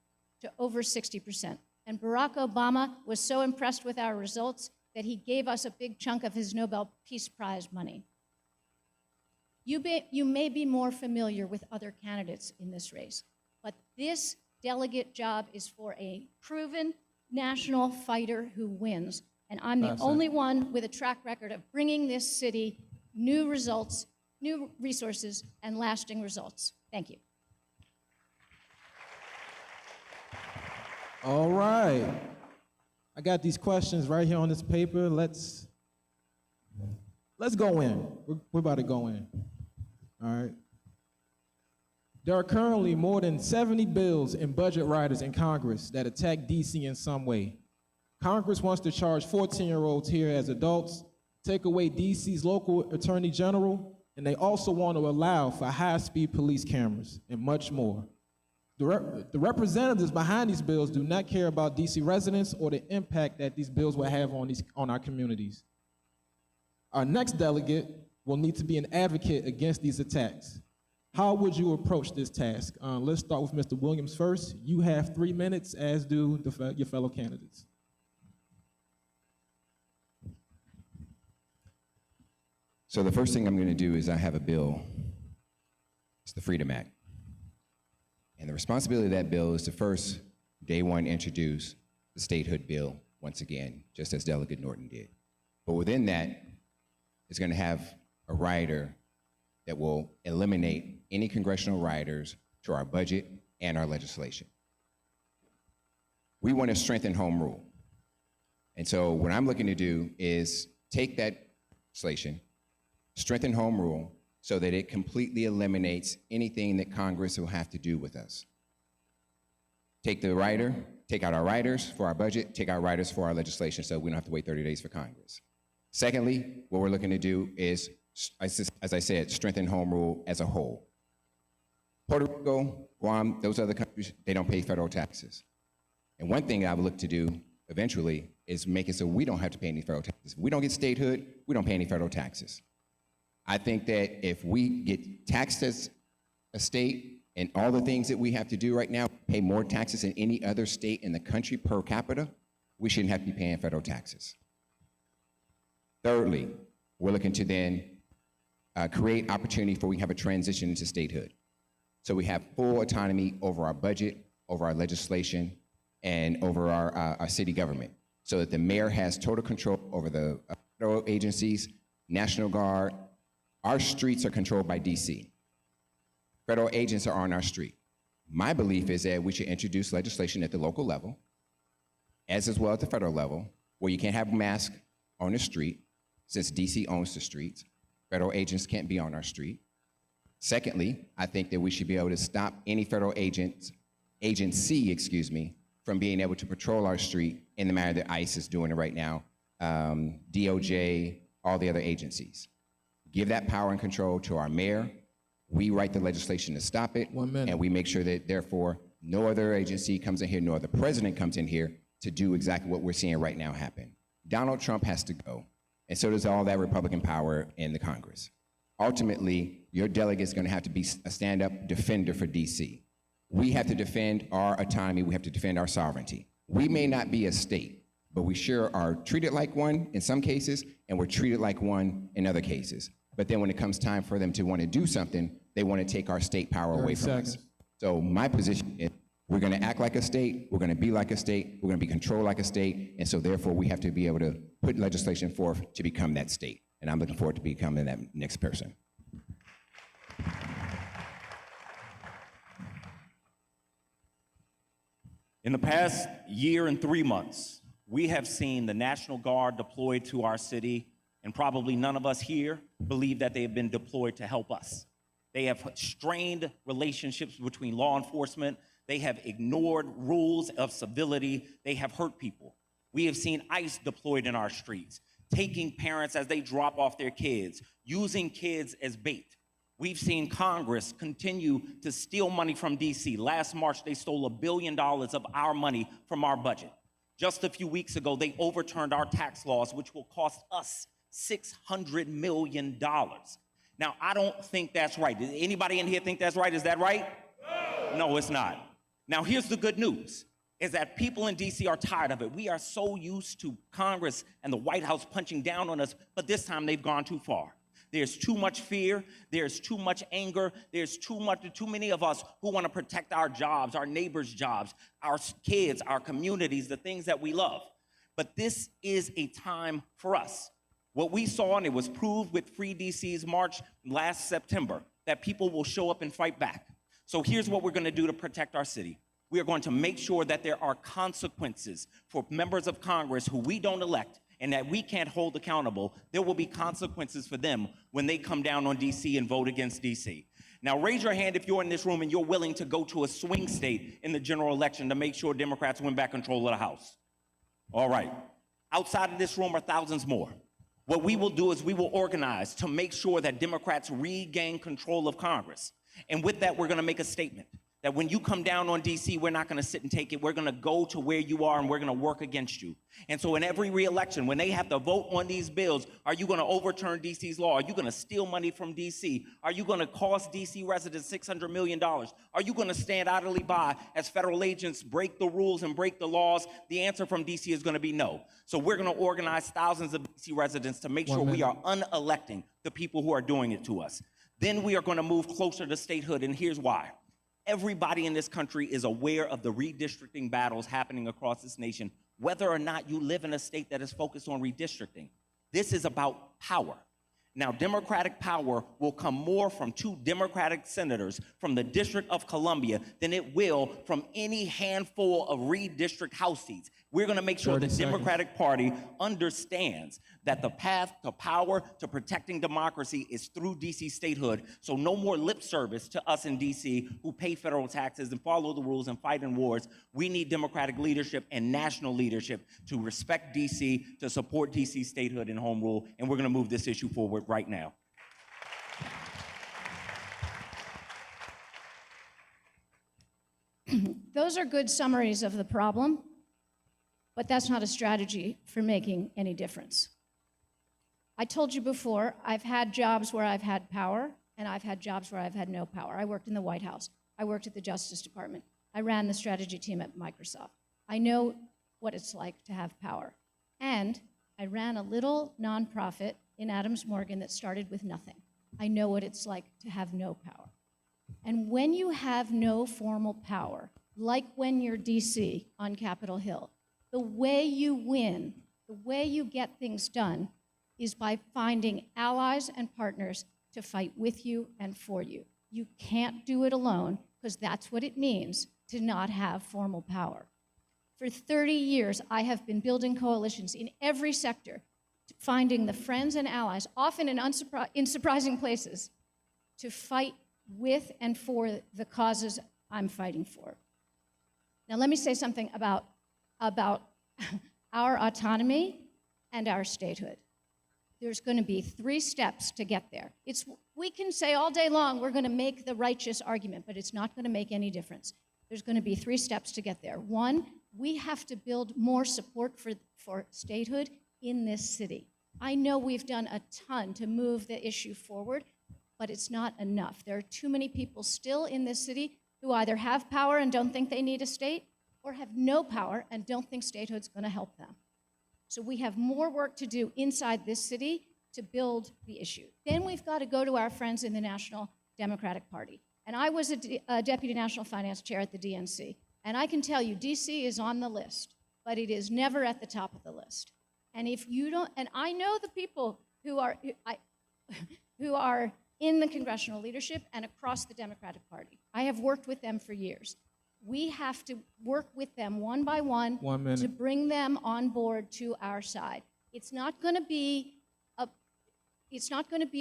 Speaker 18: to over 60%. And Barack Obama was so impressed with our results that he gave us a big chunk of his Nobel Peace Prize money. You may be more familiar with other candidates in this race, but this delegate job is for a proven national fighter who wins. And I'm the only one with a track record of bringing this city new results, new resources, and lasting results. Thank you.
Speaker 14: All right. I got these questions right here on this paper. Let's go in. We're about to go in. All right. There are currently more than 70 bills and budget riders in Congress that attack DC in some way. Congress wants to charge 14-year-olds here as adults, take away DC's local attorney general, and they also want to allow for high-speed police cameras and much more. The representatives behind these bills do not care about DC residents or the impact that these bills will have on our communities. Our next delegate will need to be an advocate against these attacks. How would you approach this task? Let's start with Mr. Williams first. You have 3 minutes, as do your fellow candidates.
Speaker 16: So the first thing I'm going to do is I have a bill. It's the Freedom Act. And the responsibility of that bill is to first, day one, introduce the statehood bill once again, just as Delegate Norton did. But within that, it's going to have a rider that will eliminate any congressional riders to our budget and our legislation. We want to strengthen home rule. And so what I'm looking to do is take that legislation, strengthen home rule, so that it completely eliminates anything that Congress will have to do with us. Take out our riders for our budget, take out riders for our legislation so we don't have to wait 30 days for Congress. Secondly, what we're looking to do is, as I said, strengthen home rule as a whole. Puerto Rico, Guam, those other countries, they don't pay federal taxes. And one thing I would look to do eventually is make it so we don't have to pay any federal taxes. If we don't get statehood, we don't pay any federal taxes. I think that if we get taxed as a state and all the things that we have to do right now, pay more taxes than any other state in the country per capita, we shouldn't have to be paying federal taxes. Thirdly, we're looking to then create opportunity for we have a transition into statehood. So we have full autonomy over our budget, over our legislation, and over our city government, so that the mayor has total control over the federal agencies, National Guard. Our streets are controlled by DC. Federal agents are on our street. My belief is that we should introduce legislation at the local level, as well at the federal level, where you can't have masks on the street, since DC owns the streets. Federal agents can't be on our street. Secondly, I think that we should be able to stop any federal agency, from being able to patrol our street in the manner that ICE is doing it right now, DOJ, all the other agencies. Give that power and control to our mayor. We write the legislation to stop it, and we make sure that, therefore, no other agency comes in here, nor the president comes in here to do exactly what we're seeing right now happen. Donald Trump has to go, and so does all that Republican power in the Congress. Ultimately, your delegate is going to have to be a stand-up defender for DC. We have to defend our autonomy. We have to defend our sovereignty. We may not be a state, but we sure are treated like one in some cases, and we're treated like one in other cases. But then when it comes time for them to want to do something, they want to take our state power away from us. So my position is we're going to act like a state, we're going to be like a state, we're going to be controlled like a state, and so therefore we have to be able to put legislation forth to become that state. And I'm looking forward to becoming that next person.
Speaker 17: In the past year and 3 months, we have seen the National Guard deployed to our city, and probably none of us here believe that they have been deployed to help us. They have strained relationships between law enforcement. They have ignored rules of civility. They have hurt people. We have seen ICE deployed in our streets, taking parents as they drop off their kids, using kids as bait. We've seen Congress continue to steal money from DC. Last March, they stole $1 billion of our money from our budget. Just a few weeks ago, they overturned our tax laws, which will cost us $600 million. Now, I don't think that's right. Does anybody in here think that's right? Is that right? No, it's not. Now, here's the good news, is that people in DC are tired of it. We are so used to Congress and the White House punching down on us, but this time they've gone too far. There's too much fear, there's too much anger, there's too many of us who want to protect our jobs, our neighbors' jobs, our kids, our communities, the things that we love. But this is a time for us. What we saw, and it was proved with Free DC's March last September, that people will show up and fight back. So here's what we're going to do to protect our city. We are going to make sure that there are consequences for members of Congress who we don't elect and that we can't hold accountable. There will be consequences for them when they come down on DC and vote against DC. Now, raise your hand if you're in this room and you're willing to go to a swing state in the general election to make sure Democrats win back control of the House. All right. Outside of this room are thousands more. What we will do is we will organize to make sure that Democrats regain control of Congress. And with that, we're going to make a statement that when you come down on DC, we're not going to sit and take it. We're going to go to where you are, and we're going to work against you. And so in every re-election, when they have to vote on these bills, are you going to overturn DC's law? Are you going to steal money from DC? Are you going to cost DC residents $600 million? Are you going to stand idly by as federal agents break the rules and break the laws? The answer from DC is going to be no. So we're going to organize thousands of DC residents to make sure we are unelecting the people who are doing it to us. Then we are going to move closer to statehood, and here's why. Everybody in this country is aware of the redistricting battles happening across this nation, whether or not you live in a state that is focused on redistricting. This is about power. Now, Democratic power will come more from 2 Democratic senators from the District of Columbia than it will from any handful of redistrict House seats. We're going to make sure the Democratic Party understands that the path to power, to protecting democracy, is through D.C. statehood. So no more lip service to us in D.C. who pay federal taxes and follow the rules and fight in wars. We need Democratic leadership and national leadership to respect D.C., to support D.C. statehood and home rule, and we're going to move this issue forward right now.
Speaker 18: Those are good summaries of the problem, but that's not a strategy for making any difference. I told you before, I've had jobs where I've had power, and I've had jobs where I've had no power. I worked in the White House. I worked at the Justice Department. I ran the strategy team at Microsoft. I know what it's like to have power. And I ran a little nonprofit in Adams Morgan that started with nothing. I know what it's like to have no power. And when you have no formal power, like when you're DC on Capitol Hill, the way you win, the way you get things done, is by finding allies and partners to fight with you and for you. You can't do it alone, because that's what it means to not have formal power. For 30 years, I have been building coalitions in every sector, finding the friends and allies, often in surprising places, to fight with and for the causes I'm fighting for. Now, let me say something about our autonomy and our statehood. There's going to be 3 steps to get there. We can say all day long we're going to make the righteous argument, but it's not going to make any difference. There's going to be 3 steps to get there. 1, we have to build more support for statehood in this city. I know we've done a ton to move the issue forward, but it's not enough. There are too many people still in this city who either have power and don't think they need a state, or have no power and don't think statehood's going to help them. So we have more work to do inside this city to build the issue. Then we've got to go to our friends in the National Democratic Party. And I was a deputy national finance chair at the DNC. And I can tell you, DC is on the list, but it is never at the top of the list. And if you don't, and I know the people who are in the congressional leadership and across the Democratic Party. I have worked with them for years. We have to work with them one by one to bring them on board to our side. It's not going to be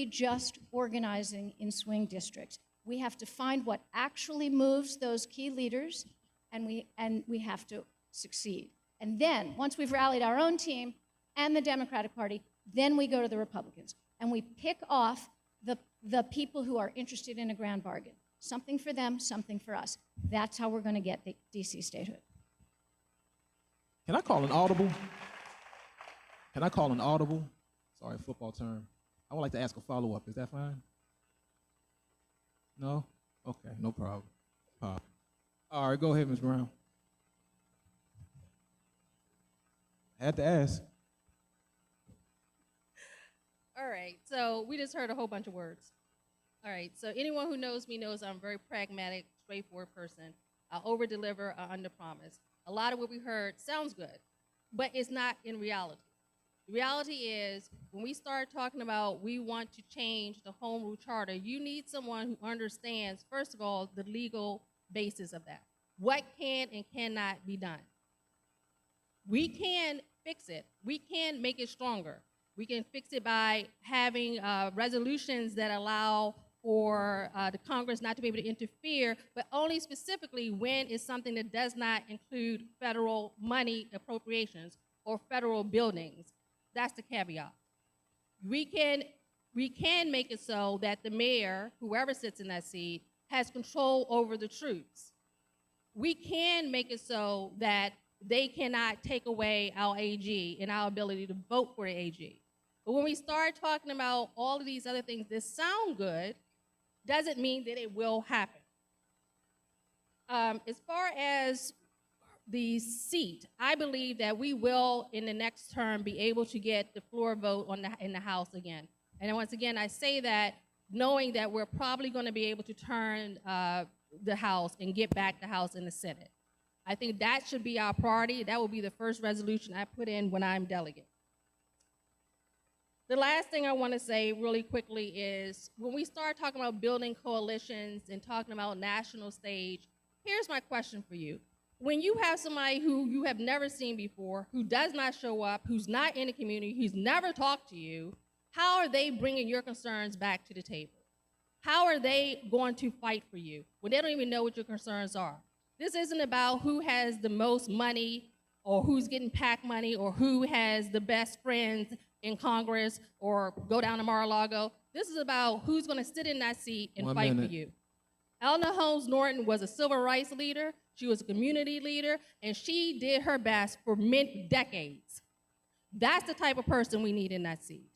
Speaker 18: just organizing in swing districts. We have to find what actually moves those key leaders, and we have to succeed. And then, once we've rallied our own team and the Democratic Party, then we go to the Republicans, and we pick off the people who are interested in a grand bargain. Something for them, something for us. That's how we're going to get the DC statehood.
Speaker 14: Can I call an audible? Sorry, football term. I would like to ask a follow-up. Is that fine? No? Okay, no problem. All right, go ahead, Ms. Brown. I had to ask.
Speaker 15: All right, so we just heard a whole bunch of words. All right, so anyone who knows me knows I'm a very pragmatic, straightforward person. I over-deliver, I under-promise. A lot of what we heard sounds good, but it's not in reality. The reality is, when we start talking about we want to change the home rule charter, you need someone who understands, first of all, the legal basis of that. What can and cannot be done. We can fix it. We can make it stronger. We can fix it by having resolutions that allow for the Congress not to be able to interfere, but only specifically when it's something that does not include federal money appropriations or federal buildings. That's the caveat. We can make it so that the mayor, whoever sits in that seat, has control over the troops. We can make it so that they cannot take away our AG and our ability to vote for the AG. But when we start talking about all of these other things that sound good, doesn't mean that it will happen. As far as the seat, I believe that we will, in the next term, be able to get the floor vote in the House again. And once again, I say that knowing that we're probably going to be able to turn the House and get back the House and the Senate. I think that should be our priority. That will be the first resolution I put in when I'm delegate. The last thing I want to say really quickly is when we start talking about building coalitions and talking about national stage, here's my question for you. When you have somebody who you have never seen before, who does not show up, who's not in the community, who's never talked to you, how are they bringing your concerns back to the table? How are they going to fight for you when they don't even know what your concerns are? This isn't about who has the most money or who's getting PAC money or who has the best friends in Congress or go down to Mar-a-Lago. This is about who's going to sit in that seat and fight for you. Eleanor Holmes Norton was a civil rights leader. She was a community leader, and she did her best for many decades. That's the type of person we need in that seat.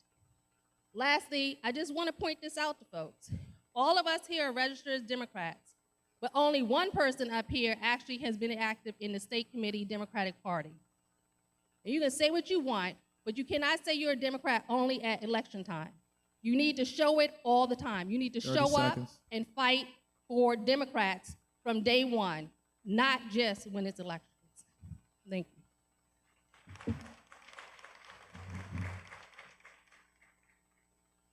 Speaker 15: Lastly, I just want to point this out to folks. All of us here are registered as Democrats, but only one person up here actually has been active in the state committee Democratic Party. And you can say what you want, but you cannot say you're a Democrat only at election time. You need to show it all the time. You need to show up and fight for Democrats from day one, not just when it's elections. Thank you.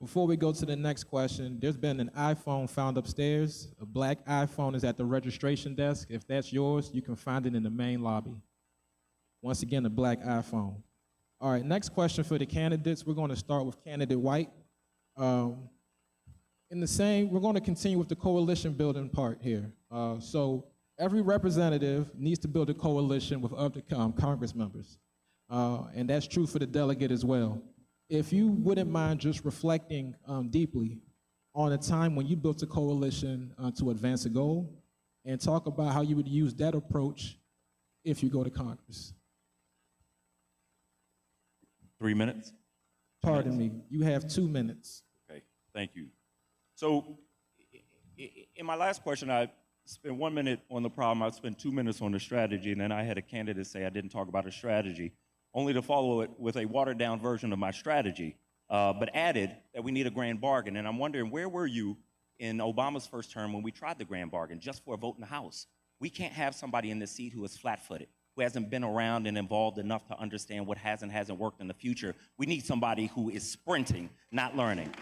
Speaker 14: Before we go to the next question, there's been an iPhone found upstairs. A black iPhone is at the registration desk. If that's yours, you can find it in the main lobby. Once again, a black iPhone. All right, next question for the candidates. We're going to start with candidate White. We're going to continue with the coalition building part here. So every representative needs to build a coalition with other Congress members. And that's true for the delegate as well. If you wouldn't mind just reflecting deeply on a time when you built a coalition to advance a goal, and talk about how you would use that approach if you go to Congress.
Speaker 17: 3 minutes?
Speaker 14: Pardon me, you have 2 minutes.
Speaker 17: Okay, thank you. So in my last question, I spent 1 minute on the problem, I spent 2 minutes on the strategy, and then I had a candidate say I didn't talk about a strategy, only to follow it with a watered-down version of my strategy, but added that we need a grand bargain. And I'm wondering, where were you in Obama's first term when we tried the grand bargain just for a vote in the House? We can't have somebody in the seat who is flat-footed, who hasn't been around and involved enough to understand what has and hasn't worked in the future. We need somebody who is sprinting, not learning.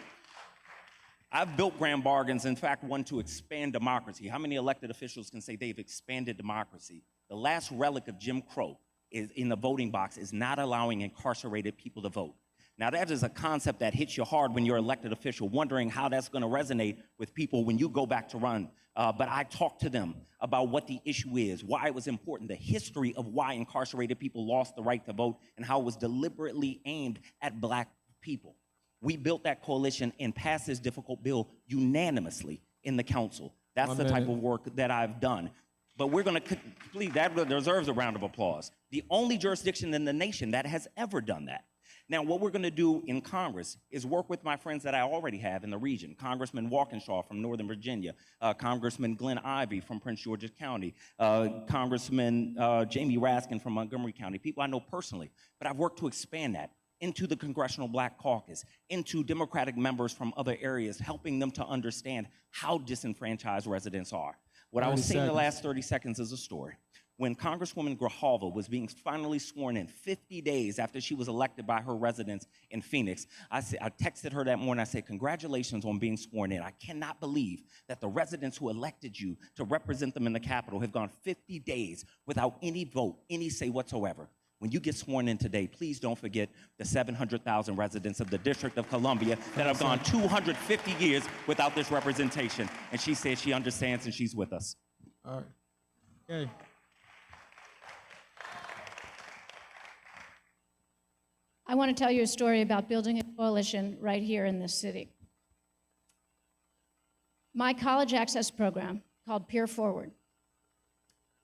Speaker 17: I've built grand bargains, in fact, one to expand democracy. How many elected officials can say they've expanded democracy? The last relic of Jim Crow is in the voting box is not allowing incarcerated people to vote. Now, that is a concept that hits you hard when you're an elected official, wondering how that's going to resonate with people when you go back to run. But I talked to them about what the issue is, why it was important, the history of why incarcerated people lost the right to vote, and how it was deliberately aimed at black people. We built that coalition and passed this difficult bill unanimously in the council. That's the type of work that I've done. But we're going to complete that. Deserves a round of applause. The only jurisdiction in the nation that has ever done that. Now, what we're going to do in Congress is work with my friends that I already have in the region, Congressman Walkinshaw from Northern Virginia, Congressman Glenn Ivey from Prince George's County, Congressman Jamie Raskin from Montgomery County, people I know personally. But I've worked to expand that into the Congressional Black Caucus, into Democratic members from other areas, helping them to understand how disenfranchised residents are. What I will say in the last 30 seconds is a story. When Congresswoman Grijalva was being finally sworn in 50 days after she was elected by her residents in Phoenix, I texted her that morning, I said, congratulations on being sworn in. I cannot believe that the residents who elected you to represent them in the Capitol have gone 50 days without any vote, any say whatsoever. When you get sworn in today, please don't forget the 700,000 residents of the District of Columbia that have gone 250 years without this representation. And she says she understands and she's with us.
Speaker 14: All right. Okay.
Speaker 18: I want to tell you a story about building a coalition right here in this city. My college access program, called Peer Forward,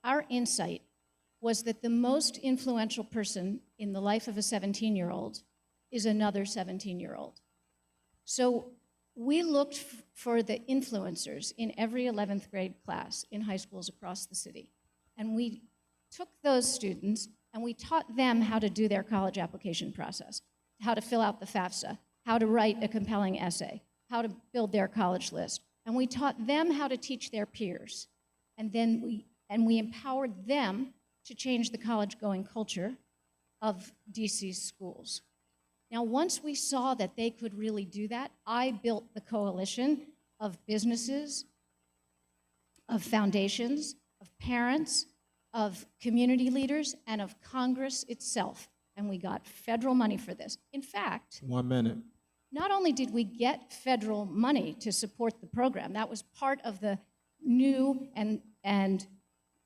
Speaker 18: our insight was that the most influential person in the life of a 17-year-old is another 17-year-old. So we looked for the influencers in every 11th grade class in high schools across the city. And we took those students and we taught them how to do their college application process, how to fill out the FAFSA, how to write a compelling essay, how to build their college list. And we taught them how to teach their peers. And then we empowered them to change the college-going culture of DC's schools. Now, once we saw that they could really do that, I built the coalition of businesses, of foundations, of parents, of community leaders, and of Congress itself. And we got federal money for this. In fact,
Speaker 14: 1 minute.
Speaker 18: not only did we get federal money to support the program, that was part of the new and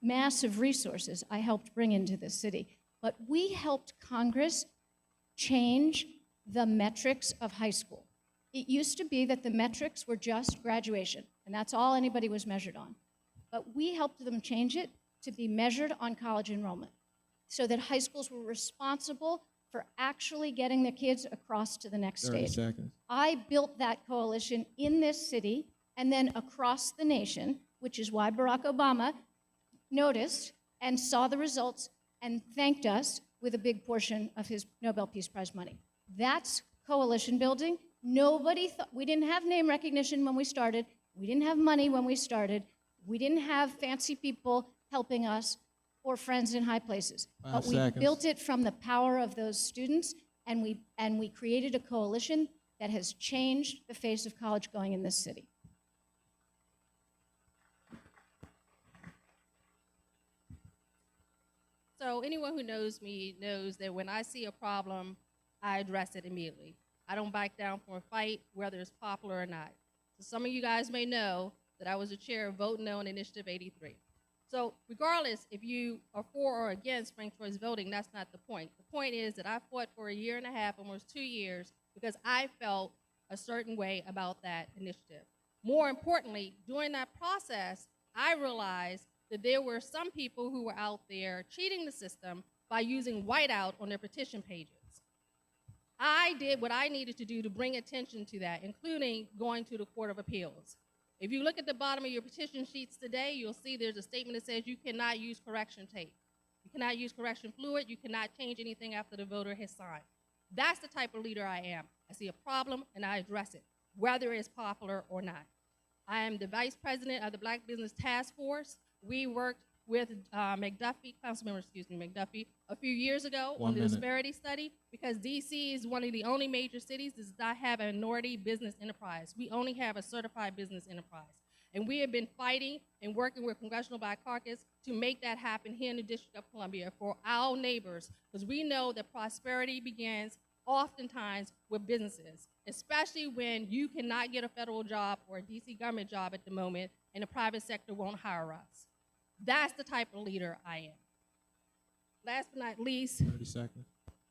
Speaker 18: massive resources I helped bring into the city, but we helped Congress change the metrics of high school. It used to be that the metrics were just graduation, and that's all anybody was measured on. But we helped them change it to be measured on college enrollment, so that high schools were responsible for actually getting their kids across to the next
Speaker 14: 30
Speaker 18: stage.
Speaker 14: seconds.
Speaker 18: I built that coalition in this city and then across the nation, which is why Barack Obama noticed and saw the results and thanked us with a big portion of his Nobel Peace Prize money. That's coalition building. Nobody thought, we didn't have name recognition when we started. We didn't have money when we started. We didn't have fancy people helping us or friends in high places.
Speaker 14: 5
Speaker 18: But we
Speaker 14: seconds.
Speaker 18: built it from the power of those students, and we created a coalition that has changed the face of college going in this city.
Speaker 15: So anyone who knows me knows that when I see a problem, I address it immediately. I don't back down from a fight, whether it's popular or not. So some of you guys may know that I was the chair of Vote No on Initiative 83. So regardless if you are for or against ranked choice voting, that's not the point. The point is that I fought for 1.5 years, almost 2 years, because I felt a certain way about that initiative. More importantly, during that process, I realized that there were some people who were out there cheating the system by using whiteout on their petition pages. I did what I needed to do to bring attention to that, including going to the Court of Appeals. If you look at the bottom of your petition sheets today, you'll see there's a statement that says you cannot use correction tape. You cannot use correction fluid. You cannot change anything after the voter has signed. That's the type of leader I am. I see a problem and I address it, whether it's popular or not. I am the vice president of the Black Business Task Force. We worked with Councilmember McDuffie, a few years ago
Speaker 14: 1
Speaker 15: on the
Speaker 14: minute.
Speaker 15: disparity study, because DC is one of the only major cities that does not have a minority business enterprise. We only have a certified business enterprise. And we have been fighting and working with Congressional Black Caucus to make that happen here in the District of Columbia for our neighbors, because we know that prosperity begins oftentimes with businesses, especially when you cannot get a federal job or a DC government job at the moment and the private sector won't hire us. That's the type of leader I am. Last but not least,
Speaker 14: 30 seconds.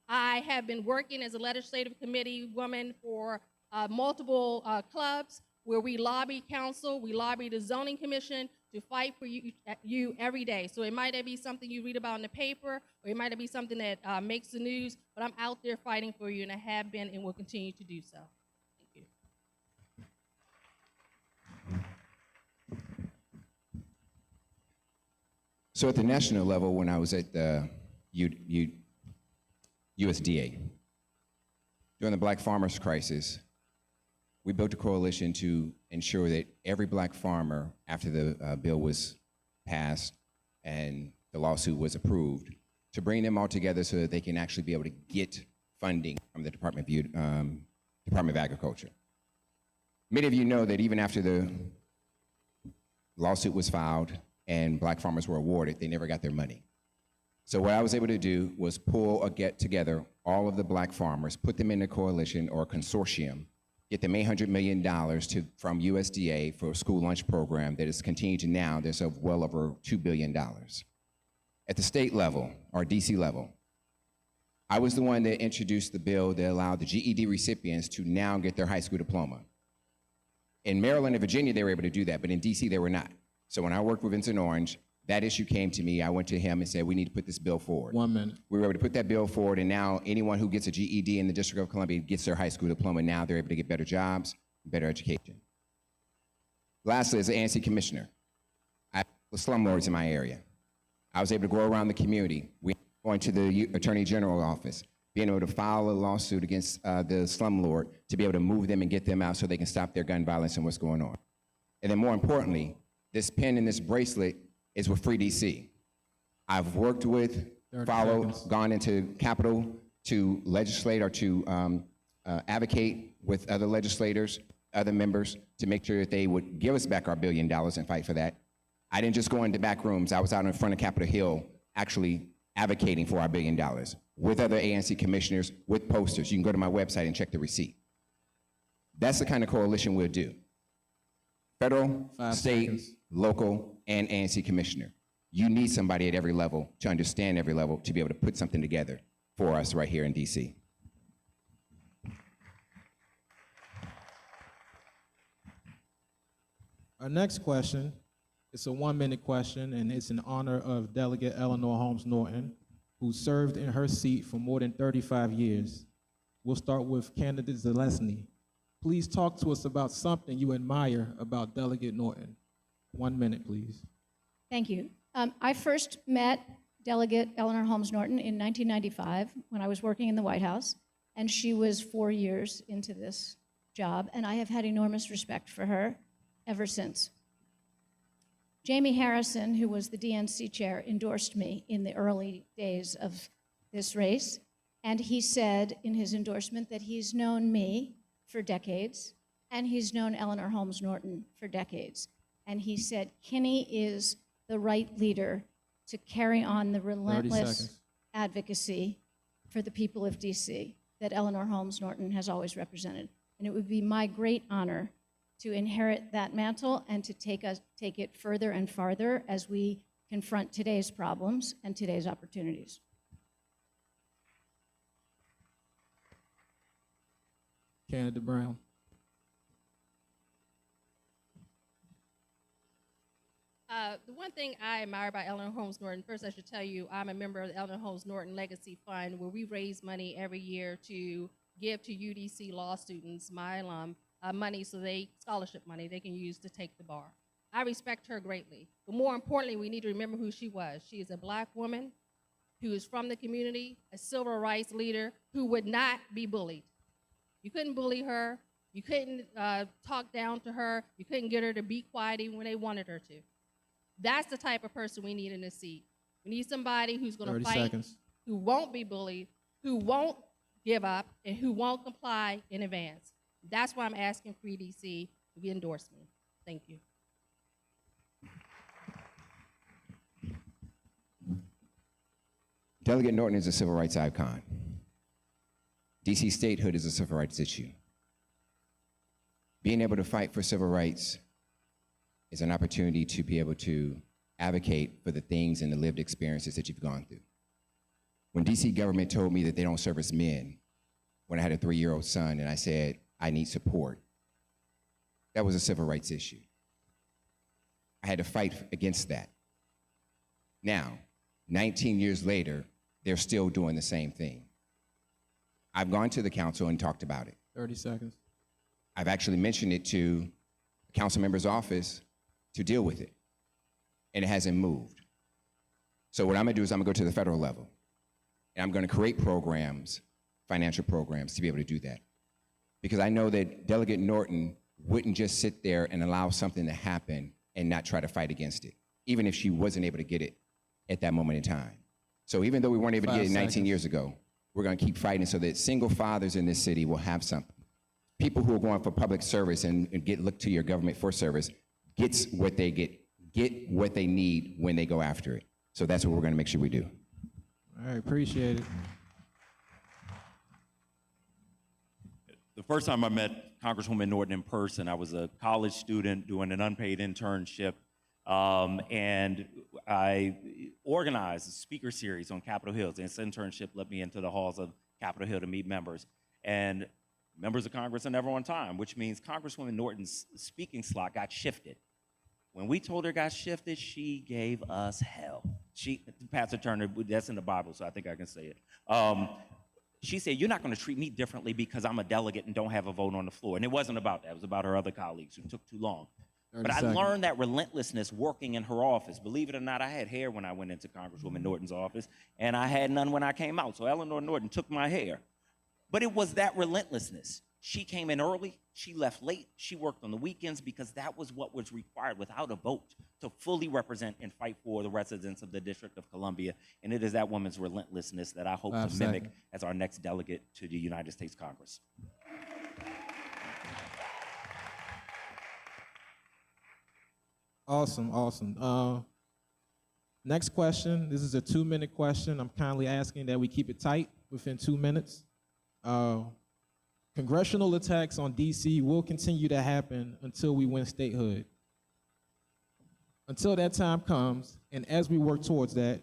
Speaker 15: I have been working as a legislative committee woman for multiple clubs where we lobby council, we lobby the zoning commission to fight for you every day. So it might not be something you read about in the paper, or it might not be something that makes the news, but I'm out there fighting for you, and I have been and will continue to do so. Thank you.
Speaker 16: So at the national level, when I was at the USDA, during the Black Farmers Crisis, we built a coalition to ensure that every black farmer, after the bill was passed and the lawsuit was approved, to bring them all together so that they can actually be able to get funding from the Department of Agriculture. Many of you know that even after the lawsuit was filed and black farmers were awarded, they never got their money. So what I was able to do was get together all of the black farmers, put them in a coalition or a consortium, get them $800 million from USDA for a school lunch program that has continued to now, there's well over $2 billion. At the state level, or DC level, I was the one that introduced the bill that allowed the GED recipients to now get their high school diploma. In Maryland and Virginia, they were able to do that, but in DC, they were not. So when I worked with Vincent Orange, that issue came to me. I went to him and said, we need to put this bill forward.
Speaker 14: 1 minute.
Speaker 16: We were able to put that bill forward, and now anyone who gets a GED in the District of Columbia gets their high school diploma. Now they're able to get better jobs, better education. Lastly, as an ANC commissioner, I have slumlords in my area. I was able to go around the community. We went to the Attorney General office, being able to file a lawsuit against the slumlord to be able to move them and get them out so they can stop their gun violence and what's going on. And then more importantly, this pin and this bracelet is with Free DC. I've worked with, gone into Capitol to legislate or to advocate with other legislators, other members, to make sure that they would give us back our $1 billion and fight for that. I didn't just go into back rooms. I was out in front of Capitol Hill actually advocating for our $1 billion with other ANC commissioners, with posters. You can go to my website and check the receipt. That's the kind of coalition we'll do. Federal, state, local, and ANC commissioner. You need somebody at every level to understand every level to be able to put something together for us right here in DC.
Speaker 14: Our next question, it's a 1-minute question, and it's in honor of Delegate Eleanor Holmes Norton, who served in her seat for more than 35 years. We'll start with candidate Zelesny. Please talk to us about something you admire about Delegate Norton. 1 minute, please.
Speaker 18: Thank you. I first met Delegate Eleanor Holmes Norton in 1995 when I was working in the White House, and she was 4 years into this job, and I have had enormous respect for her ever since. Jamie Harrison, who was the DNC chair, endorsed me in the early days of this race, and he said in his endorsement that he's known me for decades, and he's known Eleanor Holmes Norton for decades. And he said, Kinney is the right leader to carry on the relentless advocacy for the people of DC that Eleanor Holmes Norton has always represented. And it would be my great honor to inherit that mantle and to take it further and farther as we confront today's problems and today's opportunities.
Speaker 14: Candidate Brown.
Speaker 15: The one thing I admire about Eleanor Holmes Norton, first I should tell you, I'm a member of the Eleanor Holmes Norton Legacy Fund, where we raise money every year to give to UDC law students, my alum, money scholarship money they can use to take the bar. I respect her greatly, but more importantly, we need to remember who she was. She is a Black woman who is from the community, a civil rights leader who would not be bullied. You couldn't bully her, you couldn't talk down to her, you couldn't get her to be quiet even when they wanted her to. That's the type of person we need in this seat. We need somebody who's going to fight, who won't be bullied, who won't give up, and who won't comply in advance. That's why I'm asking for EDC to endorse me. Thank you.
Speaker 16: Delegate Norton is a civil rights icon. DC statehood is a civil rights issue. Being able to fight for civil rights is an opportunity to be able to advocate for the things and the lived experiences that you've gone through. When DC government told me that they don't service men, when I had a 3-year-old son and I said, I need support, that was a civil rights issue. I had to fight against that. Now, 19 years later, they're still doing the same thing. I've gone to the council and talked about it.
Speaker 14: 30 seconds.
Speaker 16: I've actually mentioned it to the council member's office to deal with it, and it hasn't moved. So what I'm gonna do is I'm gonna go to the federal level, and I'm gonna create programs, financial programs, to be able to do that. Because I know that Delegate Norton wouldn't just sit there and allow something to happen and not try to fight against it, even if she wasn't able to get it at that moment in time. So even though we weren't able to get it 19 years ago, we're gonna keep fighting so that single fathers in this city will have something. People who are going for public service and look to your government for service get what they need when they go after it. So that's what we're gonna make sure we do.
Speaker 14: All right, appreciate it.
Speaker 17: The first time I met Congresswoman Norton in person, I was a college student doing an unpaid internship, and I organized a speaker series on Capitol Hill. This internship let me into the halls of Capitol Hill to meet members. And members of Congress are never on time, which means Congresswoman Norton's speaking slot got shifted. When we told her it got shifted, she gave us hell. Pastor Turner, that's in the Bible, so I think I can say it. She said, you're not gonna treat me differently because I'm a delegate and don't have a vote on the floor. And it wasn't about that, it was about her other colleagues who took too long. But I learned that relentlessness working in her office. Believe it or not, I had hair when I went into Congresswoman Norton's office, and I had none when I came out. So Eleanor Norton took my hair. But it was that relentlessness. She came in early, she left late, she worked on the weekends because that was what was required without a vote to fully represent and fight for the residents of the District of Columbia. And it is that woman's relentlessness that I hope to mimic as our next delegate to the United States Congress.
Speaker 14: Awesome, awesome. Next question. This is a 2-minute question. I'm kindly asking that we keep it tight within 2 minutes. Congressional attacks on DC will continue to happen until we win statehood. Until that time comes, and as we work towards that,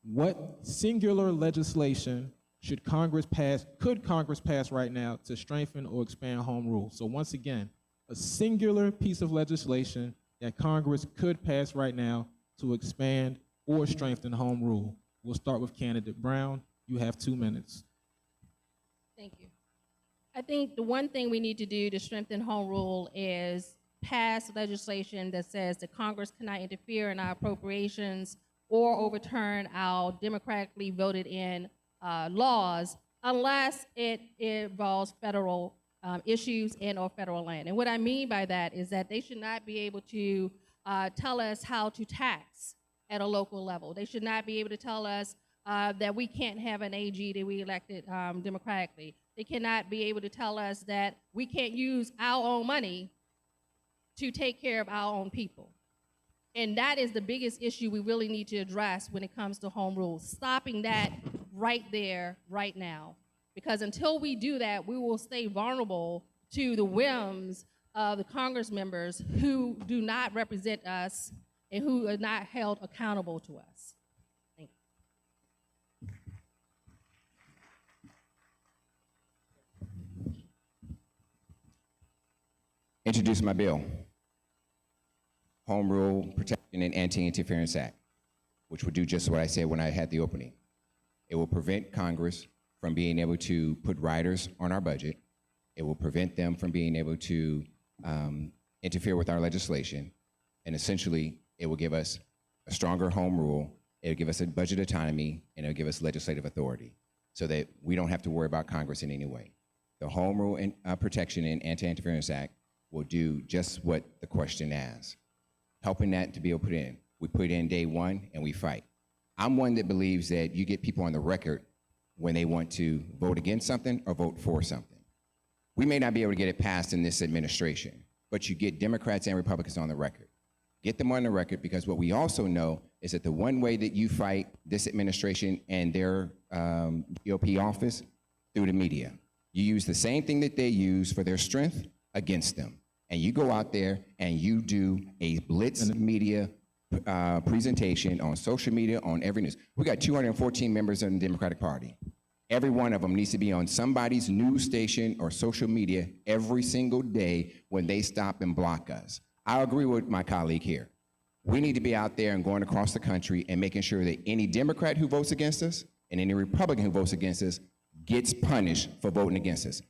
Speaker 14: what singular legislation could Congress pass right now to strengthen or expand home rule? So once again, a singular piece of legislation that Congress could pass right now to expand or strengthen home rule. We'll start with candidate Brown. You have 2 minutes.
Speaker 15: Thank you. I think the one thing we need to do to strengthen home rule is pass legislation that says that Congress cannot interfere in our appropriations or overturn our democratically voted in laws unless it involves federal issues and or federal land. And what I mean by that is that they should not be able to tell us how to tax at a local level. They should not be able to tell us that we can't have an AG that we elected democratically. They cannot be able to tell us that we can't use our own money to take care of our own people. And that is the biggest issue we really need to address when it comes to home rule, stopping that right there, right now. Because until we do that, we will stay vulnerable to the whims of the Congress members who do not represent us and who are not held accountable to us. Thank you.
Speaker 16: Introduce my bill. Home Rule Protection and Anti-Interference Act, which would do just what I said when I had the opening. It will prevent Congress from being able to put riders on our budget. It will prevent them from being able to interfere with our legislation. And essentially, it will give us a stronger home rule. It will give us a budget autonomy, and it will give us legislative authority so that we don't have to worry about Congress in any way. The Home Rule and Protection and Anti-Interference Act will do just what the question asks. Helping that to be able to put in. We put in day one and we fight. I'm one that believes that you get people on the record when they want to vote against something or vote for something. We may not be able to get it passed in this administration, but you get Democrats and Republicans on the record. Get them on the record, because what we also know is that the one way that you fight this administration and their GOP office, through the media. You use the same thing that they use for their strength against them. And you go out there and you do a blitz media presentation on social media, on every news. We got 214 members in the Democratic Party. Every one of them needs to be on somebody's news station or social media every single day when they stop and block us. I agree with my colleague here. We need to be out there and going across the country and making sure that any Democrat who votes against us and any Republican who votes against us gets punished for voting against us.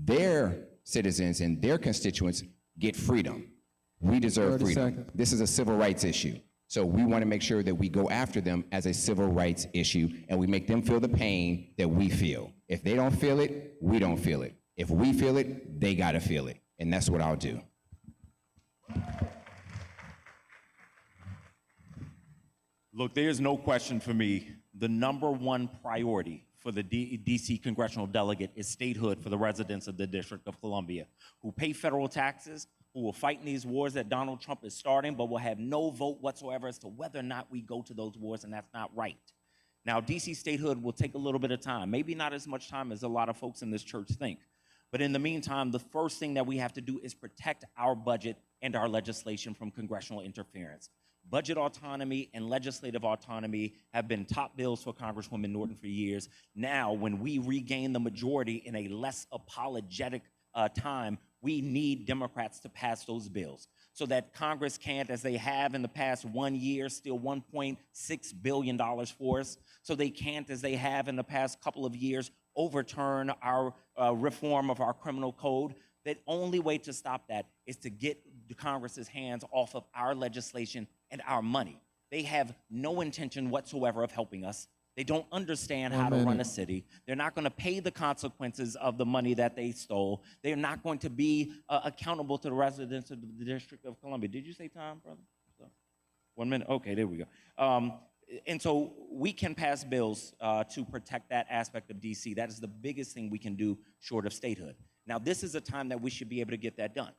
Speaker 16: Their citizens and their constituents get freedom. We deserve freedom. Seconds. This is a civil rights issue. So we want to make sure that we go after them as a civil rights issue, and we make them feel the pain that we feel. If they don't feel it, we don't feel it. If we feel it, they got to feel it. And that's what I'll do.
Speaker 17: Look, there's no question for me. The #1 priority for the DC congressional delegate is statehood for the residents of the District of Columbia, who pay federal taxes, who will fight in these wars that Donald Trump is starting, but will have no vote whatsoever as to whether or not we go to those wars, and that's not right. Now, DC statehood will take a little bit of time, maybe not as much time as a lot of folks in this church think. But in the meantime, the first thing that we have to do is protect our budget and our legislation from congressional interference. Budget autonomy and legislative autonomy have been top bills for Congresswoman Norton for years. Now, when we regain the majority in a less apologetic time, we need Democrats to pass those bills so that Congress can't, as they have in the past 1 year, steal $1.6 billion for us. So they can't, as they have in the past couple of years, overturn our reform of our criminal code. The only way to stop that is to get the Congress's hands off of our legislation and our money. They have no intention whatsoever of helping us. They don't understand how to run a city. They're not going to pay the consequences of the money that they stole. They're not going to be accountable to the residents of the District of Columbia. Did you say time, brother? So, 1 minute? Okay, there we go. And so we can pass bills to protect that aspect of DC. That is the biggest thing we can do short of statehood. Now, this is a time that we should be able to get that done.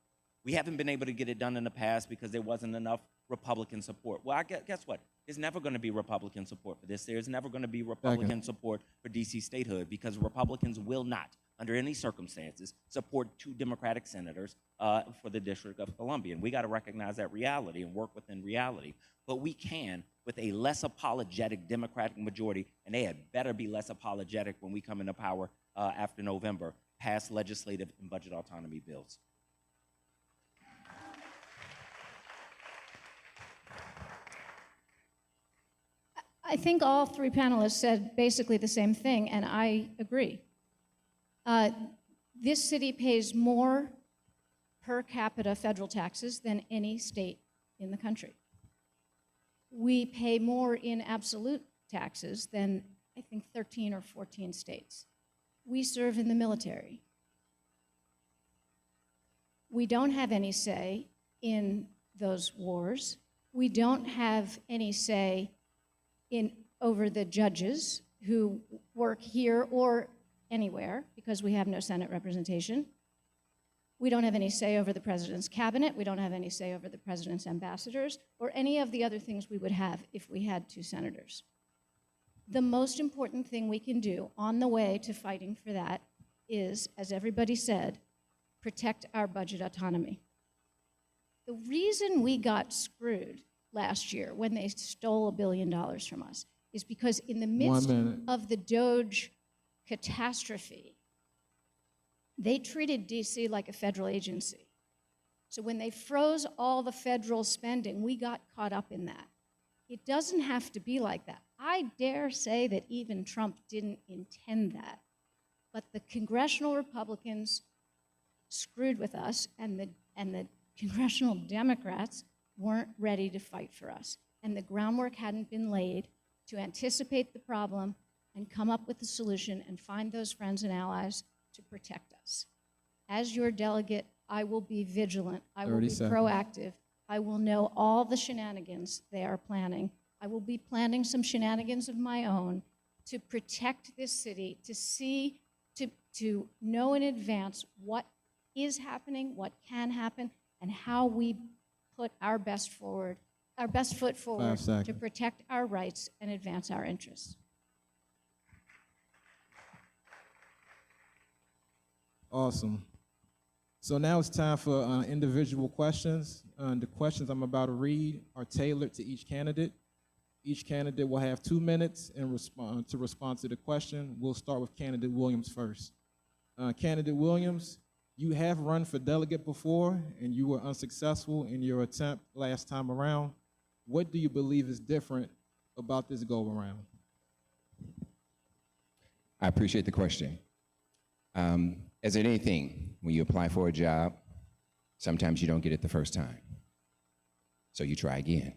Speaker 17: We haven't been able to get it done in the past because there wasn't enough Republican support. Well, guess what? There's never going to be Republican support for this. There's never going to be Republican support for D.C. statehood because Republicans will not, under any circumstances, support 2 Democratic senators for the District of Columbia. And we got to recognize that reality and work within reality. But we can, with a less apologetic Democratic majority, and they had better be less apologetic when we come into power after November, pass legislative and budget autonomy bills.
Speaker 18: I think all 3 panelists said basically the same thing, and I agree. This city pays more per capita federal taxes than any state in the country. We pay more in absolute taxes than, I think, 13 or 14 states. We serve in the military. We don't have any say in those wars. We don't have any say over the judges who work here or anywhere because we have no Senate representation. We don't have any say over the president's cabinet. We don't have any say over the president's ambassadors or any of the other things we would have if we had 2 senators. The most important thing we can do on the way to fighting for that is, as everybody said, protect our budget autonomy. The reason we got screwed last year when they stole $1 billion from us is because in the midst of the DOGE catastrophe, they treated DC like a federal agency. So when they froze all the federal spending, we got caught up in that. It doesn't have to be like that. I dare say that even Trump didn't intend that. But the congressional Republicans screwed with us, and the congressional Democrats weren't ready to fight for us. And the groundwork hadn't been laid to anticipate the problem and come up with a solution and find those friends and allies to protect us. As your delegate, I will be vigilant. I will be proactive. I will know all the shenanigans they are planning. I will be planning some shenanigans of my own to protect this city, to know in advance what is happening, what can happen, and how we put our best foot forward to protect our rights and advance our interests.
Speaker 14: Awesome. So now it's time for individual questions. The questions I'm about to read are tailored to each candidate. Each candidate will have 2 minutes to respond to the question. We'll start with candidate Williams first. Candidate Williams, you have run for delegate before, and you were unsuccessful in your attempt last time around. What do you believe is different about this go-around?
Speaker 16: I appreciate the question. As in anything, when you apply for a job, sometimes you don't get it the first time. So you try again.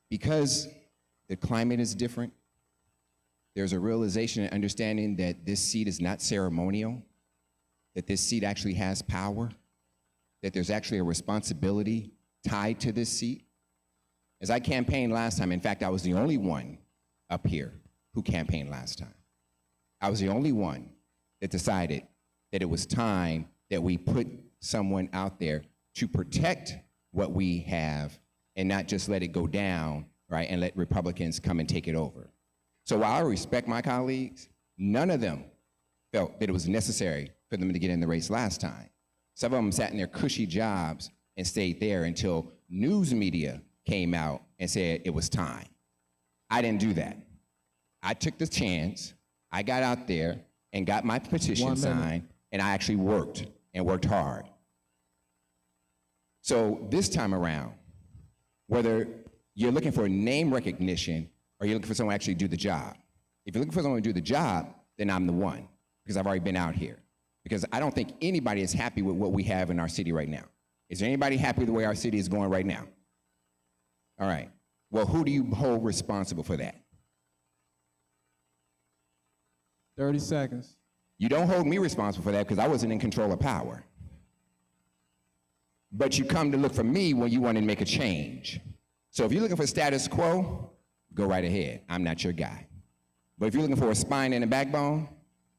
Speaker 16: Because the climate is different, there's a realization and understanding that this seat is not ceremonial, that this seat actually has power, that there's actually a responsibility tied to this seat. As I campaigned last time, in fact, I was the only one up here who campaigned last time. I was the only one that decided that it was time that we put someone out there to protect what we have and not just let it go down, right, and let Republicans come and take it over. So while I respect my colleagues, none of them felt that it was necessary for them to get in the race last time. Some of them sat in their cushy jobs and stayed there until news media came out and said it was time. I didn't do that. I took the chance, I got out there and got my petition signed, and I actually worked and worked hard. So this time around, whether you're looking for name recognition or you're looking for someone to actually do the job, if you're looking for someone to do the job, then I'm the one, because I've already been out here. Because I don't think anybody is happy with what we have in our city right now. Is there anybody happy with the way our city is going right now? All right. Well, who do you hold responsible for that?
Speaker 14: 30 seconds.
Speaker 16: You don't hold me responsible for that because I wasn't in control of power. But you come to look for me when you want to make a change. So if you're looking for status quo, go right ahead. I'm not your guy. But if you're looking for a spine and a backbone,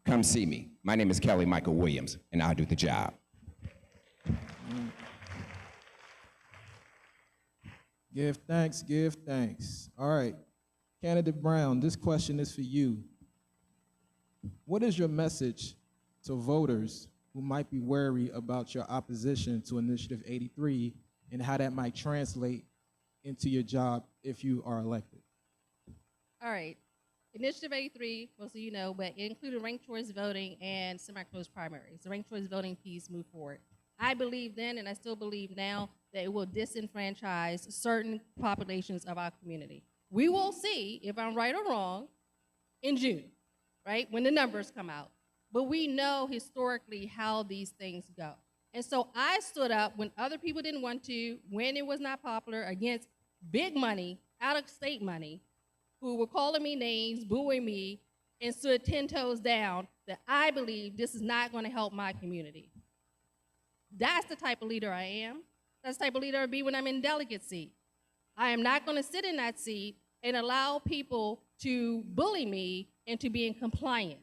Speaker 16: come see me. My name is Kelly Michael Williams, and I'll do the job.
Speaker 14: Give thanks, give thanks. All right, Candidate Brown, this question is for you. What is your message to voters who might be wary about your opposition to Initiative 83 and how that might translate into your job if you are elected?
Speaker 15: All right. Initiative 83, most of you know, but it included ranked choice voting and semi-closed primaries. The ranked choice voting piece moved forward. I believe then, and I still believe now, that it will disenfranchise certain populations of our community. We will see if I'm right or wrong in June, right, when the numbers come out. But we know historically how these things go. And so I stood up when other people didn't want to, when it was not popular, against big money, out-of-state money, who were calling me names, booing me, and stood 10 toes down that I believe this is not going to help my community. That's the type of leader I am. That's the type of leader I'll be when I'm in delegate seat. I am not going to sit in that seat and allow people to bully me into being compliant.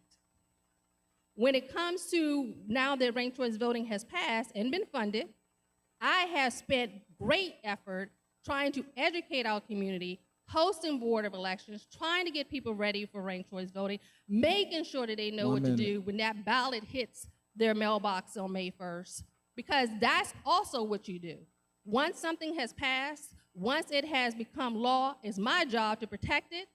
Speaker 15: When it comes to now that ranked choice voting has passed and been funded, I have spent great effort trying to educate our community, hosting Board of Elections, trying to get people ready for ranked choice voting, making sure that they know what to do when that ballot hits their mailbox on May 1st, because that's also what you do. Once something has passed, once it has become law, it's my job to protect it,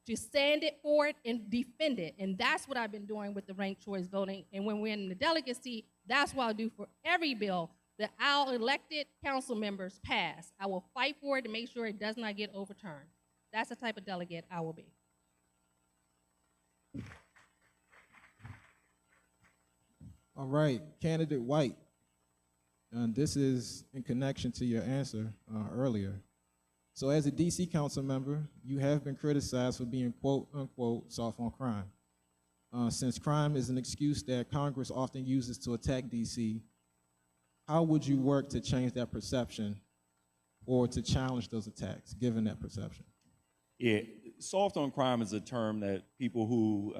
Speaker 15: to stand it for it, and defend it. And that's what I've been doing with the ranked choice voting. And when we're in the delegate seat, that's what I'll do for every bill that our elected council members pass. I will fight for it to make sure it does not get overturned. That's the type of delegate I will be.
Speaker 14: All right, Candidate White. This is in connection to your answer earlier. So as a DC council member, you have been criticized for being quote unquote soft on crime. Since crime is an excuse that Congress often uses to attack DC, how would you work to change that perception or to challenge those attacks, given that perception?
Speaker 17: Yeah, soft on crime is a term that people who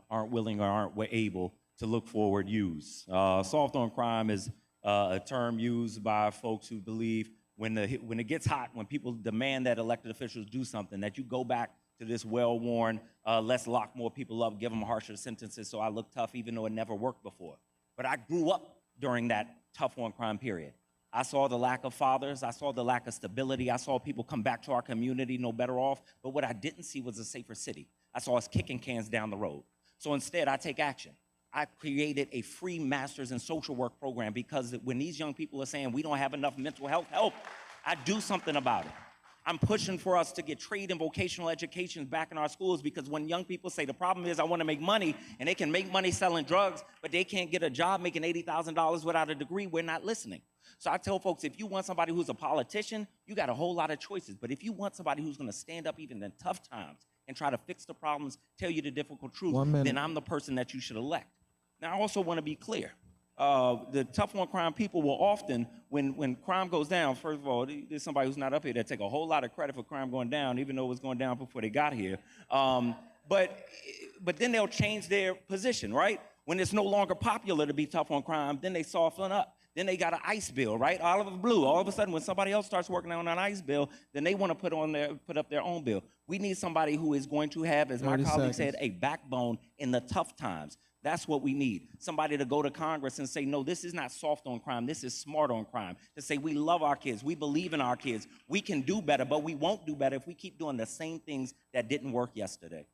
Speaker 17: aren't willing or aren't able to look forward use. Soft on crime is a term used by folks who believe when it gets hot, when people demand that elected officials do something, that you go back to this well-worn, let's lock more people up, give them harsher sentences so I look tough, even though it never worked before. But I grew up during that tough on crime period. I saw the lack of fathers, I saw the lack of stability, I saw people come back to our community no better off, but what I didn't see was a safer city. I saw us kicking cans down the road. So instead, I take action. I created a free master's in social work program because when these young people are saying we don't have enough mental health help, I do something about it. I'm pushing for us to get trade and vocational education back in our schools because when young people say the problem is I want to make money and they can make money selling drugs, but they can't get a job making $80,000 without a degree, we're not listening. So I tell folks, if you want somebody who's a politician, you got a whole lot of choices. But if you want somebody who's going to stand up even in tough times and try to fix the problems, tell you the difficult truth, then I'm the person that you should elect. Now, I also want to be clear. The tough on crime people will often, when crime goes down, first of all, there's somebody who's not up here that take a whole lot of credit for crime going down, even though it was going down before they got here. But then they'll change their position, right? When it's no longer popular to be tough on crime, then they soften up. Then they got an ICE bill, right? Oliver Blue. All of a sudden, when somebody else starts working on an ICE bill, then they want to put up their own bill. We need somebody who is going to have, as my colleague said, a backbone in the tough times. That's what we need. Somebody to go to Congress and say, no, this is not soft on crime. This is smart on crime. To say we love our kids. We believe in our kids. We can do better, but we won't do better if we keep doing the same things that didn't work yesterday.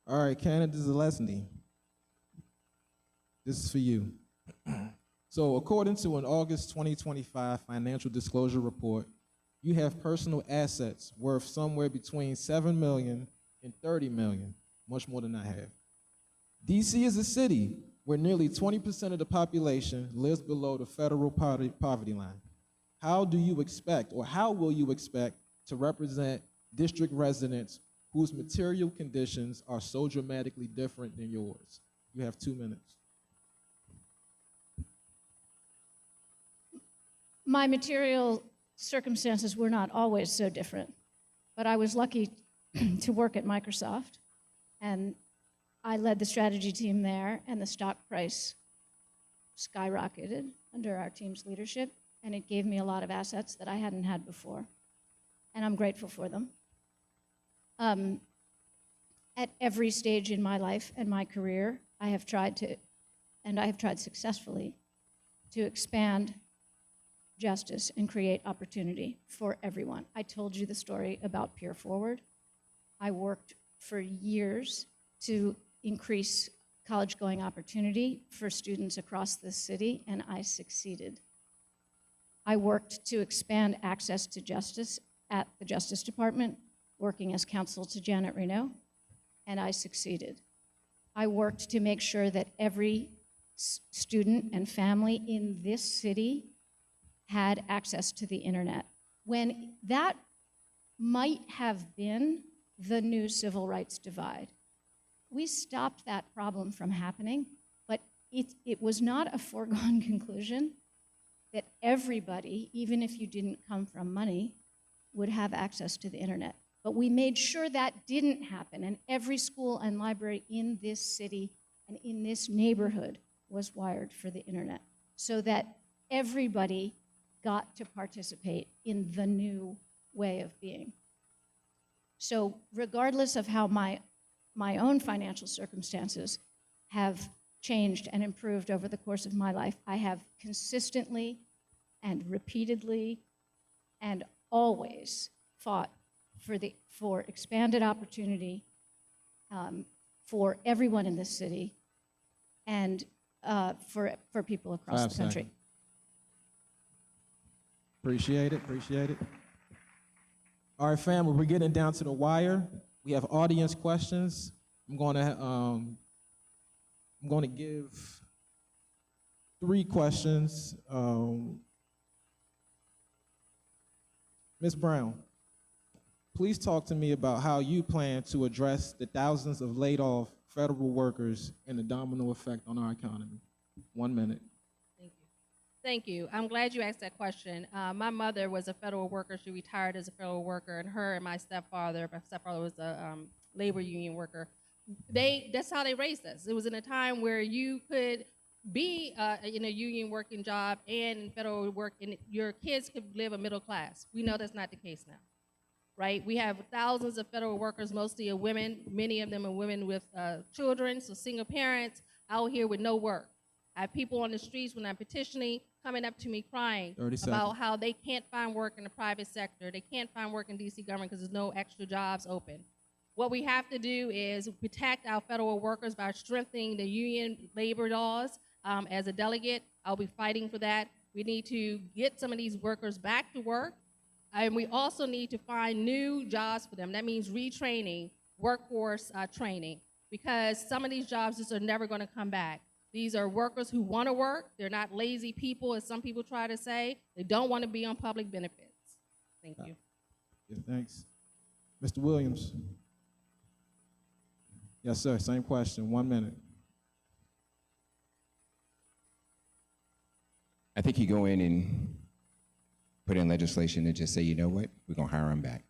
Speaker 14: All right, Candidate Zelesny, this is for you. So according to an August 2025 financial disclosure report, you have personal assets worth somewhere between $7 million and $30 million, much more than I have. DC is a city where nearly 20% of the population lives below the federal poverty line. How do you expect, or how will you expect to represent district residents whose material conditions are so dramatically different than yours? You have 2 minutes.
Speaker 18: My material circumstances were not always so different, but I was lucky to work at Microsoft, and I led the strategy team there, and the stock price skyrocketed under our team's leadership, and it gave me a lot of assets that I hadn't had before, and I'm grateful for them. At every stage in my life and my career, I have tried to, and I have tried successfully, to expand justice and create opportunity for everyone. I told you the story about Peer Forward. I worked for years to increase college-going opportunity for students across the city, and I succeeded. I worked to expand access to justice at the Justice Department, working as counsel to Janet Reno, and I succeeded. I worked to make sure that every student and family in this city had access to the internet, when that might have been the new civil rights divide. We stopped that problem from happening, but it was not a foregone conclusion that everybody, even if you didn't come from money, would have access to the internet. But we made sure that didn't happen, and every school and library in this city and in this neighborhood was wired for the internet, so that everybody got to participate in the new way of being. So regardless of how my own financial circumstances have changed and improved over the course of my life, I have consistently and repeatedly and always fought for expanded opportunity for everyone in this city and for people across the country.
Speaker 14: Appreciate it, appreciate it. All right, family, we're getting down to the wire. We have audience questions. I'm going to give 3 questions. Ms. Brown, please talk to me about how you plan to address the thousands of laid-off federal workers and the domino effect on our economy. 1 minute.
Speaker 15: Thank you. I'm glad you asked that question. My mother was a federal worker. She retired as a federal worker, and her and my stepfather was a labor union worker. That's how they raised us. It was in a time where you could be in a union working job and in federal work, and your kids could live a middle class. We know that's not the case now, right? We have thousands of federal workers, mostly are women. Many of them are women with children, so single parents out here with no work. I have people on the streets when I'm petitioning coming up to me crying about how they can't find work in the private sector. They can't find work in DC government because there's no extra jobs open. What we have to do is protect our federal workers by strengthening the union labor laws. As a delegate, I'll be fighting for that. We need to get some of these workers back to work, and we also need to find new jobs for them. That means retraining, workforce training, because some of these jobs just are never going to come back. These are workers who want to work. They're not lazy people, as some people try to say. They don't want to be on public benefits. Thank you.
Speaker 14: Yeah, thanks. Mr. Williams. Yes, sir, same question, 1 minute.
Speaker 16: I think you go in and put in legislation and just say, you know what, we're going to hire them back.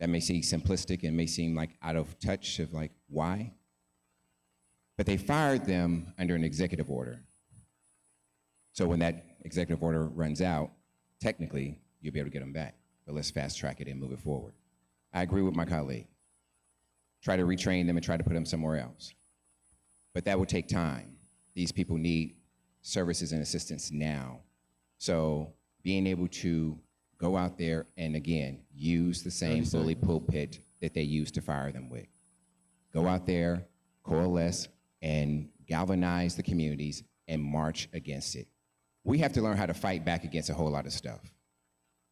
Speaker 16: That may seem simplistic and may seem like out of touch of like, why? But they fired them under an executive order. So when that executive order runs out, technically, you'll be able to get them back. But let's fast track it and move it forward. I agree with my colleague. Try to retrain them and try to put them somewhere else. But that will take time. These people need services and assistance now. So being able to go out there and, again, use the same bully pulpit that they used to fire them with. Go out there, coalesce, and galvanize the communities and march against it. We have to learn how to fight back against a whole lot of stuff.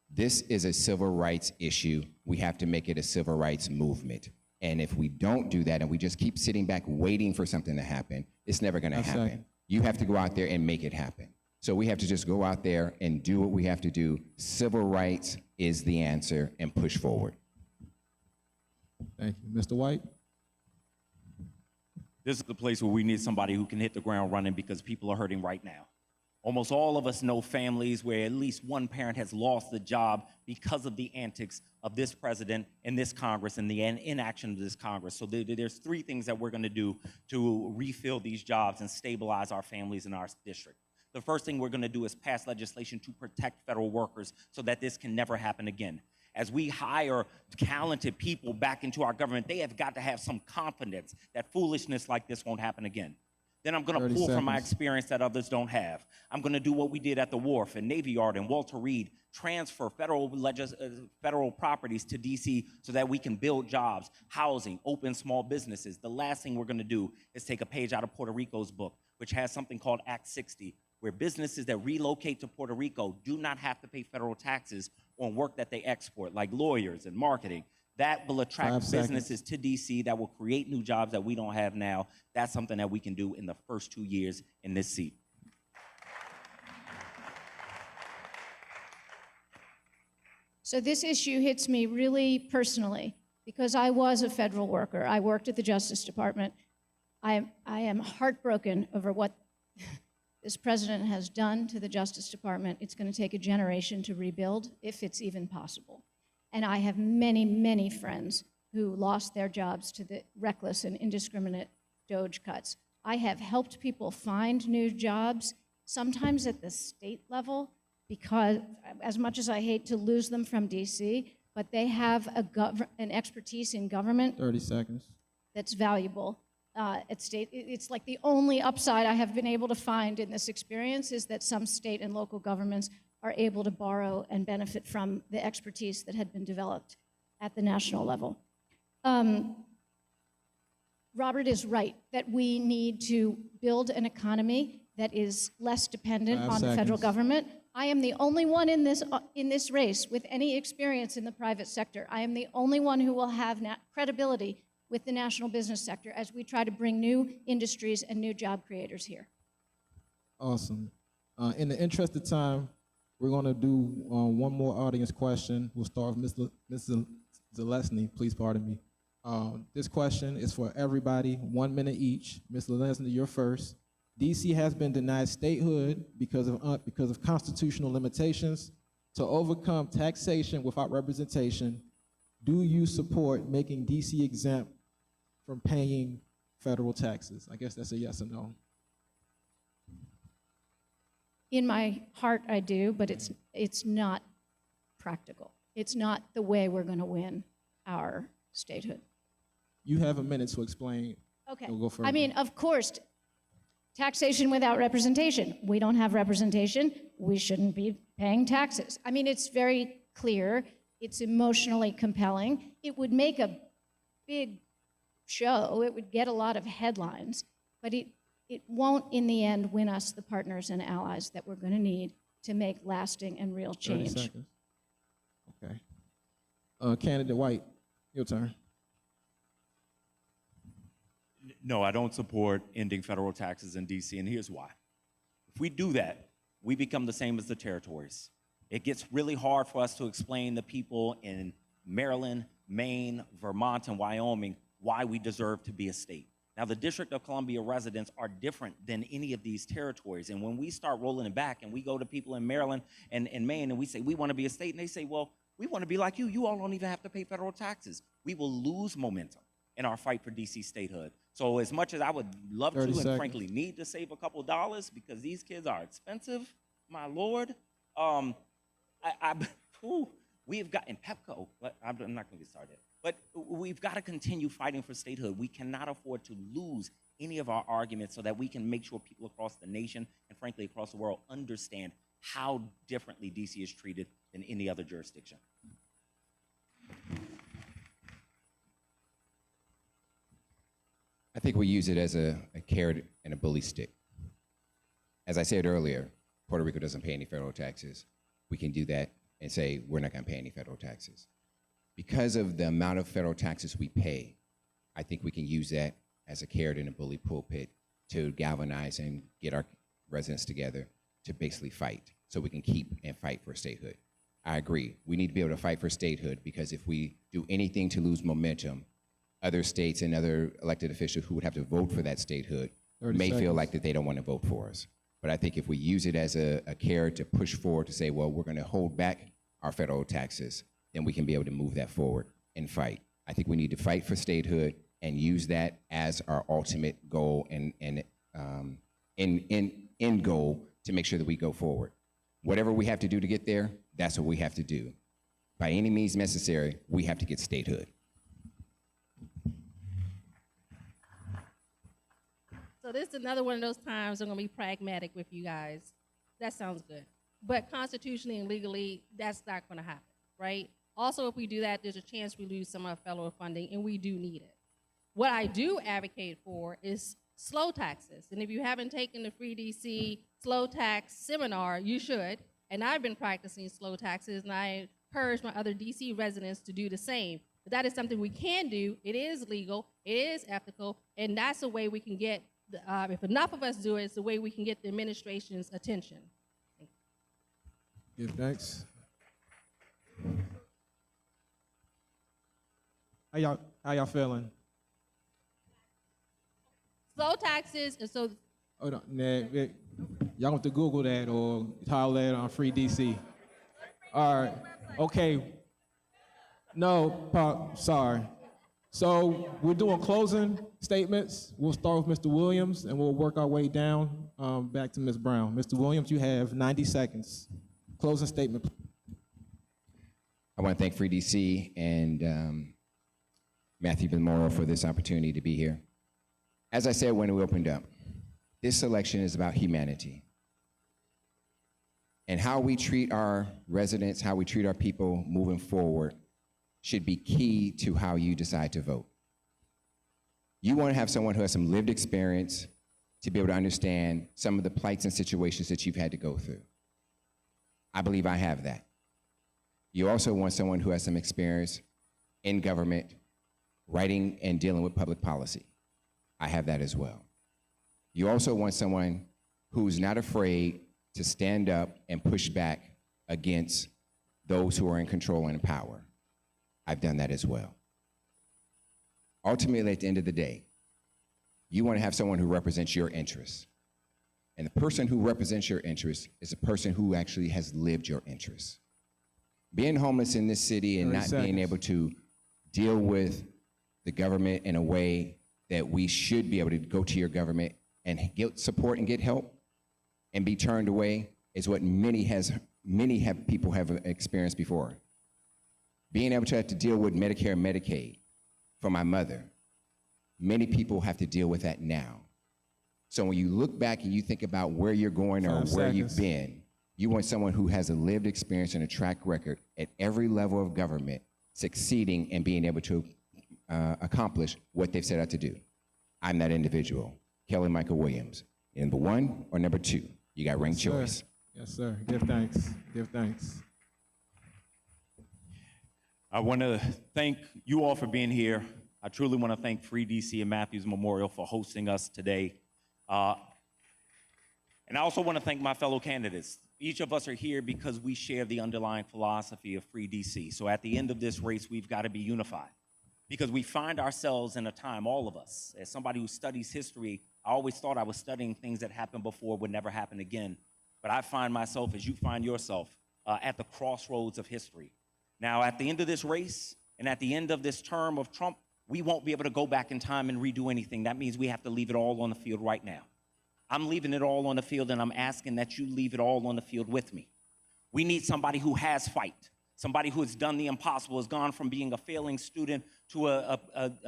Speaker 16: This is a civil rights issue. We have to make it a civil rights movement. And if we don't do that and we just keep sitting back waiting for something to happen, it's never gonna happen. You have to go out there and make it happen. So we have to just go out there and do what we have to do. Civil rights is the answer, and push forward.
Speaker 14: Thank you. Mr. White?
Speaker 17: This is the place where we need somebody who can hit the ground running because people are hurting right now. Almost all of us know families where at least one parent has lost the job because of the antics of this president and this Congress and the inaction of this Congress. So there's three things that we're gonna do to refill these jobs and stabilize our families in our district. The first thing we're gonna do is pass legislation to protect federal workers so that this can never happen again. As we hire talented people back into our government, they have got to have some confidence that foolishness like this won't happen again. Then I'm gonna pull from my experience that others don't have. I'm gonna do what we did at the Wharf and Navy Yard and Walter Reed, transfer federal properties to DC so that we can build jobs, housing, open small businesses. The last thing we're gonna do is take a page out of Puerto Rico's book, which has something called Act 60, where businesses that relocate to Puerto Rico do not have to pay federal taxes on work that they export, like lawyers and marketing. That will attract businesses to DC that will create new jobs that we don't have now. That's something that we can do in the first 2 years in this seat.
Speaker 18: So this issue hits me really personally because I was a federal worker. I worked at the Justice Department. I am heartbroken over what this president has done to the Justice Department. It's going to take a generation to rebuild, if it's even possible. And I have many, many friends who lost their jobs to the reckless and indiscriminate DOGE cuts. I have helped people find new jobs, sometimes at the state level, because as much as I hate to lose them from DC, but they have an expertise in government
Speaker 14: 30 seconds.
Speaker 18: that's valuable at state. It's like the only upside I have been able to find in this experience is that some state and local governments are able to borrow and benefit from the expertise that had been developed at the national level. Robert is right that we need to build an economy that is less dependent on the federal government. I am the only one in this race with any experience in the private sector. I am the only one who will have credibility with the national business sector as we try to bring new industries and new job creators here.
Speaker 14: Awesome. In the interest of time, we're going to do one more audience question. We'll start with Ms. Zalesny. Please pardon me. This question is for everybody, 1 minute each. Ms. Zalesny, you're first. DC has been denied statehood because of constitutional limitations. To overcome taxation without representation, do you support making DC exempt from paying federal taxes? I guess that's a yes or no.
Speaker 18: In my heart, I do, but it's not practical. It's not the way we're going to win our statehood.
Speaker 14: You have a minute to explain.
Speaker 18: Okay.
Speaker 14: We'll go further.
Speaker 18: I mean, of course, taxation without representation. We don't have representation. We shouldn't be paying taxes. I mean, it's very clear. It's emotionally compelling. It would make a big show. It would get a lot of headlines, but it won't, in the end, win us the partners and allies that we're going to need to make lasting and real
Speaker 14: 30
Speaker 18: change.
Speaker 14: seconds. Okay. Candidate White, your turn.
Speaker 17: No, I don't support ending federal taxes in DC, and here's why. If we do that, we become the same as the territories. It gets really hard for us to explain to people in Maryland, Maine, Vermont, and Wyoming why we deserve to be a state. Now, the District of Columbia residents are different than any of these territories, and when we start rolling it back and we go to people in Maryland and Maine and we say, we want to be a state, and they say, well, we want to be like you. You all don't even have to pay federal taxes. We will lose momentum in our fight for DC statehood. So as much as I would love to and frankly need to save a couple dollars because these kids are expensive, my Lord, we've got, in Pepco, I'm not gonna get started, but we've got to continue fighting for statehood. We cannot afford to lose any of our arguments so that we can make sure people across the nation and frankly across the world understand how differently DC is treated than any other jurisdiction.
Speaker 16: I think we use it as a carrot and a bully stick. As I said earlier, Puerto Rico doesn't pay any federal taxes. We can do that and say we're not going to pay any federal taxes. Because of the amount of federal taxes we pay, I think we can use that as a carrot and a bully pulpit to galvanize and get our residents together to basically fight so we can keep and fight for statehood. I agree. We need to be able to fight for statehood because if we do anything to lose momentum, other states and other elected officials who would have to vote for that statehood may feel like that they don't want to vote for us. But I think if we use it as a carrot to push forward to say, well, we're going to hold back our federal taxes, then we can be able to move that forward and fight. I think we need to fight for statehood and use that as our ultimate goal and end goal to make sure that we go forward. Whatever we have to do to get there, that's what we have to do. By any means necessary, we have to get statehood.
Speaker 15: So this is another one of those times I'm going to be pragmatic with you guys. That sounds good. But constitutionally and legally, that's not going to happen, right? Also, if we do that, there's a chance we lose some of our federal funding, and we do need it. What I do advocate for is slow taxes. And if you haven't taken the free DC slow tax seminar, you should. And I've been practicing slow taxes, and I encourage my other DC residents to do the same. But that is something we can do. It is legal, it is ethical, and that's the way we can get, if enough of us do it, it's the way we can get the administration's attention.
Speaker 14: Give thanks. How y'all feeling?
Speaker 15: Slow taxes, and so
Speaker 14: Hold on, y'all want to Google that or holler that on Free DC. All right, okay. No, sorry. So we're doing closing statements. We'll start with Mr. Williams, and we'll work our way down back to Ms. Brown. Mr. Williams, you have 90 seconds. Closing statement.
Speaker 16: I want to thank Free DC and Matthew Memorial for this opportunity to be here. As I said when we opened up, this election is about humanity. And how we treat our residents, how we treat our people moving forward should be key to how you decide to vote. You want to have someone who has some lived experience to be able to understand some of the plights and situations that you've had to go through. I believe I have that. You also want someone who has some experience in government, writing and dealing with public policy. I have that as well. You also want someone who's not afraid to stand up and push back against those who are in control and in power. I've done that as well. Ultimately, at the end of the day, you want to have someone who represents your interests. And the person who represents your interests is a person who actually has lived your interests. Being homeless in this city and not being able to deal with the government in a way that we should be able to go to your government and get support and get help and be turned away is what many people have experienced before. Being able to have to deal with Medicare and Medicaid for my mother, many people have to deal with that now. So when you look back and you think about where you're going or where you've been, you want someone who has a lived experience and a track record at every level of government, succeeding and being able to accomplish what they've set out to do. I'm that individual, Kelly Michael Williams. Number 1 or number 2? You got ranked choice.
Speaker 14: Yes, sir. Give thanks. Give thanks.
Speaker 17: I want to thank you all for being here. I truly want to thank Free DC and Matthews Memorial for hosting us today. And I also want to thank my fellow candidates. Each of us are here because we share the underlying philosophy of Free DC. So at the end of this race, we've got to be unified because we find ourselves in a time, all of us, as somebody who studies history, I always thought I was studying things that happened before would never happen again. But I find myself, as you find yourself, at the crossroads of history. Now, at the end of this race and at the end of this term of Trump, we won't be able to go back in time and redo anything. That means we have to leave it all on the field right now. I'm leaving it all on the field, and I'm asking that you leave it all on the field with me. We need somebody who has fight, somebody who has done the impossible, has gone from being a failing student to a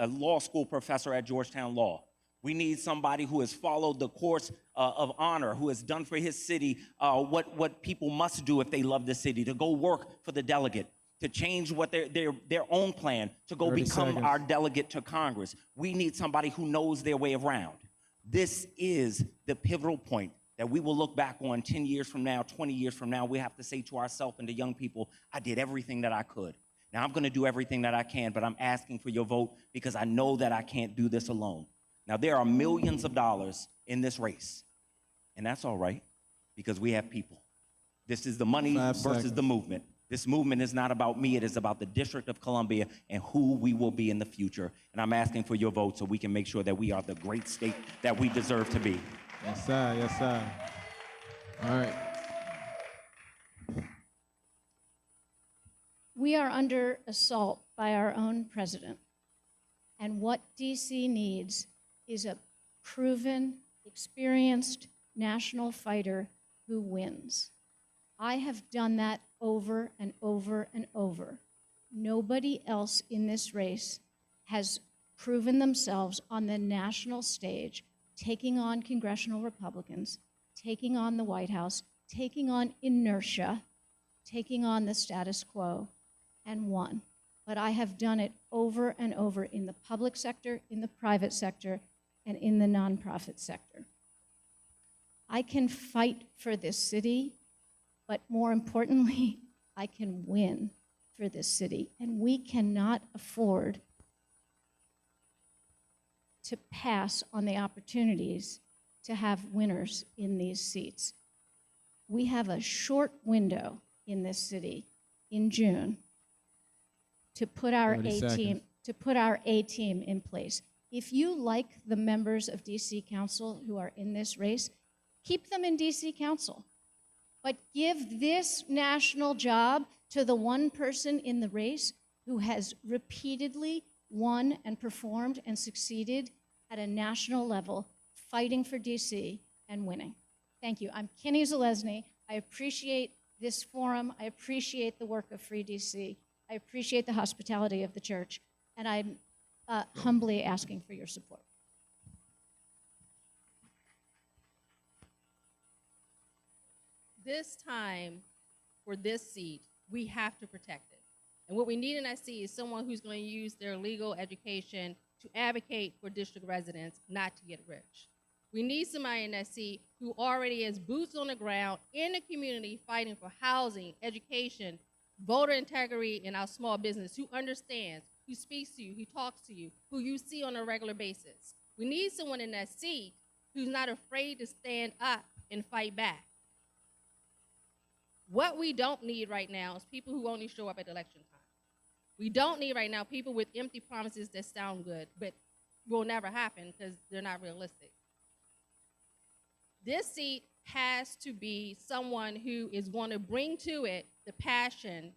Speaker 17: law school professor at Georgetown Law. We need somebody who has followed the course of honor, who has done for his city what people must do if they love the city, to go work for the delegate, to change what their own plan, to go become our delegate to Congress. We need somebody who knows their way around. This is the pivotal point that we will look back on 10 years from now, 20 years from now. We have to say to ourselves and to young people, I did everything that I could. Now I'm going to do everything that I can, but I'm asking for your vote because I know that I can't do this alone. Now, there are millions of dollars in this race, and that's all right because we have people. This is the money versus the movement. This movement is not about me. It is about the District of Columbia and who we will be in the future. And I'm asking for your vote so we can make sure that we are the great state that we deserve to be.
Speaker 14: Yes, sir. Yes, sir. All right.
Speaker 18: We are under assault by our own president. And what DC needs is a proven, experienced national fighter who wins. I have done that over and over and over. Nobody else in this race has proven themselves on the national stage, taking on congressional Republicans, taking on the White House, taking on inertia, taking on the status quo, and won. But I have done it over and over in the public sector, in the private sector, and in the nonprofit sector. I can fight for this city, but more importantly, I can win for this city. And we cannot afford to pass on the opportunities to have winners in these seats. We have a short window in this city in June to put our
Speaker 14: 30
Speaker 18: A-team in place. If you like the members of DC Council who are in this race, keep them in DC Council. But give this national job to the one person in the race who has repeatedly won and performed and succeeded at a national level, fighting for DC and winning. Thank you. I'm Kenny Zalesny. I appreciate this forum. I appreciate the work of Free DC. I appreciate the hospitality of the church. And I'm humbly asking for your support.
Speaker 15: This time, for this seat, we have to protect it. And what we need in that seat is someone who's going to use their legal education to advocate for district residents, not to get rich. We need somebody in that seat who already has boots on the ground in the community fighting for housing, education, voter integrity in our small business, who understands, who speaks to you, who talks to you, who you see on a regular basis. We need someone in that seat who's not afraid to stand up and fight back. What we don't need right now is people who only show up at election time. We don't need right now people with empty promises that sound good, but will never happen because they're not realistic. This seat has to be someone who is going to bring to it the passion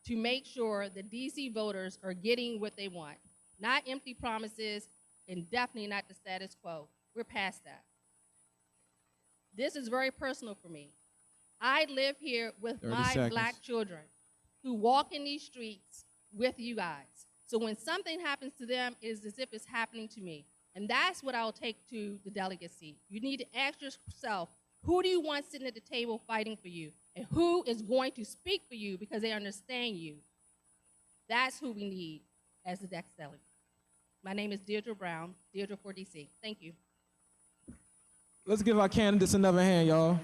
Speaker 15: to make sure the DC voters are getting what they want. Not empty promises, and definitely not the status quo. We're past that. This is very personal for me. I live here with my Black children who walk in these streets with you guys. So when something happens to them, it's as if it's happening to me. And that's what I'll take to the delegate seat. You need to ask yourself, who do you want sitting at the table fighting for you? And who is going to speak for you because they understand you? That's who we need as the next delegate. My name is Deirdre Brown, Deirdre for DC. Thank you.
Speaker 14: Let's give our candidates another hand, y'all.